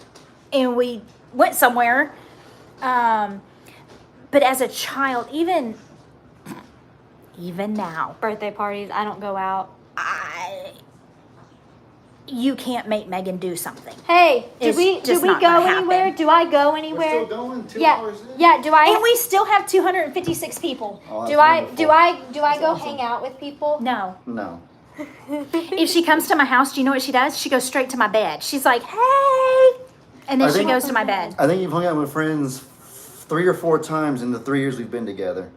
and we went somewhere. But as a child, even now, Birthday parties, I don't go out. you can't make Megan do something. Hey, It's do we just go not gonna anywhere? happen. Do I go We're anywhere? still going 2 Yeah, hours in. yeah. Do I? And we still have 256 people. Oh, that's do I? wonderful. Do I? Do I That's go awesome. hang out with people? No. No. If she comes to my house, do you know what she does? She goes straight to my bed. She's like, hey. And then I she think- goes to my bed. I think you've hung out with friends 3 or 4 times in the 3 years we've been together.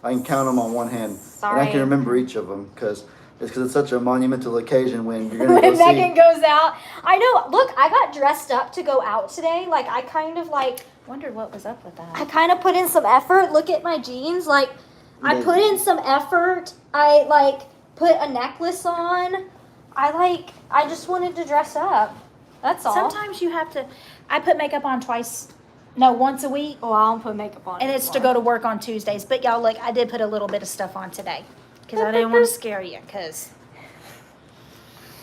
I can count them on one hand. And I Sorry. can remember each of them because It's because it's such a monumental occasion when you're gonna When go Megan see. goes out. I know. Look, I got dressed up to go out today. Like, I kind of like, Wondered what was up with I that. kind of put in some effort. Look at my jeans. Like, I Yeah. put in some effort. I like put a necklace on. I just wanted to dress up. That's all. Sometimes you have to. I put makeup on once a week, Oh, I don't put makeup on. and it's to go to work on Tuesdays. But y'all, look, I did put a little bit of stuff on today because I didn't want to scare you. Because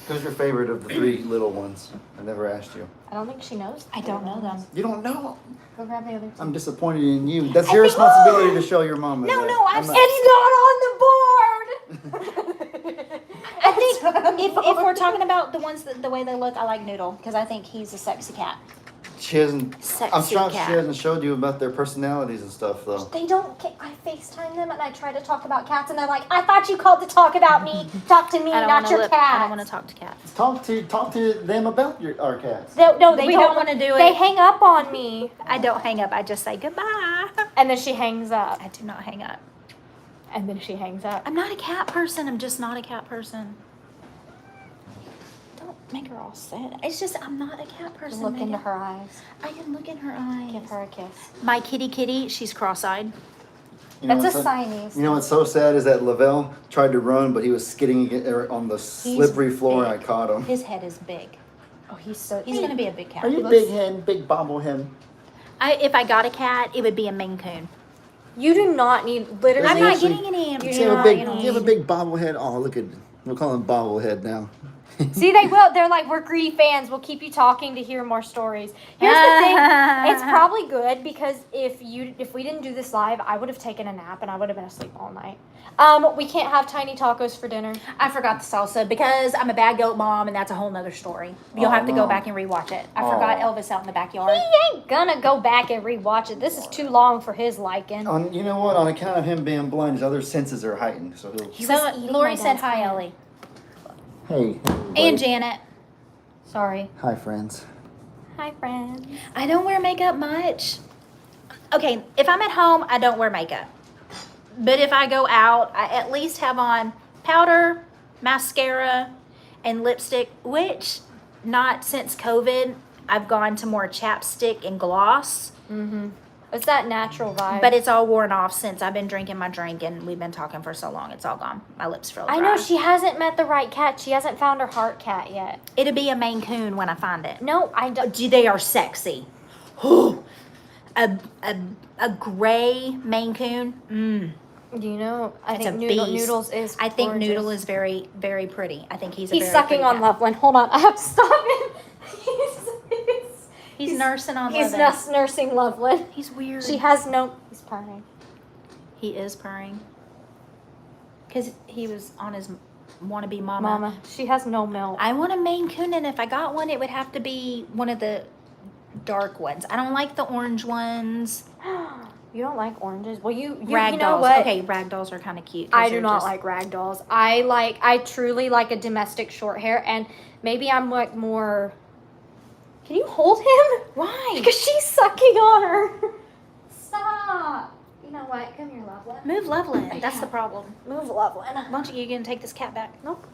Who's your favorite of the three little ones? I never asked you. I don't think she knows. I don't know them. You don't know. Go grab the other two. I'm disappointed in you. That's your responsibility to show your mama. No, that. no, I'm not- It's not on the board. I think if we're talking about the ones the way they look, I like Noodle because I think he's a sexy cat. She hasn't. I'm Sexy shocked cat. she hasn't showed you about their personalities and stuff though. They don't. I FaceTime them and I try to talk about cats and they're like, "I thought you called to talk about me. Talk to me, I don't not wanna your lip- cat." I don't want to talk to cats. Talk to them about our cats. No, they We don't don't wanna do They it. hang up on me, I don't hang up. I just say goodbye. and then she hangs up, I do not hang up. and then she hangs up. I'm not a cat person. I'm just not a cat person. Don't make her all sad. It's just I'm not a cat person. Look into Megan. her eyes. I can look in her eyes. Give her a kiss. My kitty, she's cross-eyed. You know That's a what's Siamese. You know what's so sad is that Lavelle tried to run, but he was skidding on the slippery floor, and I big. caught him. His head is big. Oh, he's so. He's gonna be a big cat. Are He you looks- big hen, big bobble hen? If I got a cat, it would be a Maine Coon. You do not need literally. Does I'm he not actually- getting any. You Do do you have a not, big? you Do don't you have a need- big bobblehead? Oh, look at. We'll call him bobblehead now. See, they will. They're like, we're greedy fans. We'll keep you talking to hear more stories. Here's the thing. It's probably good because if we didn't do this live, I would have taken a nap and I would have been asleep all night. We can't have tiny tacos for dinner. I forgot the salsa because I'm a bad goat mom, and that's a whole nother story. You'll Oh, have to go Mom. back and rewatch it. I forgot Oh. Elvis out in the backyard. He ain't gonna go back and rewatch it. This is too long for his liking. You know what? On account of him being blind, his other senses are heightened. So he'll. He was So eating Lori my said dad's hi, hand. Ellie, Hey. and Janet. Sorry. Hi, friends. Hi, friends. I don't wear makeup much. Okay, if I'm at home, I don't wear makeup. But if I go out, I at least have on powder, mascara, and lipstick, which not since COVID, I've gone to more chapstick and gloss. Mm-hmm. It's that natural vibe. But it's all worn off since I've been drinking my drink and we've been talking for so long. It's all gone. My lips feel dry. I know she hasn't met the right cat. She hasn't found her heart cat yet. It'll be a Maine Coon when I find it. No, I don't. They are sexy. a gray Maine Coon. You know, I It's think a beast. Noodles is. I think gorgeous. Noodle is very, very pretty. I think he's a He's very sucking pretty on cat. Loveland. Hold on, I have to stop him. He's nursing on He's Loveland. nursing Loveland. He's weird. She has no. He's purring. He is purring. Because he was on his wannabe mama. Mama, she has no milk. I want a Maine Coon, and if I got one, it would have to be one of the dark ones. I don't like the orange ones. You don't like oranges? Well, you Ragdolls. you know what? Okay, ragdolls are kind of cute. 'cause I do they're not just- like ragdolls. I truly like a domestic short hair, and maybe I'm like more. Can you hold him? Why? Because she's sucking on her. Stop. You know what? Come here, Loveland. Move Loveland. That's the problem. Move Loveland. Why don't you gonna take this cat back? Nope.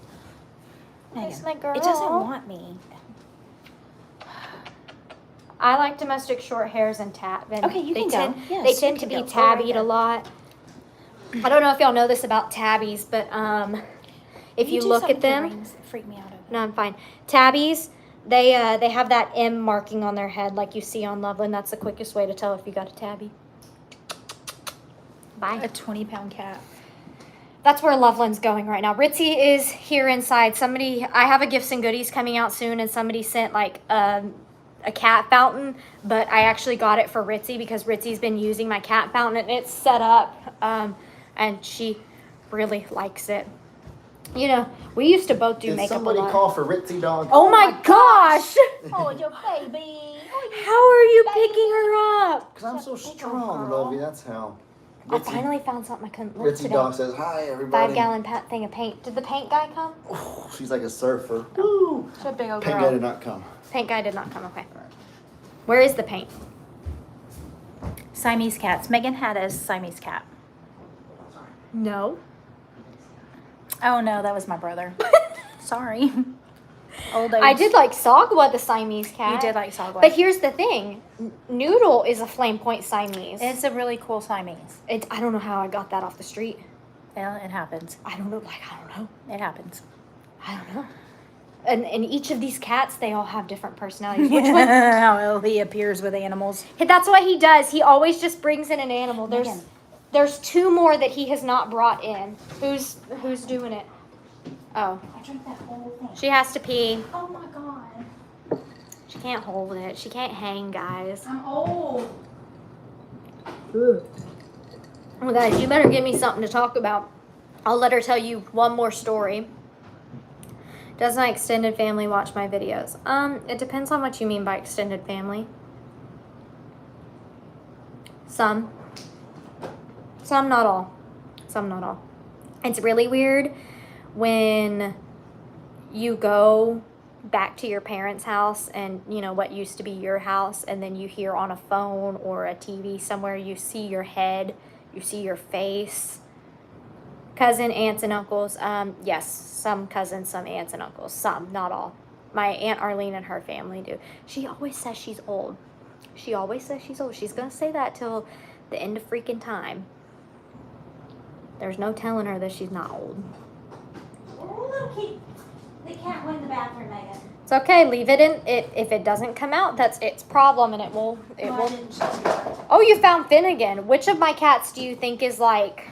Megan, It's my girl. It doesn't want me. I like domestic short hairs and tab. And Okay, you they can go. tend, Yes, They you tend to can be go. Go right tabbied there. a lot. I don't know if y'all know this about tabbies, but if you do look something at with your them, rings that freak me out. Over. no, I'm fine. Tabbies, they have that M marking on their head like you see on Loveland. That's the quickest way to tell if you got a tabby. Bye. A 20-pound cat. That's where Loveland's going right now. Ritzy is here inside. I have a gifts and goodies coming out soon, and somebody sent like a cat fountain, but I actually got it for Ritzy because Ritzy's been using my cat fountain and it's set up, and she really likes it. You know, we used to both do Did makeup somebody a lot. call for Ritzy Dog? Oh my gosh! Oh, your baby. How are you picking her up? Because I'm so strong, girl. Lovey. That's how. I finally found something I couldn't lift Ritzy today. Dog says, hi, everybody. 5-gallon thing of paint. Did the paint guy come? Oh, she's like a surfer. Woo! She's a big old Pink girl. guy did not come. Paint guy did not come. Okay. Where is the paint? Siamese cats. Megan had a Siamese cat. No. Oh no, that was my brother. Sorry. Old I age. did like Sagwa, the Siamese cat. You did like Sagwa. But here's the thing. Noodle is a flame point Siamese. It's a really cool Siamese. I don't know how I got that off the street. Yeah, it happens. I don't know. I don't know. It happens. I don't know. And each of these cats, they all have different personalities. Which one? How he appears with animals. That's what he does. He always just brings in an animal. Megan. There's 2 more that he has not brought in. Who's doing it? Oh, I drank that whole thing. she has to pee. Oh my god. She can't hold it. She can't hang, guys. I'm old. Well, guys, you better give me something to talk about. I'll let her tell you one more story. Does my extended family watch my videos? It depends on what you mean by extended family. Some, not all. Some, not all. It's really weird when you go back to your parents' house and, you know, what used to be your house, and then you hear on a phone or a TV somewhere, you see your head, you see your face. Cousin, aunts, and uncles. Yes, some cousins, some aunts and uncles. Some, not all. My Aunt Arlene and her family do. She always says she's old. She always says she's old. She's going to say that till the end of freaking time. There's no telling her that she's not old. Oh, little kid. They can't go in the bathroom, Megan. It's okay. Leave it in. If it doesn't come out, that's its problem, and it will. Oh, you found Finnegan. Which of my cats do you think is like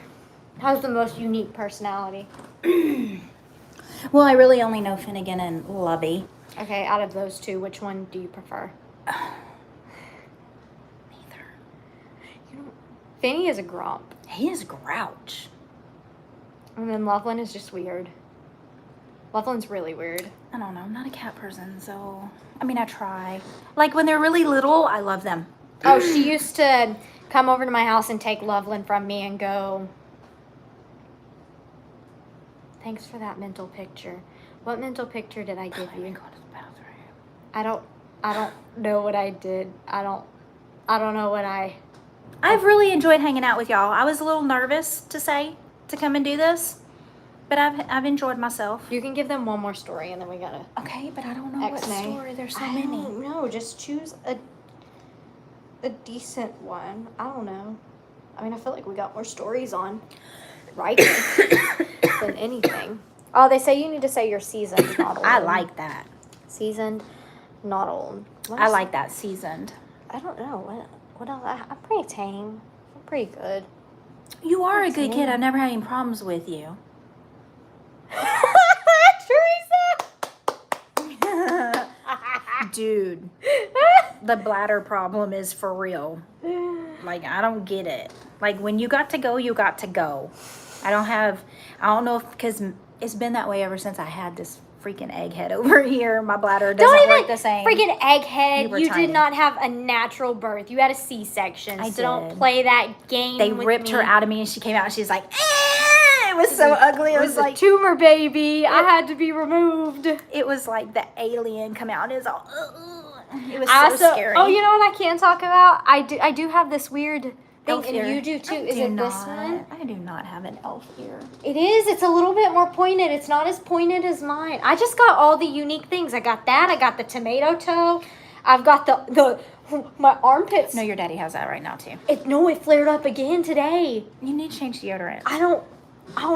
has the most unique personality? Well, I really only know Finnegan and Lubby. Okay, out of those 2, which one do you prefer? Neither. Finny is a grump, He is grouch. and then Loveland is just weird. Loveland's really weird. I don't know. I'm not a cat person, so I mean, I try. Like when they're really little, I love them. Oh, she used to come over to my house and take Loveland from me and go, thanks for that mental picture. What mental picture did I give you? Go to the bathroom. I don't know what I did. I don't know what I. I've really enjoyed hanging out with y'all. I was a little nervous to come and do this, but I've enjoyed myself. You can give them one more story and then we gotta. Okay, but I don't know what X-nay. story. There's so I many. don't know. Just choose a decent one. I don't know. I mean, I feel like we got more stories on writing than anything. Oh, they say you need to say you're seasoned, not old. I like that. Seasoned, not old. What I is- like that seasoned. I don't know. What else? I'm pretty tame. I'm pretty good. You are a That's good me. kid. I've never had any problems with you. Teresa! Dude, the bladder problem is for real. Like, I don't get it. Like, when you got to go, you got to go. I don't know if, because it's been that way ever since I had this freaking egghead over here. My bladder doesn't Don't work even the same. freaking egghead. You were You tiny. did not have a natural birth. You had a C-section. I So don't did. play that game. They with ripped me. her out of me and she came out and she's like, eh! It was so ugly. It It was was a like, tumor baby. I had to be removed. it was like the alien come out and it was all, it was I so also, scary. oh, you know what I can talk about? I do have this weird thing, Elf and ear. you do too. I Is do it this not. one? I do not have an elf ear. It is. It's a little bit more pointed. It's not as pointed as mine. I just got all the unique things. I got that. I got the tomato toe. I've got the my armpits. No, your daddy has that right now too. It flared up again today. You need to change deodorant. I don't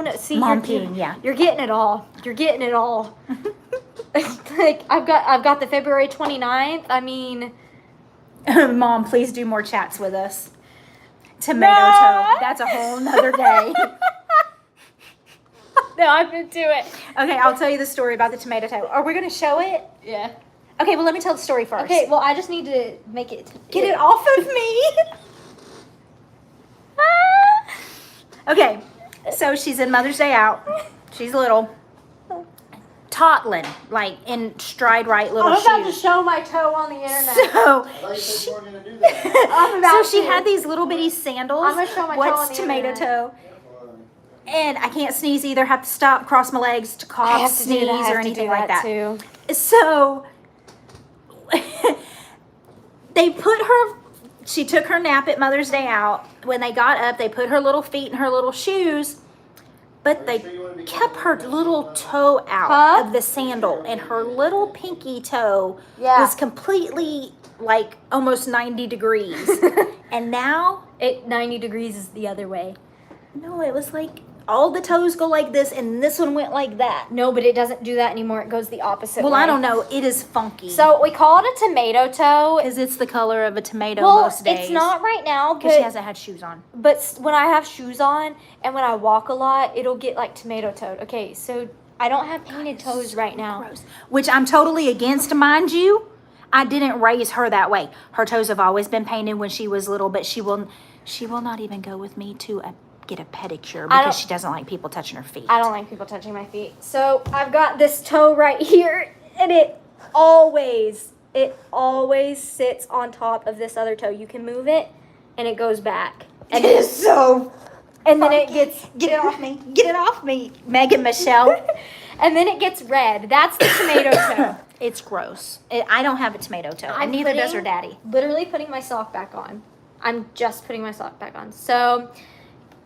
know. See, Mom you're, peeing, yeah. You're getting it all. You're getting it all. Like I've got the February 29th. I mean, Mom, please do more chats with us. Tomato No. toe. That's a whole nother day. no, I'm gonna do it. Okay, I'll tell you the story about the tomato toe. Are we going to show it? Yeah. Okay, well, let me tell the story first. Okay. Well, I just need to make it. Get it off of me. Okay, so she's in Mother's Day out. She's little. Toddling, like in stride right little I'm about to shoes. show my toe on the internet. So, I thought you said you weren't going to do that. I'm about so she to. had these little bitty sandals. I'm gonna show my toe on What's the tomato internet. toe? And I can't sneeze either. Have to stop, cross my legs to I cough, have to do sneeze, that. I have or to anything do like that. too. So they put her. She took her nap at Mother's Day out. When they got up, they put her little feet in her little shoes. but they kept her little toe out Huh? of the sandal, and her little pinky toe Yeah. was completely like almost 90 degrees. And now, 90 degrees is the other way. no, it was like all the toes go like this, and this one went like that. No, but it doesn't do that anymore. It goes the opposite way. Well, I don't know. It is funky. So we call it a tomato toe. because it's the color of a tomato Well, most days. it's not right now, because she but hasn't had shoes on. when I have shoes on and when I walk a lot, it'll get like tomato toed. Okay, so I don't have painted toes right now. Gross. Which I'm totally against, mind you. I didn't raise her that way. Her toes have always been painted when she was little, but she will not even go with me to get a pedicure because she doesn't like people touching her feet. I don't like people touching my feet. So I've got this toe right here, and it always sits on top of this other toe. You can move it, and it goes back. And It is so. and then it gets Get it off me. Get it off me, Megan Michelle. and then it gets red. That's the tomato toe. It's gross. I don't have a tomato toe, I'm and neither does her putting- daddy. Literally putting my sock back on. I'm just putting my sock back on. So,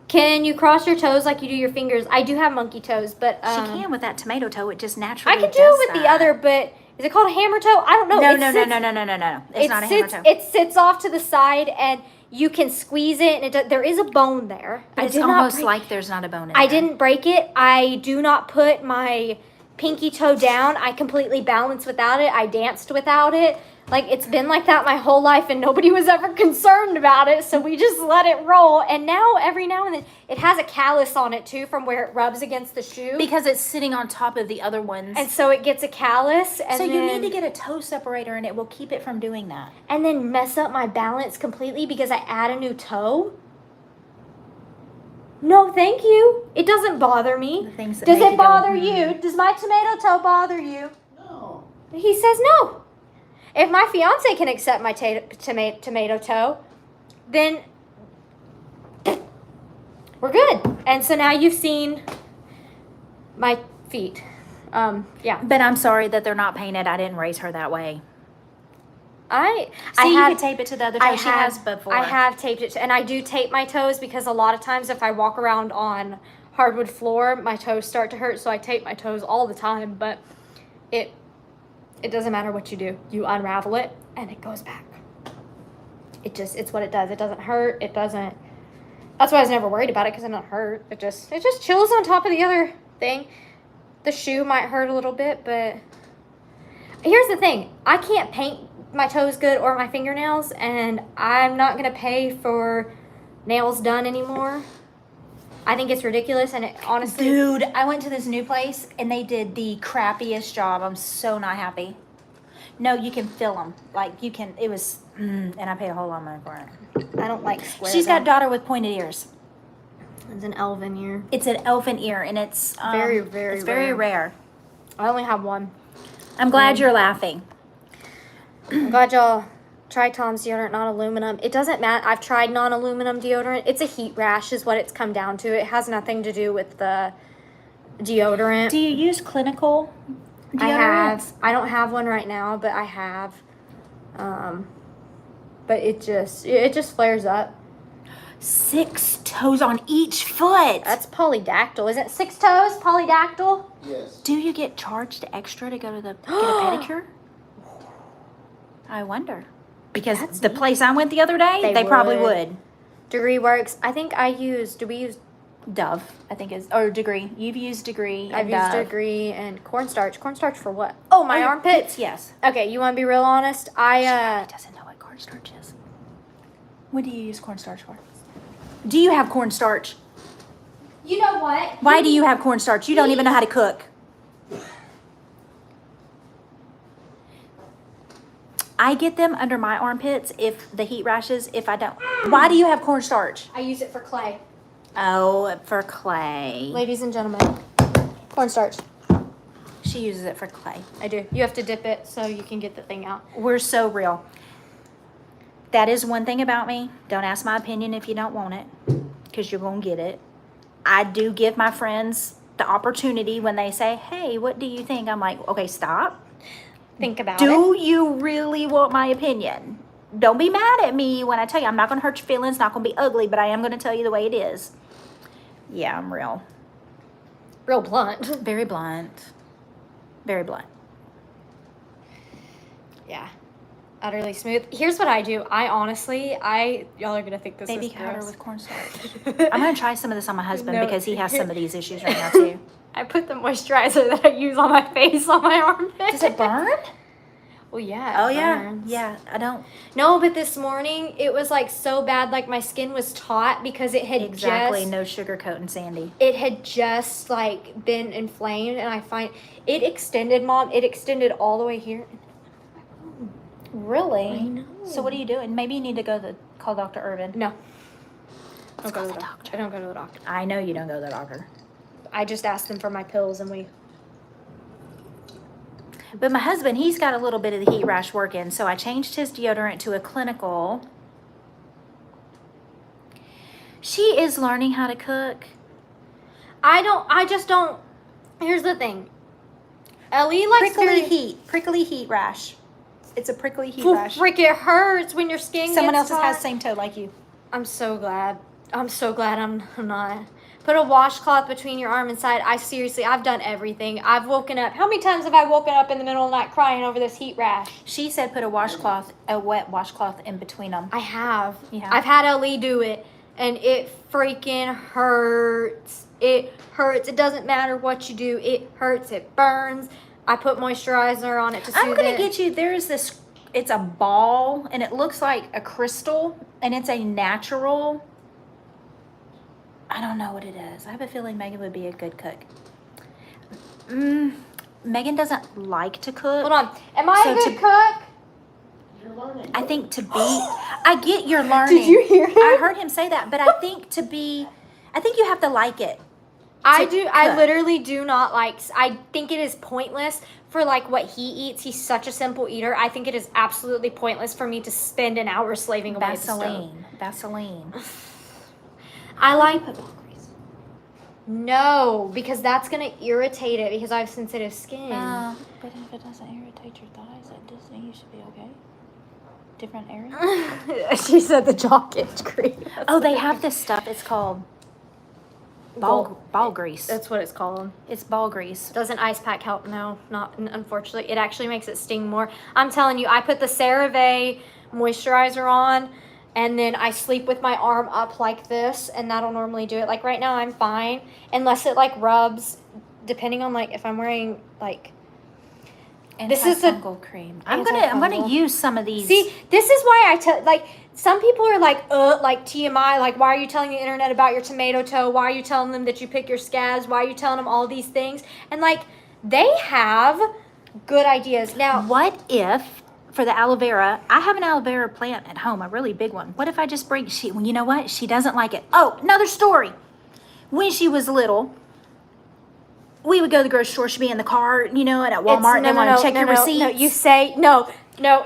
can you cross your toes like you do your fingers? I do have monkey toes, but She can with that tomato toe. It just naturally. I can do does it with the that. other, but is it called a hammer toe? I don't know. No, It no, sits- no. It's not a hammer toe. It sits off to the side, and you can squeeze it, and there is a bone there. But I it's did not almost break- like there's not a bone in I there. didn't break it. I do not put my pinky toe down. I completely balanced without it. I danced without it. Like, it's been like that my whole life, and nobody was ever concerned about it, so we just let it roll. And now, every now and then, it has a callus on it, too, from where it rubs against the shoe. Because it's sitting on top of the other ones. And so it gets a callus. And so you need then- to get a toe separator, and it will keep it from doing that. and then mess up my balance completely because I add a new toe? No, thank you. It doesn't bother me. The things that Does make it you go, bother "Hmm." you? Does my tomato toe bother you? No. He says no. If my fiance can accept my tomato toe, then we're good. And so now you've seen my feet. Yeah. But I'm sorry that they're not painted. I didn't raise her that way. I See, you have could tape it to the other toe. She has before. I have taped it, and I do tape my toes because a lot of times if I walk around on hardwood floor, my toes start to hurt. So I tape my toes all the time. But it doesn't matter what you do. You unravel it, and it goes back. It's what it does. It doesn't hurt. It doesn't. That's why I was never worried about it because it doesn't hurt. It just chills on top of the other thing. The shoe might hurt a little bit, but here's the thing. I can't paint my toes good or my fingernails, and I'm not gonna pay for nails done anymore. I think it's ridiculous, and it honestly, Dude, I went to this new place, and they did the crappiest job. I'm so not happy. No, you can fill them. Like, you can, it was, and I paid a whole lot of money for it. I don't like square. She's got a daughter with pointed ears. It's an elven ear. It's an elfin ear, and it's Very, very it's very rare. I only have one. I'm glad you're laughing. I'm glad y'all tried Tom's deodorant, non-aluminum. It doesn't matter. I've tried non-aluminum deodorant. It's a heat rash is what it's come down to. It has nothing to do with the deodorant. Do you use clinical deodorant? I have. I don't have one right now, but I have. But it just flares up. 6 toes on each foot. That's polydactyl. Isn't it 6 toes? Polydactyl? Yes. Do you get charged extra to go to get a pedicure? I wonder. Because That's the neat. place I went the other day, they probably would. Degree Works. I think do we use, Dove, I think is, or Degree. You've used Degree. I've and used Dove. Degree and cornstarch. Cornstarch for what? Oh, my your armpits? Yes. Okay, you want to be real honest? She probably doesn't know what cornstarch is. What do you use cornstarch for? Do you have cornstarch? You know what? Why do you have cornstarch? You don't even know how to cook. I get them under my armpits if the heat rashes, if I don't. Why do you have cornstarch? I use it for clay. Oh, for clay. Ladies and gentlemen, cornstarch. She uses it for clay. I do. You have to dip it so you can get the thing out. We're so real. That is one thing about me. Don't ask my opinion if you don't want it, because you're going to get it. I do give my friends the opportunity when they say, hey, what do you think? I'm like, okay, stop. Think about it. Do you really want my opinion? Don't be mad at me when I tell you. I'm not going to hurt your feelings, not going to be ugly, but I am going to tell you the way it is. Yeah, I'm real. real blunt. Very blunt. Very blunt. Yeah. Utterly smooth. Here's what I do. I honestly, y'all are gonna think this Baby is powder gross. with cornstarch. I'm gonna try some of this on my husband No. because he has some of these issues right now too. I put the moisturizer that I use on my face on my armpit. Does it burn? Well, yeah. It burns. Yeah. I don't. No, but this morning it was like so bad. Like my skin was taut because it had Exactly. just No sugar coating Sandy. it had just like been inflamed, and I find it extended, Mom. It extended all the way here. Really? I know. So what are you doing? Maybe you need to call Dr. Irvin. No. I Let's don't go call to the the doctor. I don't go to the doctor. I know you don't go to the doctor. I just asked them for my pills, and we. But my husband, he's got a little bit of the heat rash working, so I changed his deodorant to a clinical. She is learning how to cook. I just don't. Here's the thing. Ellie likes Prickly heat rash. It's a prickly heat Well, rash. frick, it hurts when your skin Someone gets else has hot. the same toe like you. I'm so glad. I'm not. Put a washcloth between your arm and side. I've done everything. I've woken up. How many times have I woken up in the middle of the night crying over this heat rash? She said put a wet washcloth in between them. I have. You have? I've had Ellie do it, and it freaking hurts. It hurts. It doesn't matter what you do. It hurts. It burns. I put moisturizer on it to soothe I'm gonna it. get you. There's this. It's a ball, and it looks like a crystal, and it's a natural. I don't know what it is. I have a feeling Megan would be a good cook. Megan doesn't like to cook. Hold on. Am I So a good to- cook? You're learning. I think to be. I get your learning. Did you hear him? I heard him say that, but I think you have to like it. I to do. I cook. literally do not like. I think it is pointless for like what he eats. He's such a simple eater. I think it is absolutely pointless for me to spend an hour slaving away at the stove. Vaseline. I like. No, because that's gonna irritate it because I have sensitive skin. But if it doesn't irritate your thighs, it doesn't. You should be okay. Different area. She said the chalk itch cream. Oh, they have this stuff. It's called ball grease. That's what it's called. It's ball grease. Doesn't ice pack help? No, not unfortunately. It actually makes it sting more. I'm telling you, I put the CeraVe moisturizer on, and then I sleep with my arm up like this, and that'll normally do it. Like right now, I'm fine, unless it like rubs, depending on like if I'm wearing like. This is a Antifungal cream. I'm gonna Antifungal. use some of these. See, this is why I tell, like, some people are like TMI, like, why are you telling the internet about your tomato toe? Why are you telling them that you pick your scabs? Why are you telling them all these things? And, like, they have good ideas. Now, What if, for the aloe vera, I have an aloe vera plant at home, a really big one. What if I just bring, well, you know what? She doesn't like it. Oh, another story. When she was little, we would go to the grocery store. She'd be in the car, and at Walmart. They want to check your receipts. No, you say, no,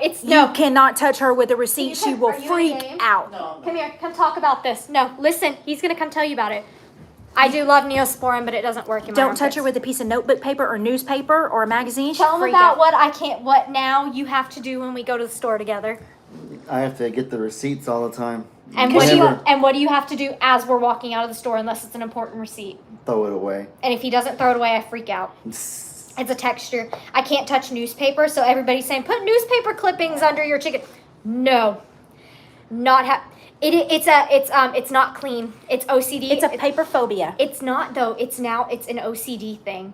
it's, no. You cannot touch her with a receipt. You She can- will are you in a freak game? out. No. Come here, come talk about this. No, listen, he's going to come tell you about it. I do love Neosporin, but it doesn't work in my Don't armpits. touch her with a piece of notebook paper or newspaper or a magazine. She'll Tell them freak about out. what now you have to do when we go to the store together. I have to get the receipts all the time. And what do you have to do as we're walking out of the store unless it's an important receipt? Throw it away. And if he doesn't throw it away, I freak out. It's a texture. I can't touch newspaper, so everybody's saying put newspaper clippings under your chicken. No, it's not clean. It's OCD. It's a paper phobia. It's not though. It's an OCD thing.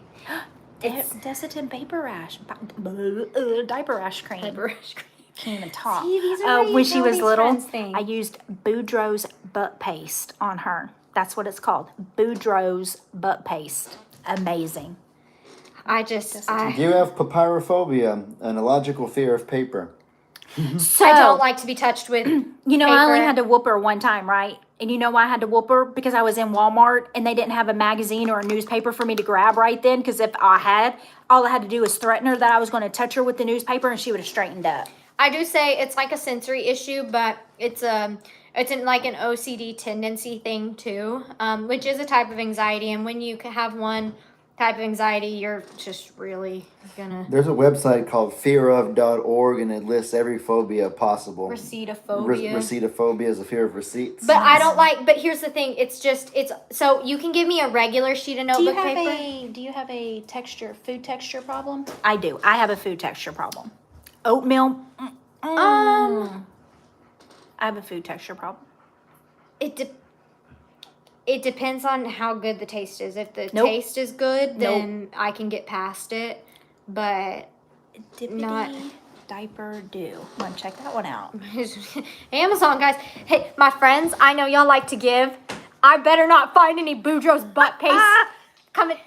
Desitin paper rash. Diaper rash cream. Can't even talk. See, these are why you When she tell was these little, friends things. I used Boudreaux's butt paste on her. That's what it's called. Boudreaux's butt paste. Amazing. I Do you have papyrophobia, an illogical fear of paper? So, I don't like to be touched with. I only paper. had to whoop her one time, right? And you know why I had to whoop her? Because I was in Walmart and they didn't have a magazine or a newspaper for me to grab right then. Because if I had, all I had to do was threaten her that I was going to touch her with the newspaper and she would have straightened up. I do say it's like a sensory issue, but it's like an OCD tendency thing too, which is a type of anxiety. And when you have one type of anxiety, you're just really gonna. There's a website called fearof.org, and it lists every phobia possible. Receipt-ophobia. Receipt-ophobia is a fear of receipts. But I don't like. But here's the thing. It's so you can give me a regular sheet of notebook paper. Do you have a food texture problem? I do. I have a food texture problem. Oatmeal. I have a food texture problem. It depends on how good the taste is. If the Nope. taste is good, then I can get past it. But not diaper do. I'm gonna check that one out. Amazon, guys. Hey, my friends, I know y'all like to give. I better not find any Boudreaux's butt paste coming.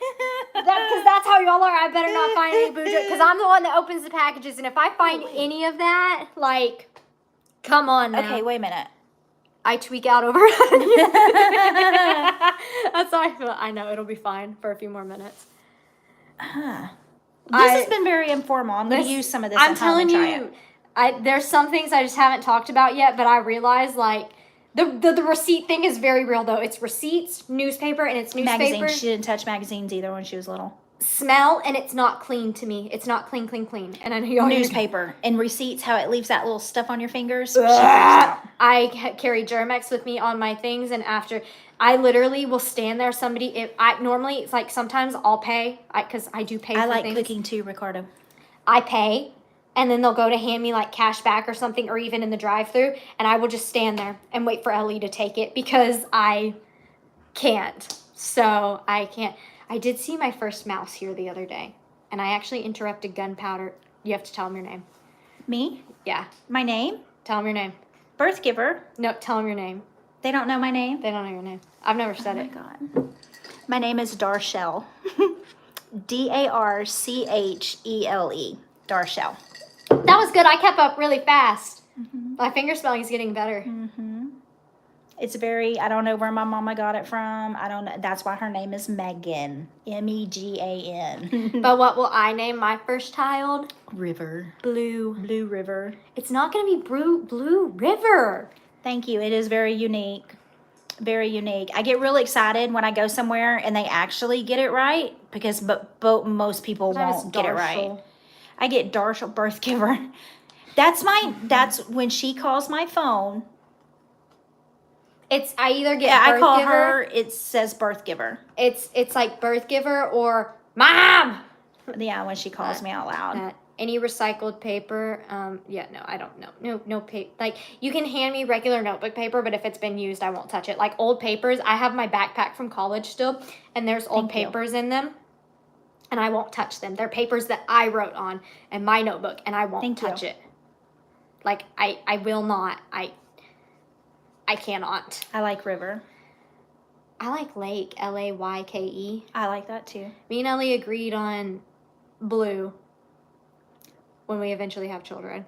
Because that's how y'all are. I better not find any Boudreaux. Because I'm the one that opens the packages. And if I find any of that, like, come on now. Okay, wait a minute. I tweak out over. That's how I feel. I know, it'll be fine for a few more minutes. This has been very informal. I'm going to use some of this I'm at home and telling try you, there's some things I just haven't talked about yet, but I realize, like, the receipt thing is very real, though. It's receipts, newspaper, and it's newspaper. Magazines. She didn't touch magazines either when she was little. Smell, and it's not clean to me. It's not clean. And I know y'all Newspaper and receipts, how it leaves that little stuff on your fingers. I carry Germex with me on my things, and after I literally will stand there. Normally it's like sometimes I'll pay because I do pay. I for like things. cooking too, Ricardo. I pay, and then they'll go to hand me like cash back or something, or even in the drive-through, and I will just stand there and wait for Ellie to take it because I can't. So I can't. I did see my first mouse here the other day, and I actually interrupted Gunpowder. You have to tell him your name. Me? Yeah, My name? tell him your name. Birth giver. No, tell him your name. They don't know my name? They don't know your name. I've never said Oh my it. God. My name is Darshell. Darchele. Darshell. That was good. I kept up really fast. My finger spelling is getting better. It's I don't know where my mama got it from. I don't know. That's why her name is Megan. Megan. But what will I name my first child? River. Blue. Blue River. It's not going to be Blue River. Thank you. It is very unique. Very unique. I get really excited when I go somewhere and they actually get it right because most people won't get it right. I get Darshell, birth giver. That's when she calls my phone. I either get I birth call giver. her. It says birth giver. It's like birth giver or mom. Yeah, when she calls me out loud. Any recycled paper? Yeah, no, I don't know. No paper. Like you can hand me regular notebook paper, but if it's been used, I won't touch it. Like old papers, I have my backpack from college still, and there's old papers in them, and I won't touch them. They're papers that I wrote on in my notebook, and I won't touch it. Like I will not. I cannot. I like river. I like lake. Layke. I like that too. Me and Ellie agreed on blue when we eventually have children.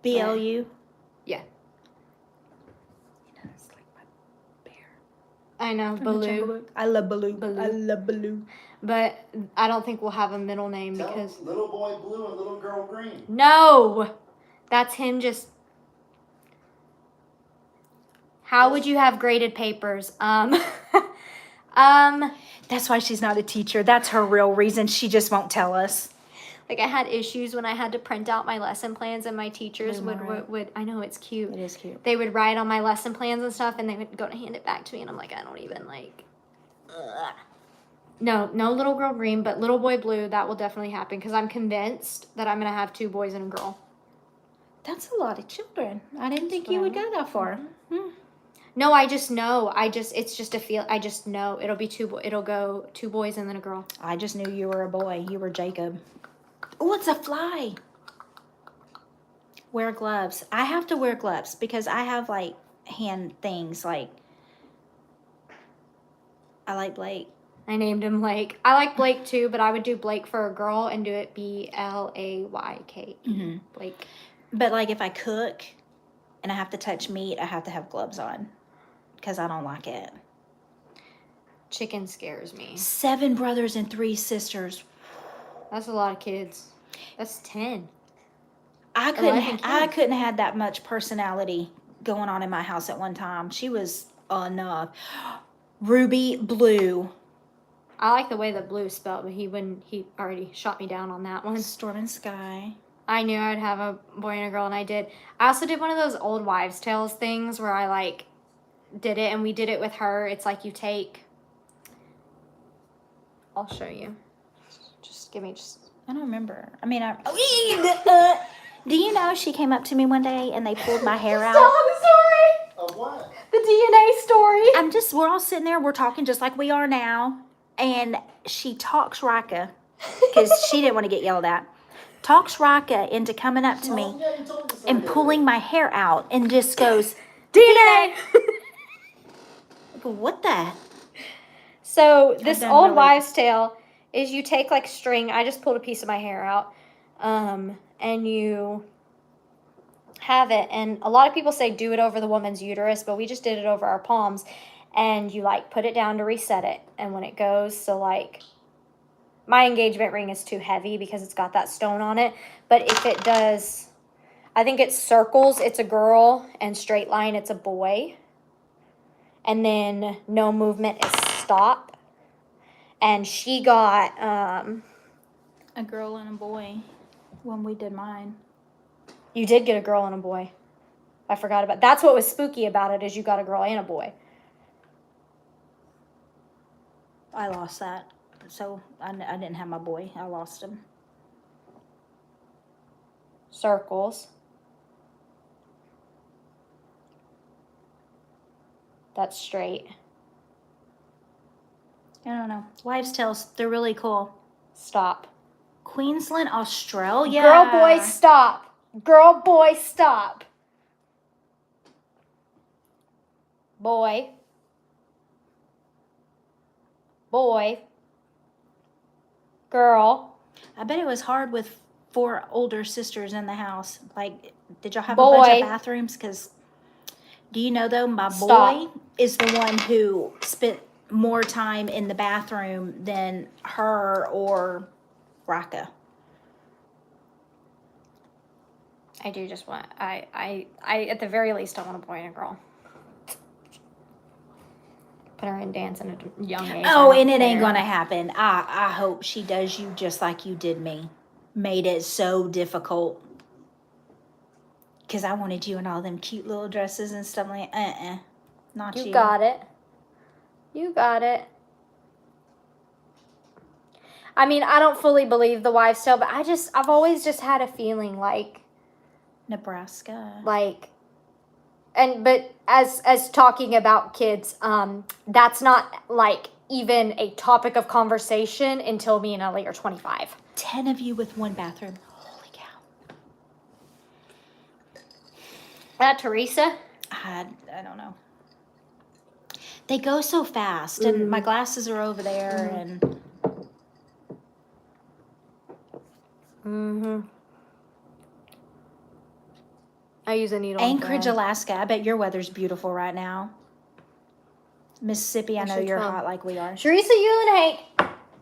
BLU. Yeah. It's like my bear. I know, Baloo. I love Baloo. I love Baloo. But I don't think we'll have a middle name because Little boy blue and little girl green. no, that's him just. How would you have graded papers? That's why she's not a teacher. That's her real reason. She just won't tell us. Like I had issues when I had to print out my lesson plans, and my teachers Boomerang. would. I know it's cute. It is cute. They would write on my lesson plans and stuff, and they would go to hand it back to me, and I'm like, I don't even like. Ugh. No little girl green, but little boy blue. That will definitely happen because I'm convinced that I'm gonna have 2 boys and a girl. That's a lot of children. I didn't think you would go that far. No, I just know. It's just a feel. I just know it'll be it'll go 2 boys and then a girl. I just knew you were a boy. You were Jacob. Oh, it's a fly. Wear gloves. I have to wear gloves because I have like hand things like. I like Blake. I named him Blake. I like Blake too, but I would do Blake for a girl and do it Blayke. Blake. But like if I cook and I have to touch meat, I have to have gloves on because I don't like it. Chicken scares me. 7 brothers and 3 sisters. That's a lot of kids. That's 10. I 11 couldn't have had that much personality going on in my house at one time. She was enough. Ruby Blue. I like the way the blue is spelled, but he already shot me down on that one. Storm and Sky. I knew I'd have a boy and a girl, and I did. I also did one of those old wives' tales things where I, like, did it, and we did it with her. It's like you take... I'll show you. Just give me I don't remember. I mean, do you know she came up to me one day and they pulled my hair out? Tell the story! Of what? The DNA story! We're all sitting there, we're talking just like we are now, and she talks Rika, because she didn't want to get yelled at, talks Rika into coming up to me Yeah, you told us and already. pulling my hair out and just goes, DNA! what the? So this done old really- wives' tale is you take like string. I just pulled a piece of my hair out, and you have it. And a lot of people say do it over the woman's uterus, but we just did it over our palms. And you like put it down to reset it. And when it goes, so like my engagement ring is too heavy because it's got that stone on it. But if it does, I think it's circles, it's a girl, and straight line, it's a boy. And then no movement is stop. And she got A girl and a boy when we did mine. you did get a girl and a boy. I forgot about that's what was spooky about it is you got a girl and a boy. I lost that. So I didn't have my boy. I lost him. Circles. That's straight. I don't know. Wives' tales, they're really cool. Stop. Queensland, Australia. Girl, boy, stop. Girl, boy, stop. Boy. Boy. Girl. I bet it was hard with 4 older sisters in the house. Like, did y'all have a bunch Boy. of bathrooms? Because, do you know, though, my Stop. boy is the one who spent more time in the bathroom than her or Raka. I do just want I at the very least I want a boy and a girl. Put her in dance at a young age. Oh, I don't and it ain't care. gonna happen. I hope she does you just like you did me. Made it so difficult. Because I wanted you in all them cute little dresses and stuff like not you. You got it. You got it. I mean, I don't fully believe the wives' tale, but I've always just had a feeling like Nebraska. but as talking about kids, that's not like even a topic of conversation until me and Ellie are 25. 10 of you with one bathroom. Holy cow. Teresa? I don't know. They go so fast, and my glasses are over there, and Mm-hmm. I use a needle. and Anchorage, thread. Alaska. I bet your weather's beautiful right now. Mississippi, I know should you're come. hot like we are. Teresa, you and Hank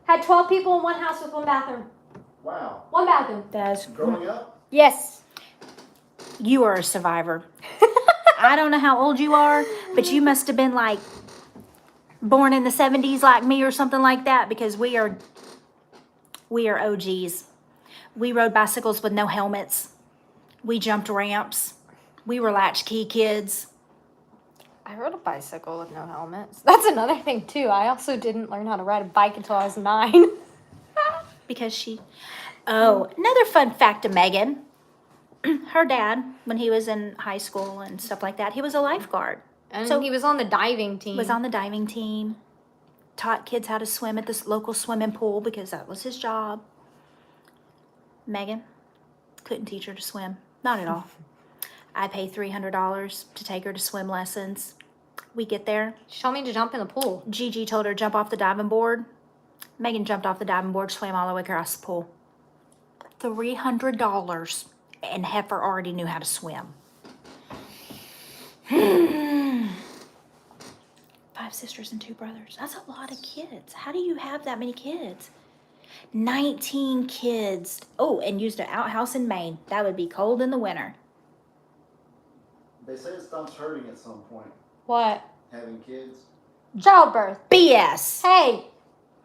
had 12 people in one house with one bathroom. Wow. One bathroom. That's, Growing up? Yes. you are a survivor. I don't know how old you are, but you must have been like born in the 70s like me or something like that, because we are OGs. We rode bicycles with no helmets. We jumped ramps. We were latchkey kids. I rode a bicycle with no helmets. That's another thing, too. I also didn't learn how to ride a bike until I was 9. Because she... Oh, another fun fact of Megan. Her dad, when he was in high school and stuff like that, he was a lifeguard. And So- he was on the diving team. Was on the diving team. Taught kids how to swim at this local swimming pool because that was his job. Megan couldn't teach her to swim. Not at all. I pay $300 to take her to swim lessons. We get there. She told me to jump in the pool. Gigi told her jump off the diving board. Megan jumped off the diving board, swam all the way across the pool. $300, and Heifer already knew how to swim. 5 sisters and 2 brothers. That's a lot of kids. How do you have that many kids? 19 kids. Oh, and used an outhouse in Maine. That would be cold in the winter. They say it stops hurting at some point, What? having kids. Childbirth. BS. Hey,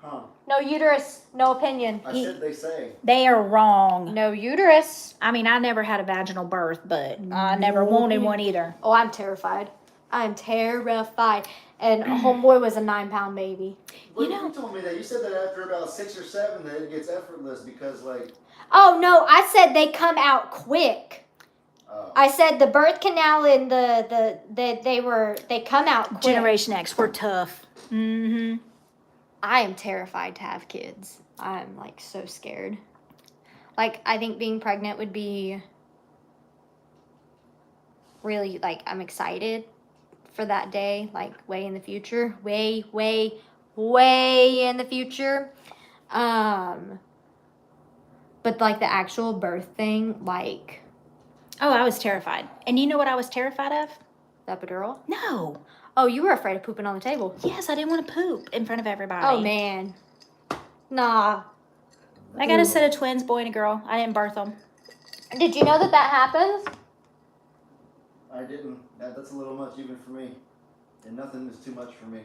Huh. No uterus, no opinion. I said they say. They are wrong. No uterus. I mean, I never had a vaginal birth, but I never wanted one either. Oh, I'm terrified. I'm terrified. And homeboy was a 9-pound baby. Well, you told me that. You said that after about 6 or 7 that it gets effortless because, like... Oh, no, I said they come out quick. I said the birth canal and they come out quick. Generation X, we're tough. Mm-hmm. I am terrified to have kids. I'm like so scared. Like, I think being pregnant would be really, like, I'm excited for that day, like way in the future. Way in the future. But like the actual birth thing, like... Oh, I was terrified. And you know what I was terrified of? The epidural? No. Oh, you were afraid of pooping on the table. Yes, I didn't want to poop in front of everybody. Oh, man. Nah. I got a set of twins, boy and a girl. I didn't birth them. Did you know that happens? I didn't. That's a little much even for me. And nothing is too much for me.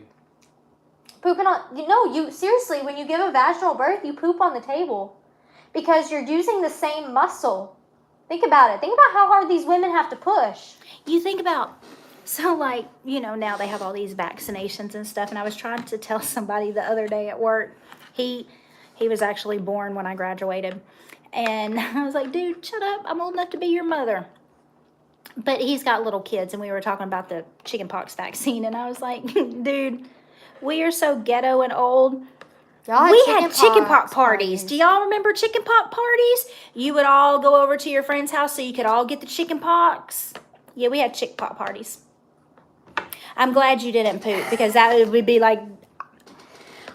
Pooping on... You seriously, when you give a vaginal birth, you poop on the table. Because you're using the same muscle. Think about it. Think about how hard these women have to push. You think about, so like, now they have all these vaccinations and stuff. And I was trying to tell somebody the other day at work, he was actually born when I graduated. And I was like, dude, shut up. I'm old enough to be your mother. But he's got little kids. And we were talking about the chickenpox vaccine. And I was like, dude, we are so ghetto and old. We had chickenpox parties. Do y'all remember chickenpox parties? You would all go over to your friend's house so you could all get the chickenpox. Yeah, we had chickenpox parties. I'm glad you didn't poop because that would be like...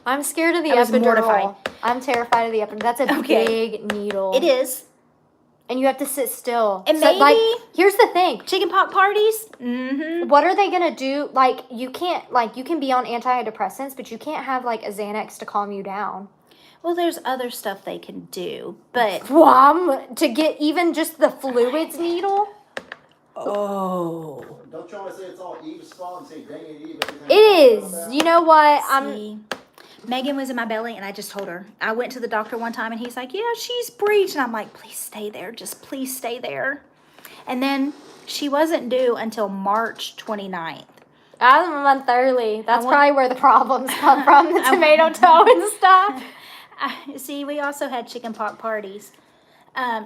I'm scared of the I was epidural. mortified. I'm terrified of the epidural. That's a big needle. It is. And you have to sit still. And so, maybe... Like, here's the thing. Chickenpox parties? Mm-hmm. What are they going to do? Like, you can't... Like, you can be on antidepressants, but you can't have, like, a Xanax to calm you down. Well, there's other stuff they can do, but... To get even just the fluids needle? Oh. Don't you always say it's all Eve's fault and say, dang it, Eve. It is. You know what? See, Megan was in my belly, and I just told her. I went to the doctor one time, and he's like, yeah, she's breached. And I'm like, please stay there. Just please stay there. And then she wasn't due until March 29th. I was a month early. That's probably where the problems come from, the tomato toe and stuff. See, we also had chickenpox parties.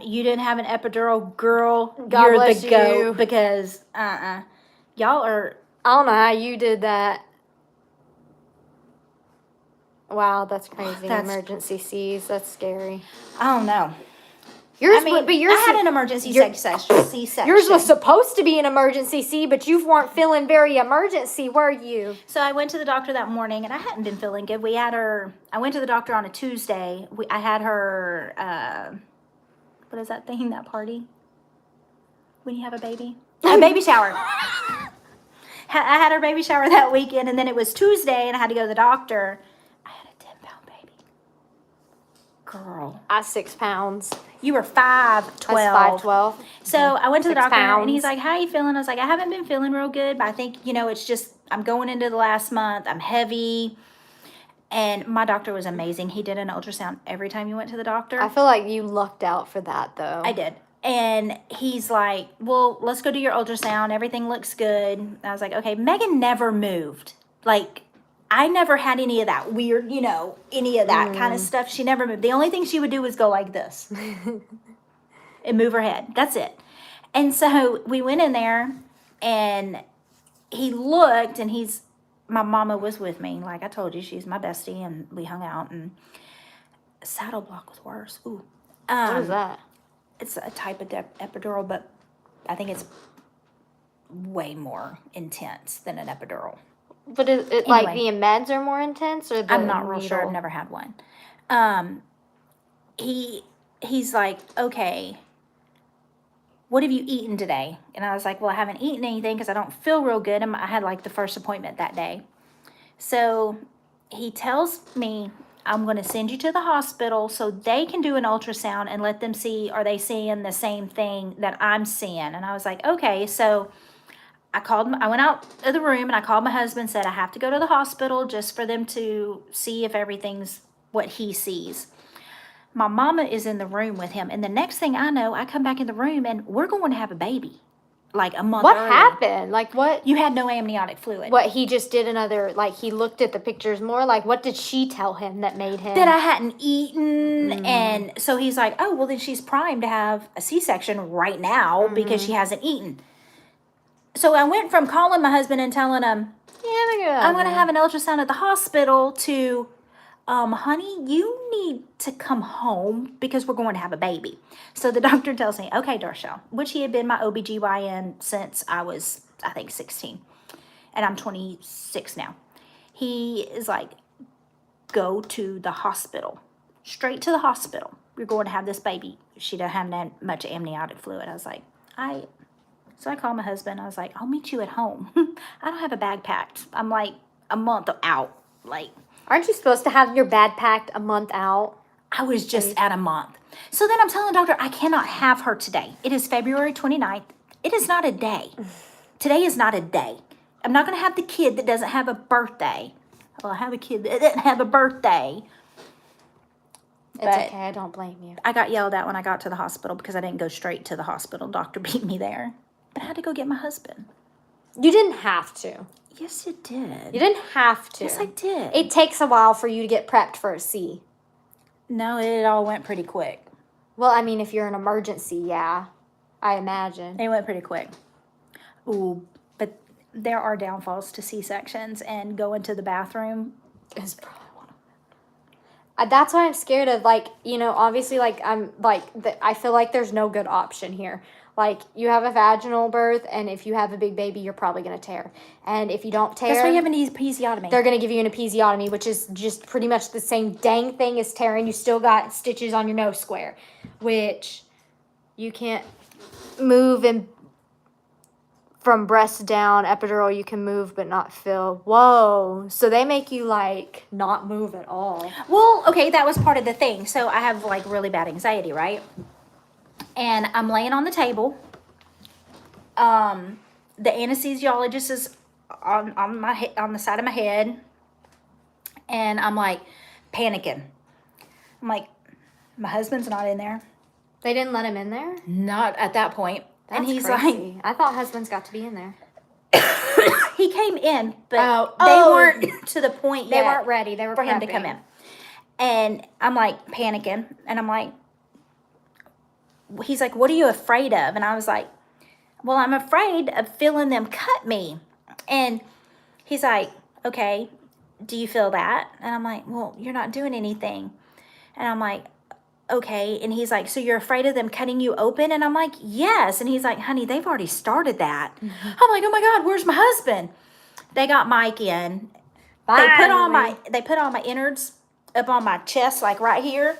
You didn't have an epidural, girl. God you're bless the goat you. because y'all are. I don't know how you did that. Wow, that's crazy. Emergency C's. That's scary. I don't know. Yours, I mean, but yours, I had an emergency C-section. Yours was supposed to be an emergency C, but you weren't feeling very emergency, were you? So I went to the doctor that morning, and I hadn't been feeling good. We had her. I went to the doctor on a Tuesday. I had her. What is that thing? That party? When you have a baby? A baby shower. I had her baby shower that weekend, and then it was Tuesday, and I had to go to the doctor. I had a 10-pound baby. Girl. I was 6 pounds. You were 5'12". I was 5'12". So I went to the 6 doctor, pounds. and he's like, how you feeling? I was like, I haven't been feeling real good, but I think, it's just, I'm going into the last month. I'm heavy. And my doctor was amazing. He did an ultrasound every time you went to the doctor. I feel like you lucked out for that, though. I did. And he's like, well, let's go do your ultrasound. Everything looks good. I was like, okay. Megan never moved. Like, I never had any of that weird, any of that kind of stuff. She never moved. The only thing she would do was go like this and move her head. That's it. And so we went in there, and he looked, and my mama was with me. Like I told you, she's my bestie, and we hung out, and saddle block was worse. Ooh. What is that? It's a type of epidural, but I think it's way more intense than an epidural. But is it like the meds are more intense, or the I'm not real sure. needle? I've never had one. He's like, okay, what have you eaten today? And I was like, well, I haven't eaten anything because I don't feel real good. And I had like the first appointment that day. So he tells me, I'm going to send you to the hospital so they can do an ultrasound and let them see, are they seeing the same thing that I'm seeing? And I was like, okay. So I went out of the room, and I called my husband and said, I have to go to the hospital just for them to see if everything's what he sees. My mama is in the room with him, and the next thing I know, I come back in the room and we're going to have a baby, like a month What early. happened? Like what? You had no amniotic fluid. What he just did another, like he looked at the pictures more, like what did she tell him that made him? That I hadn't eaten, and so he's like, oh, well then she's primed to have a C-section right now because she hasn't eaten. So I went from calling my husband and telling him, I'm going to have an ultrasound at the hospital to, honey, you need to come home because we're going to have a baby. So the doctor tells me, okay, Darshell, which he had been my OBGYN since I was, I think, 16. And I'm 26 now. He is like, go to the hospital. Straight to the hospital. You're going to have this baby. She doesn't have that much amniotic fluid. I was like, So I called my husband. I was like, I'll meet you at home. I don't have a bag packed. I'm like a month out. Like, Aren't you supposed to have your bag packed a month out? I was just at a month. So then I'm telling the doctor, I cannot have her today. It is February 29th. It is not a day. Today is not a day. I'm not going to have the kid that doesn't have a birthday. Well, I have a kid that doesn't have a birthday. It's But okay. I don't blame you. I got yelled at when I got to the hospital because I didn't go straight to the hospital. Doctor beat me there. But I had to go get my husband. You didn't have to. Yes, it did. You didn't have to. Yes, I did. It takes a while for you to get prepped for a C. No, it all went pretty quick. Well, I mean, if you're an emergency, yeah. I imagine. It went pretty quick. Ooh, but there are downfalls to C-sections, and going to the bathroom is probably one of them. That's why I'm scared of, like, obviously, like, I feel like there's no good option here. Like, you have a vaginal birth, and if you have a big baby, you're probably going to tear. And if you don't tear... That's why you have an episiotomy. They're going to give you an episiotomy, which is just pretty much the same dang thing as tearing. You still got stitches on your nose square, which you can't move and from breast down. Epidural, you can move but not fill. Whoa. So they make you, like, not move at all. Well, okay, that was part of the thing. So I have, like, really bad anxiety, right? And I'm laying on the table. The anesthesiologist is on the side of my head, and I'm like panicking. I'm like, my husband's not in there. They didn't let him in there? Not at that point. That's and he's crazy. like, I thought husbands got to be in there. he came in, but Oh. they weren't to the point They yet weren't ready. They were for him to come prepping. in. And I'm like panicking, and I'm like, he's like, what are you afraid of? And I was like, well, I'm afraid of feeling them cut me. And he's like, okay, do you feel that? And I'm like, well, you're not doing anything. And I'm like, okay. And he's like, so you're afraid of them cutting you open? And I'm like, yes. And he's like, honey, they've already started that. I'm like, oh my God, where's my husband? They got Mike in. They put all my innards up on my chest, like right here.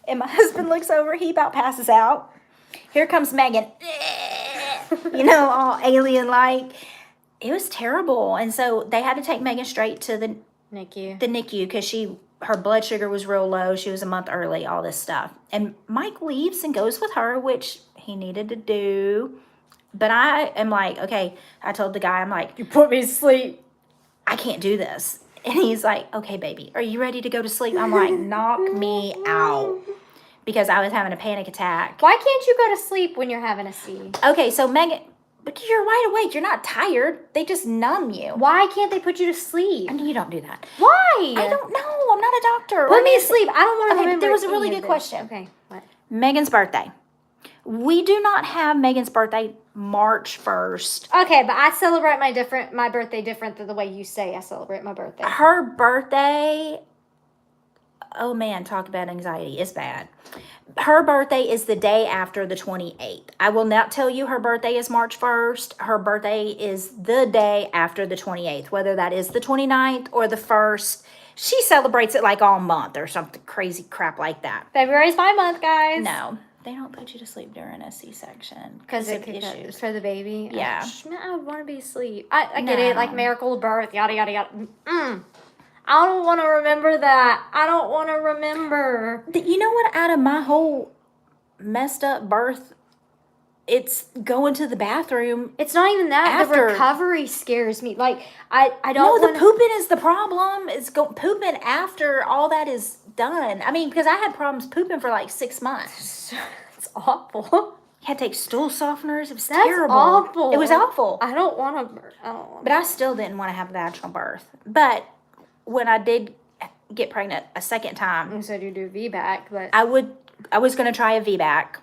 And my husband looks over, he about passes out. Here comes Megan, all alien-like. It was terrible. And so they had to take Megan straight to the NICU because her blood sugar was real low. She was a month early, all this stuff. And Mike leaves and goes with her, which he needed to do. But I am like, okay, I told the guy, I'm like, You put me to sleep. I can't do this. And he's like, okay, baby, are you ready to go to sleep? I'm like, knock me out. Because I was having a panic attack. Why can't you go to sleep when you're having a C? Okay, so Megan, but you're wide awake. You're not tired. They just numb you. Why can't they put you to sleep? And you don't do that. Why? I don't know. I'm not a doctor. Put me to sleep. I don't want to Okay, remember. there was a any really of good this. question. Okay, what? Megan's birthday. We do not have Megan's birthday March 1st. Okay, but I celebrate my birthday different than the way you say I celebrate my birthday. Her birthday, oh man, talk about anxiety. It's bad. Her birthday is the day after the 28th. I will not tell you her birthday is March 1st. Her birthday is the day after the 28th, whether that is the 29th or the 1st. She celebrates it like all month or something crazy crap like that. February's my month, guys. No, they don't put you to sleep during a C-section Because of it could issues. for the baby. Yeah. Man, I would want to be asleep. I get it, like No. miracle of birth, yada, yada, yada. I don't want to remember that. I don't want to remember. You know what? Out of my whole messed up birth, it's going to the bathroom. It's not even that. After. The recovery scares me. Like, I No, don't the wanna- pooping is the problem. It's pooping after all that is done. I mean, because I had problems pooping for like 6 months. It's awful. Had to take stool softeners. It was That's terrible. awful. It was awful. I don't want to. But I still didn't want to have a vaginal birth. But when I did get pregnant a second time, You said you do VBAC, but I was going to try a VBAC,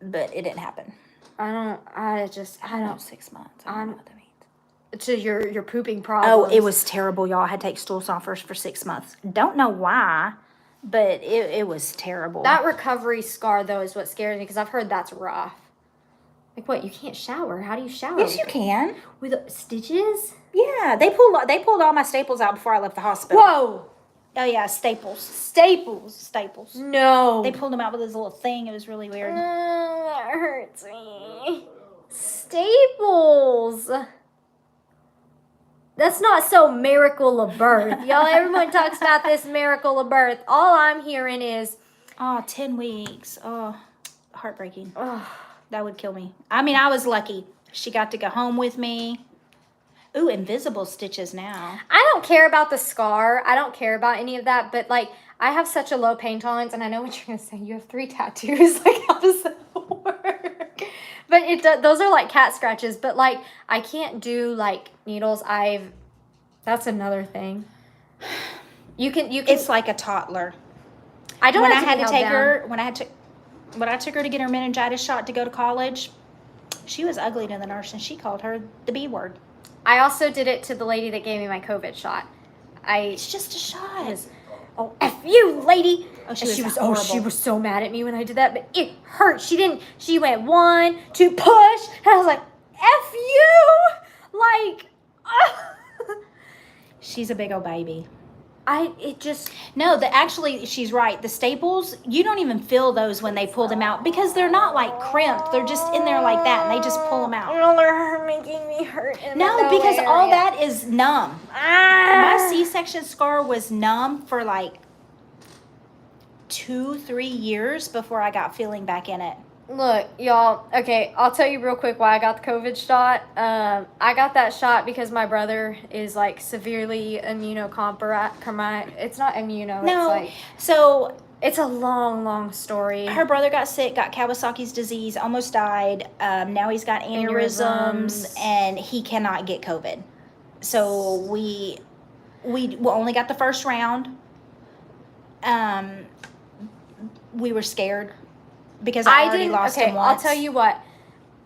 but it didn't happen. I don't. 6 months. I don't know what that means. To your pooping Oh, problems. it was terrible, y'all. I had to take stool softeners for 6 months. Don't know why, but it was terrible. That recovery scar though is what scares me because I've heard that's rough. Like what? You can't shower. How do you shower? Yes, you can. With stitches? Yeah, they pulled all my staples out before I left the hospital. Whoa! Oh yeah, staples. Staples. No. They pulled them out with this little thing. It was really weird. That hurts me. Staples. That's not so miracle of birth. Y'all, everyone talks about this miracle of birth. All I'm hearing is, Oh, 10 weeks. Oh, heartbreaking. oh, That would kill me. I mean, I was lucky. She got to go home with me. Ooh, invisible stitches now. I don't care about the scar. I don't care about any of that. But, like, I have such a low pain tolerance. And I know what you're going to say. You have 3 tattoos. Like, how does that work? But those are, like, cat scratches. But, like, I can't do, like, needles. That's another thing. You can. It's like a toddler. I don't When I have had to be take held her, down. when I took her to get her meningitis shot to go to college, she was ugly to the nurse, and she called her the B word. I also did it to the lady that gave me my COVID shot. It's just a shot. Oh, F you, lady. Oh, And she was she horrible. was so mad at me when I did that, but it hurt. She went 1, 2, push. And I was like, F you. Like, She's a big old baby. No, Actually, she's right. The staples, you don't even feel those when they pull them out because they're not like crimped. They're just in there like that, and they just pull them out. they're making me hurt. No, because all that is numb. Ah. My C-section scar was numb for like 2-3 years before I got feeling back in it. Look, y'all, okay, I'll tell you real quick why I got the COVID shot. I got that shot because my brother is, like, severely immunocompromised. It's not immuno, No, it's like, so it's a long, long story. her brother got sick, got Kawasaki's disease, almost died. Now he's got aneurysms, and he cannot get COVID. So we only got the first round. We were scared because I already lost him once. I'll tell you what.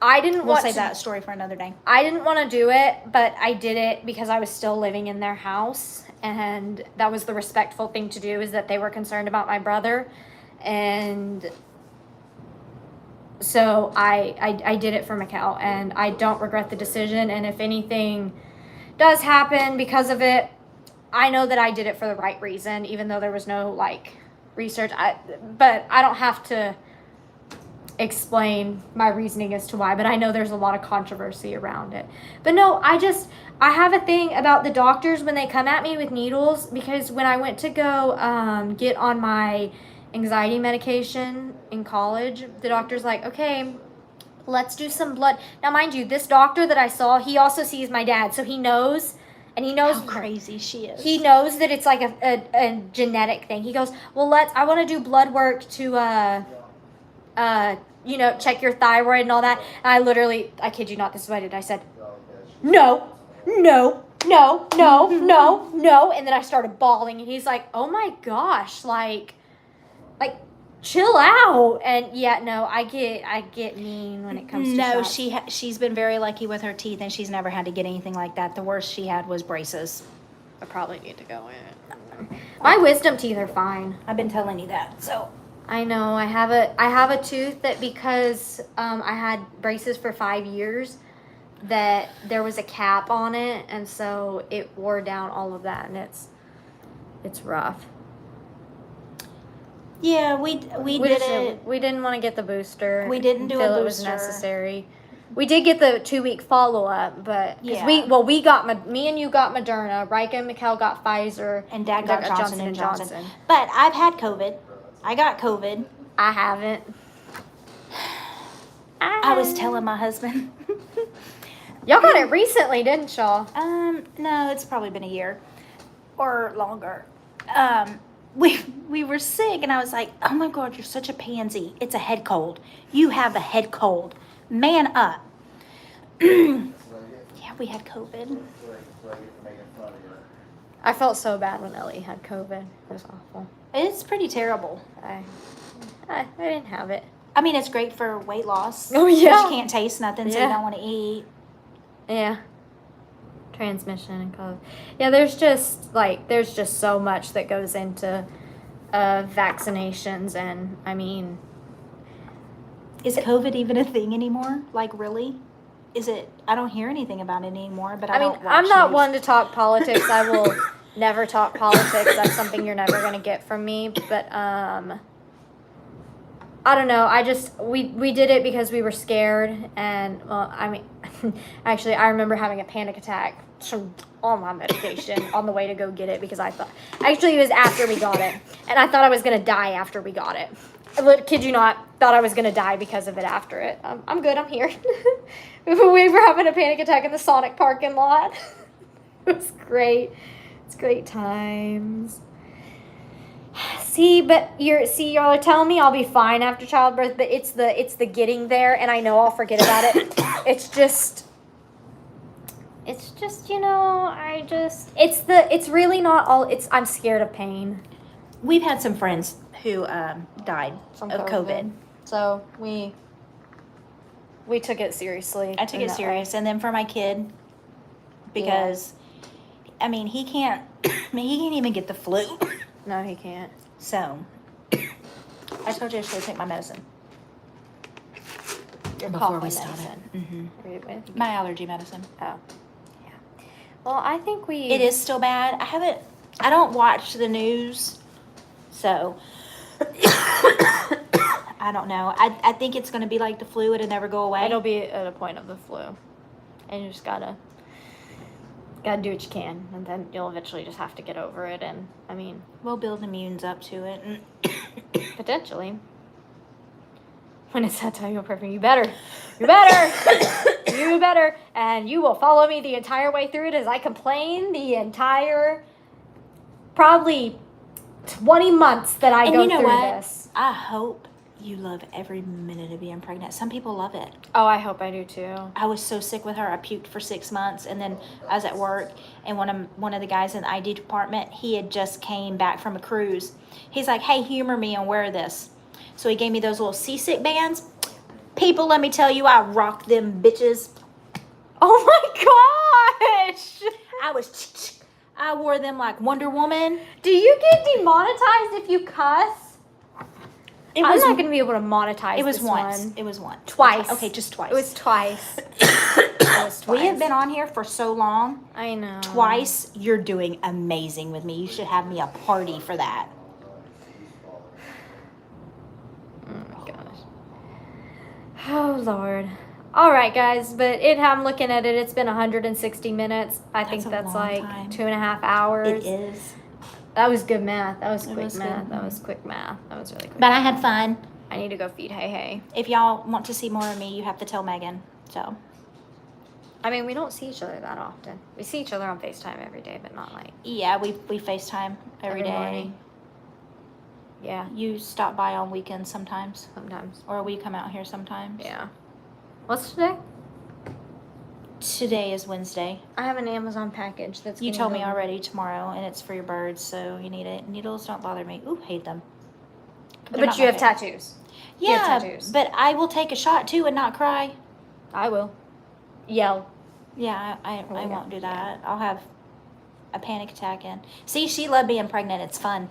We'll save that story for another day. I didn't want to do it, but I did it because I was still living in their house, and that was the respectful thing to do, is that they were concerned about my brother, and so I did it for Mikkel, and I don't regret the decision, and if anything does happen because of it, I know that I did it for the right reason, even though there was no, like, research. But I don't have to explain my reasoning as to why, but I know there's a lot of controversy around it. But no, I have a thing about the doctors when they come at me with needles, because when I went to go get on my anxiety medication in college, the doctor's like, okay, let's do some blood. Now, mind you, this doctor that I saw, he also sees my dad, so he knows, and he knows How crazy she is. he knows that it's like a genetic thing. He goes, well, I want to do blood work to check your thyroid and all that. And I kid you not, this is what I did. I said, no. And then I started bawling, and he's like, oh my gosh, like chill out. And yeah, no, I get mean when it comes to No, shots. she's been very lucky with her teeth, and she's never had to get anything like that. The worst she had was braces. I probably need to go in. My wisdom teeth are fine. I've been telling you that. So I know I have a tooth that, because I had braces for 5 years, that there was a cap on it, and so it wore down all of that, and it's rough. yeah, we did it. We didn't want to get the booster. We didn't do a until it was booster. necessary. We did get the 2-week follow up, but Yeah. we got me and you got Moderna. Rika and Mikkel got Pfizer, And Dad got Johnson and Johnson. Johnson. But I've had COVID. I got COVID. I haven't. I was telling my husband. Y'all got it recently, didn't y'all? No, it's probably been a year or longer. we were sick, and I was like, oh my God, you're such a pansy. It's a head cold. You have a head cold. Man up. That's what I get. Yeah, we had COVID. That's what I get for making fun of you. I felt so bad when Ellie had COVID. It was awful. It's pretty terrible. I didn't have it. I mean, it's great for weight loss. Oh, 'Cause yeah. you can't taste nothing, so Yeah. you don't want to eat. Yeah. Transmission and COVID. Yeah, there's just so much that goes into vaccinations, and I mean, Is COVID even a thing anymore? Like, really? Is it? I don't hear anything about it anymore, but I mean, don't watch I'm not news. one to talk politics. I will never talk politics. That's something you're never gonna get from me. But I don't know. We did it because we were scared, and well, I mean, actually, I remember having a panic attack on my medication on the way to go get it because I thought, actually, it was after we got it, and I thought I was gonna die after we got it. Kid you not, thought I was gonna die because of it after it. I'm good. I'm here. We were having a panic attack in the Sonic parking lot. It was great. It's great times. Y'all are telling me I'll be fine after childbirth, but it's the getting there, and I know I'll forget about it. It's just, it's really not all, I'm scared of pain. We've had some friends who died From of COVID. So we took it seriously. I took in it that serious, and then for my kid, because, I mean, he can't even get the flu. way. No, he can't. So, I told you I should take my medicine Your before cough we medicine. started. Mm-hmm. With? My allergy medicine. Oh, yeah. Well, I think we. It is still bad. I don't watch the news, so I don't know. I think it's going to be like the flu. It'll never go away. It'll be at a point of the flu, and you just gotta do what you can, and then you'll eventually just have to get over it. And I mean, We'll build immunes up to it. potentially, when it's that time, you're perfect. You better, and you will follow me the entire way through it as I complain the entire probably 20 months that I And go you know through what? this. I hope you love every minute of being pregnant. Some people love it. Oh, I hope I do too. I was so sick with her. I puked for 6 months, and then I was at work, and one of the guys in the ID department, he had just came back from a cruise. He's like, "Hey, humor me and wear this." So he gave me those little seasick bands. People, let me tell you, I rocked them bitches. Oh my gosh! I wore them like Wonder Woman. Do you get demonetized if you cuss? It I'm was not going to be able to monetize It was this once. one. It was once. Twice. Okay, just twice. It was twice. It was twice. We have been on here for so long. I know. Twice. You're doing amazing with me. You should have me a party for that. Oh my gosh. Oh Lord. All right, guys, but I'm looking at it. It's been 160 minutes. I think a that's long like time. 2.5 hours. It is. That was good math. That was It quick was math. good. That was quick math. That was really quick. But I had fun. I need to go feed Hey. If y'all want to see more of me, you have to tell Megan. So, I mean, we don't see each other that often. We see each other on FaceTime every day, but not like yeah, we FaceTime every day. morning. Yeah, You stop by on weekends sometimes, sometimes. or we come out here sometimes. Yeah. What's today? Today is Wednesday. I have an Amazon package that's. You gonna told go- me already tomorrow, and it's for your birds, so you need it. Needles don't bother me. Ooh, hate them. They're But not you my have favorite. tattoos. You have Yeah, tattoos. but I will take a shot too and not cry. I will. Yell. Yeah, I Oh, yeah. won't do that. I'll have a panic attack in. See, she loved being pregnant. It's fun.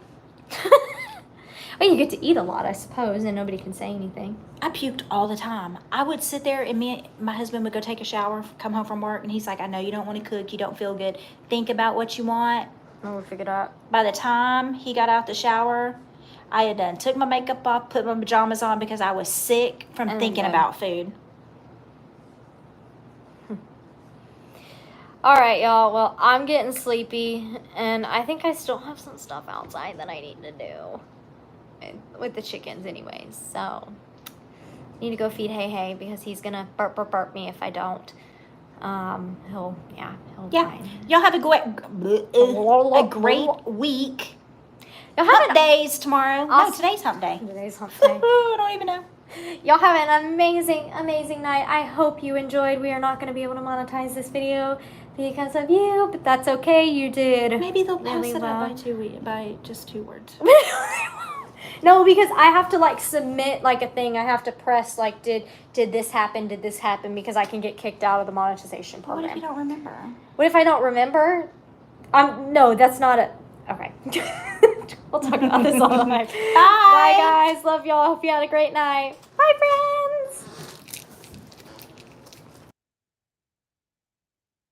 Well, you get to eat a lot, I suppose, and nobody can say anything. I puked all the time. I would sit there and my husband would go take a shower, come home from work, and he's like, "I know you don't want to cook, you don't feel good. Think about what you want." Oh, we figured out. By the time he got out the shower, I had done took my makeup off, put my pajamas on because I was sick from And thinking then- about food. All right, y'all. Well, I'm getting sleepy, and I think I still have some stuff outside that I need to do with the chickens, anyways. So, need to go feed Hey because he's gonna burp me if I don't. He'll Yeah. die. Y'all have a great week. Y'all have Hump days tomorrow. No, Awesome. today's hump day. Today's hump day. I don't even know. Y'all have an amazing, amazing night. I hope you enjoyed. We are not going to be able to monetize this video because of you, but that's okay. You did. Maybe they'll pass really it well. up by just 2 words. No, because I have to like submit like a thing. I have to press like did this happen? Did this happen? Because I can get kicked out of the monetization What program. if you don't remember? What if I don't remember? No, that's not a. Okay. We'll talk about this all the time. Bye, guys. Love y'all. Hope you had a great night. Bye, friends.